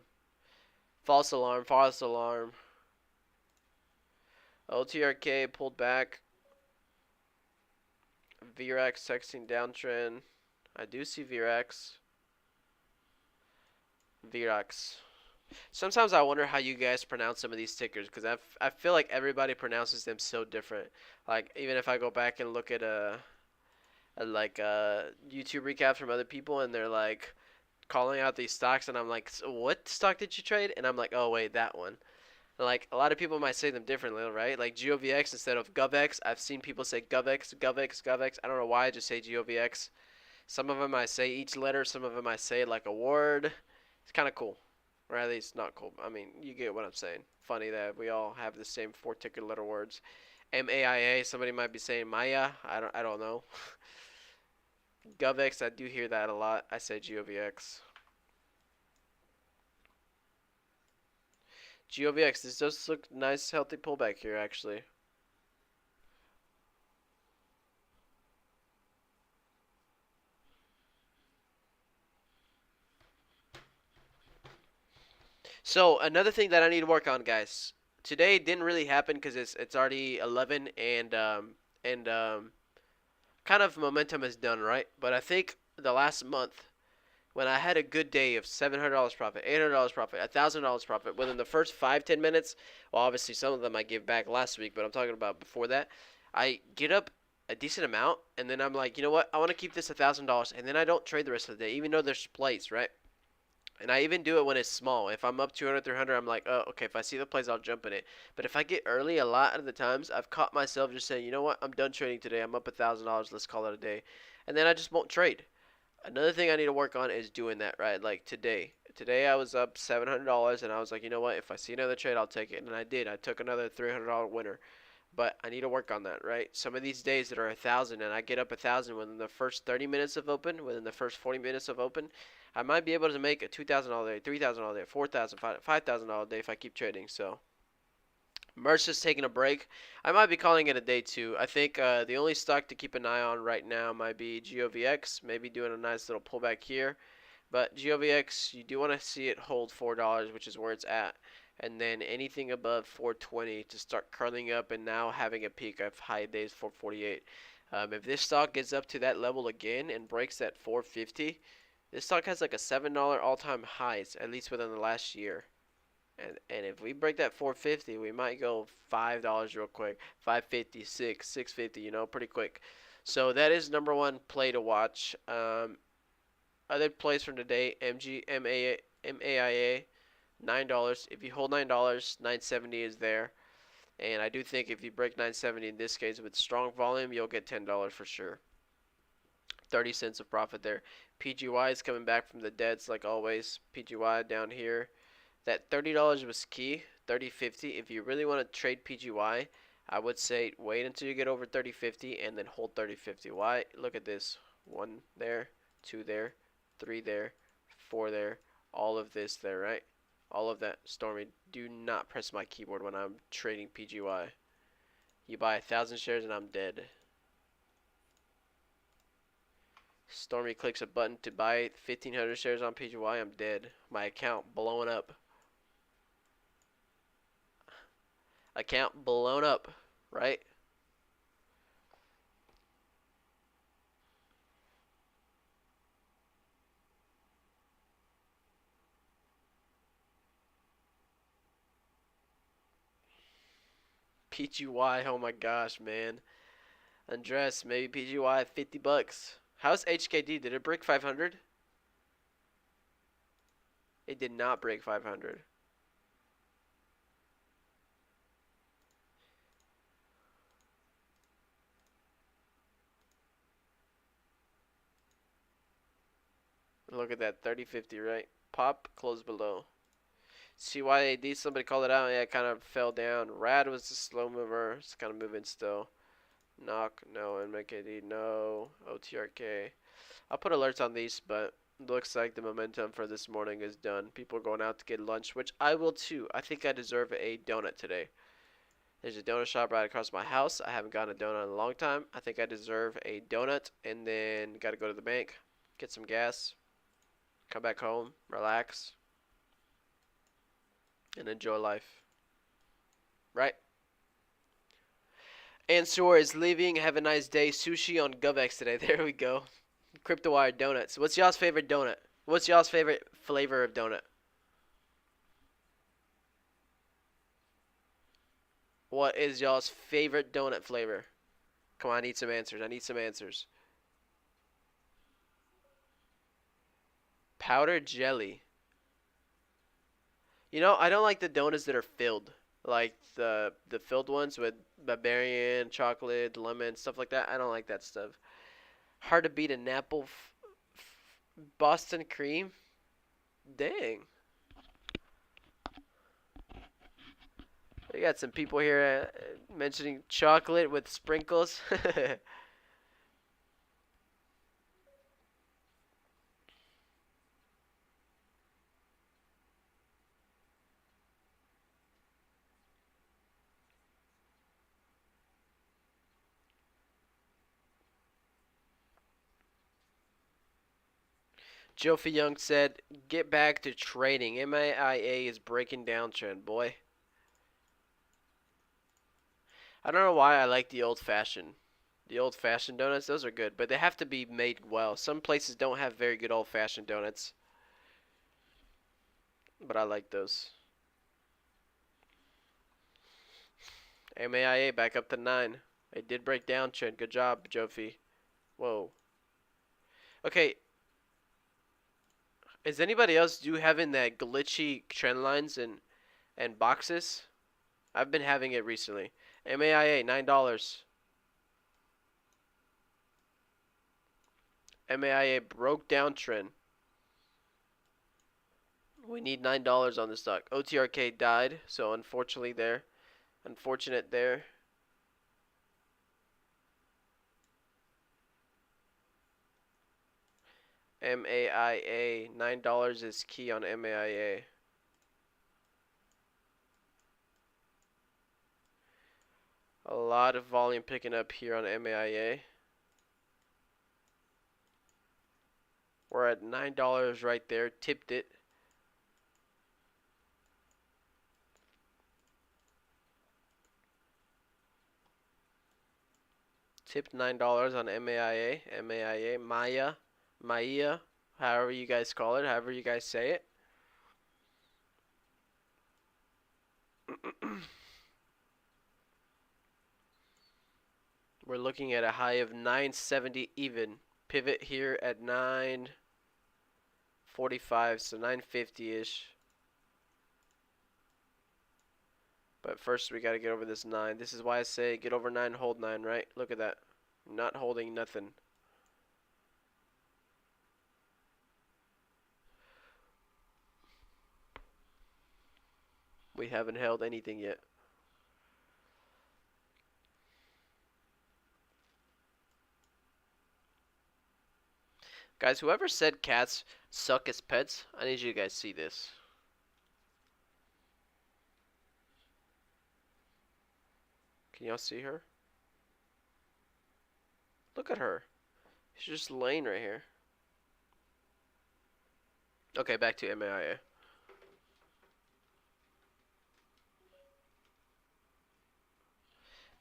False alarm, false alarm. OTRK pulled back. VRX texting downtrend. I do see VRX. VRX. Sometimes I wonder how you guys pronounce some of these tickers because I feel like everybody pronounces them so different. Like even if I go back and look at YouTube recaps from other people and they're like calling out these stocks and I'm like, so what stock did you trade? And I'm like, oh wait, that one. And like a lot of people might say them differently, right? Like GOVX instead of GovX. I've seen people say GovX, GovX, GovX. I don't know why I just say GOVX. Some of them I say each letter. Some of them I say like a word. It's kind of cool. Or at least not cool. I mean, you get what I'm saying. Funny that we all have the same 4 ticker letter words. MAIA, somebody might be saying Maya. I don't know. GovX, I do hear that a lot. I say GOVX. GOVX, this does look nice, healthy pullback here, actually. So another thing that I need to work on, guys. Today didn't really happen because it's already 11 and kind of momentum is done, right? But I think the last month when I had a good day of $700 profit, $800 profit, $1,000 profit within the first 5-10 minutes. Well, obviously some of them I gave back last week, but I'm talking about before that. I get up a decent amount and then I'm like, you know what? I want to keep this $1,000 and then I don't trade the rest of the day, even though there's plays, right? And I even do it when it's small. If I'm up 200, 300, I'm like, oh, okay, if I see the plays, I'll jump in it. But if I get early, a lot of the times, I've caught myself just saying, you know what, I'm done trading today. I'm up $1,000. Let's call it a day. And then I just won't trade. Another thing I need to work on is doing that, right? Like today. Today I was up $700, and I was like, you know what, if I see another trade, I'll take it. And I did. I took another $300 winner. But I need to work on that, right? Some of these days that are 1,000 and I get up 1,000 within the first 30 minutes of open, within the first 40 minutes of open, I might be able to make a $2,000 day, $3,000 day, $4,000, $5,000 day if I keep trading. So Merce is taking a break. I might be calling it a day too. I think the only stock to keep an eye on right now might be GOVX, maybe doing a nice little pullback here. But GOVX, you do want to see it hold $4, which is where it's at. And then anything above 420 to start curling up and now having a peak of high days 448. If this stock gets up to that level again and breaks that 450, this stock has like a $7 all-time highs, at least within the last year. And if we break that 450, we might go $5 real quick, 550, 650, you know, pretty quick. So that is number one play to watch. Other plays from today, MAIA, $9. If you hold $9, 970 is there. And I do think if you break 970 in this case with strong volume, you'll get $10 for sure. 30 cents of profit there. PGY is coming back from the deads like always. PGY down here. That $30 was key. 30.50. If you really want to trade PGY, I would say wait until you get over 30.50 and then hold 30.50. Why? Look at this. 1 there, 2 there, 3 there, 4 there, all of this there, right? All of that. Stormy, do not press my keyboard when I'm trading PGY. You buy 1,000 shares and I'm dead. Stormy clicks a button to buy 1,500 shares on PGY. I'm dead. My account blowing up. Account blown up, right? PGY, oh my gosh, man. Andres, maybe PGY 50 bucks. How's HKD? Did it break 500? It did not break 500. Look at that, 30.50, right? Pop, close below. CYAD, somebody called it out. Yeah, it kind of fell down. Rad was the slow mover. It's kind of moving still. Knock, no. MKD, no. OTRK. I'll put alerts on these, but looks like the momentum for this morning is done. People are going out to get lunch, which I will too. I think I deserve a donut today. There's a donut shop right across my house. I haven't gotten a donut in a long time. I think I deserve a donut, and then got to go to the bank, get some gas, come back home, relax, and enjoy life. Right? Answer is leaving. Have a nice day. Sushi on GovX today. There we go. CryptoWire donuts. What's y'all's favorite donut? What's y'all's favorite flavor of donut? What is y'all's favorite donut flavor? Come on, I need some answers. I need some answers. Powdered jelly. You know, I don't like the donuts that are filled. Like the filled ones with barbarian, chocolate, lemon, stuff like that. I don't like that stuff. Hard to beat an apple Boston cream. Dang. We got some people here mentioning chocolate with sprinkles. Jofi Young said, "Get back to trading. MAIA is breaking down trend, boy." I don't know why I like the old-fashioned. The old-fashioned donuts, those are good, but they have to be made well. Some places don't have very good old-fashioned donuts, but I like those. MAIA back up to 9. It did break down trend. Good job, Jofi. Whoa. Okay, is anybody else having that glitchy trend lines and boxes? I've been having it recently. MAIA, $9. MAIA broke downtrend. We need $9 on the stock. OTRK died, so unfortunately there. Unfortunate there. MAIA, $9 is key on MAIA. A lot of volume picking up here on MAIA. We're at $9 right there. Tipped it. Tipped $9 on MAIA. MAIA. Maya. However you guys call it. However you guys say it. We're looking at a high of 970 even. Pivot here at 945, so 950-ish. But first we got to get over this 9. This is why I say get over 9, hold 9, right? Look at that. Not holding nothing. We haven't held anything yet. Guys, whoever said cats suck as pets, I need you guys to see this. Can y'all see her? Look at her. She's just laying right here. Okay, back to MAIA.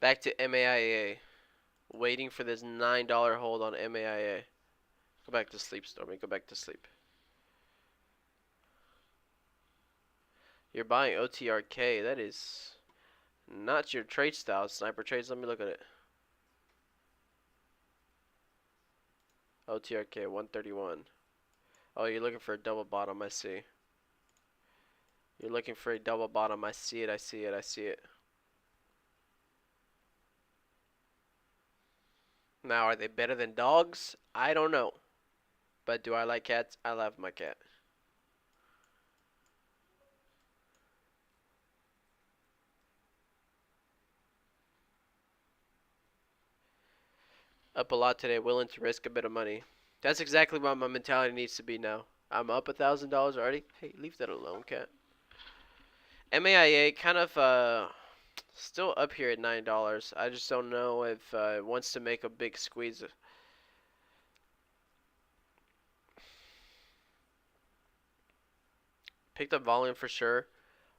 Back to MAIA. Waiting for this $9 hold on MAIA. Go back to sleep, Stormy. Go back to sleep. You're buying OTRK. That is not your trade style. Sniper trades. Let me look at it. OTRK 131. Oh, you're looking for a double bottom. I see. You're looking for a double bottom. I see it. I see it. I see it. Now, are they better than dogs? I don't know. But do I like cats? I love my cat. Up a lot today, willing to risk a bit of money. That's exactly what my mentality needs to be now. I'm up $1,000 already. Hey, leave that alone, cat. MAIA kind of still up here at $9. I just don't know if it wants to make a big squeeze. Picked up volume for sure.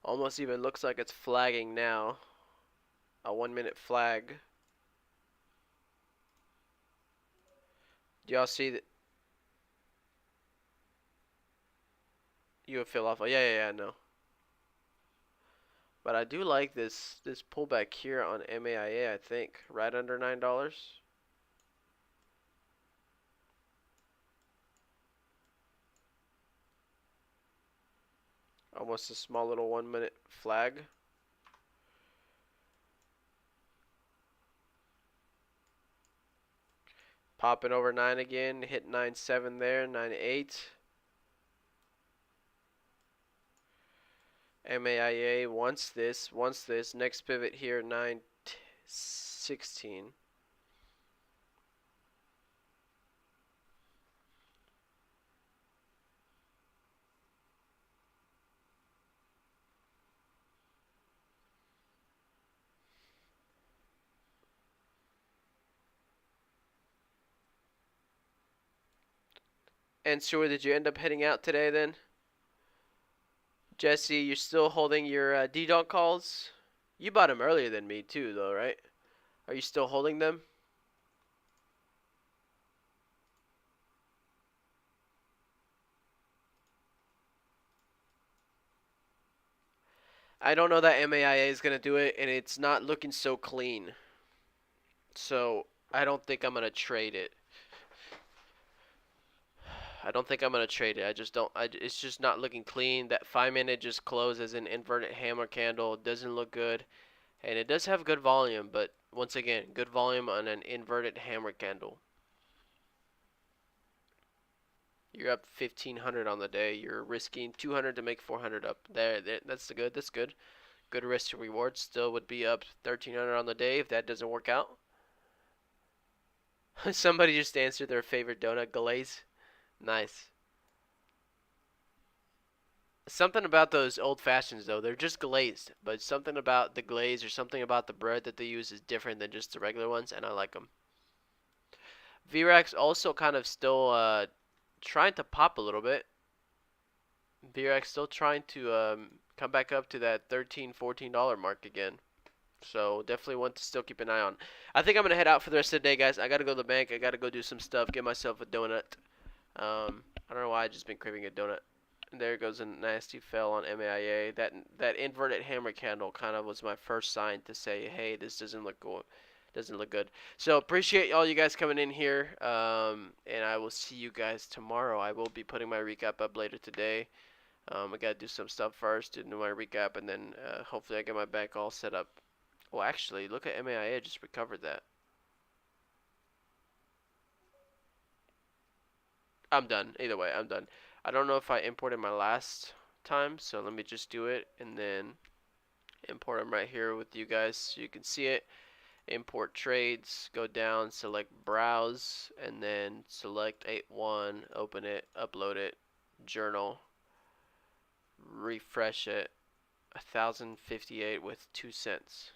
Almost even looks like it's flagging now. A 1 minute flag. Do y'all see that? You would feel off. Oh, yeah, I know. But I do like this pullback here on MAIA, I think. Right under $9. Almost a small little 1 minute flag. Popping over 9 again. Hit 9.7 there. 9.8. MAIA wants this. Next pivot here, 9.16. And Stuart, did you end up heading out today then? Jesse, you're still holding your D-Donk calls? You bought them earlier than me too, though, right? Are you still holding them? I don't know that MAIA is going to do it, and it's not looking so clean. So, I don't think I'm going to trade it. I don't think I'm going to trade it. I just don't. It's just not looking clean. That 5 minute just closed as an inverted hammer candle. It doesn't look good. And it does have good volume, but once again, good volume on an inverted hammer candle. You're up 1,500 on the day. You're risking 200 to make 400 up. That's good. That's good. Good risk to reward. Still would be up 1,300 on the day if that doesn't work out. Somebody just answered their favorite donut, glaze. Nice. Something about those old fashions though, they're just glazed, but something about the glaze or something about the bread that they use is different than just the regular ones, and I like them. VRAX also kind of still trying to pop a little bit. VRAX still trying to come back up to that $13, $14 mark again. So definitely want to still keep an eye on. I think I'm going to head out for the rest of the day, guys. I got to go to the bank. I got to go do some stuff, get myself a donut. I don't know why I just been craving a donut. And there goes a nasty fail on MAIA. That inverted hammer candle kind of was my first sign to say, hey, this doesn't look good. Doesn't look good. So appreciate all you guys coming in here. And I will see you guys tomorrow. I will be putting my recap up later today. I gotta do some stuff first to do my recap, and then hopefully I get my bank all set up. Well, actually, look at MAIA. Just recovered that. I'm done. Either way, I'm done. I don't know if I imported my last time, so let me just do it and then import them right here with you guys so you can see it. Import trades, go down, select browse, and then select 8-1, open it, upload it, journal, refresh it, 1058 with 2 cents.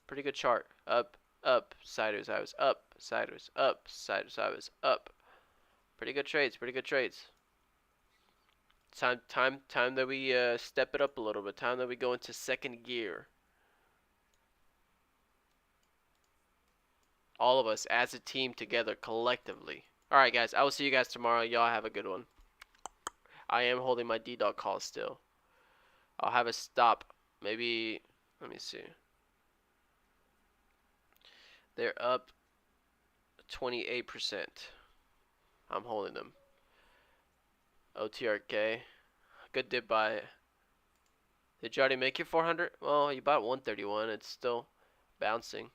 Pretty good chart. Up, up, sideways, sideways, up, sideways, up, sideways, sideways, up. Pretty good trades, pretty good trades. Time that we step it up a little bit. Time that we go into second gear. All of us as a team together collectively. Alright guys, I will see you guys tomorrow. Y'all have a good one. I am holding my D-Dog call still. I'll have a stop. Maybe, let me see. They're up 28%. I'm holding them. OTRK. Good dip buy. Did you already make your 400? Well, you bought 131. It's still bouncing.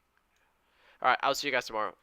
Alright, I'll see you guys tomorrow.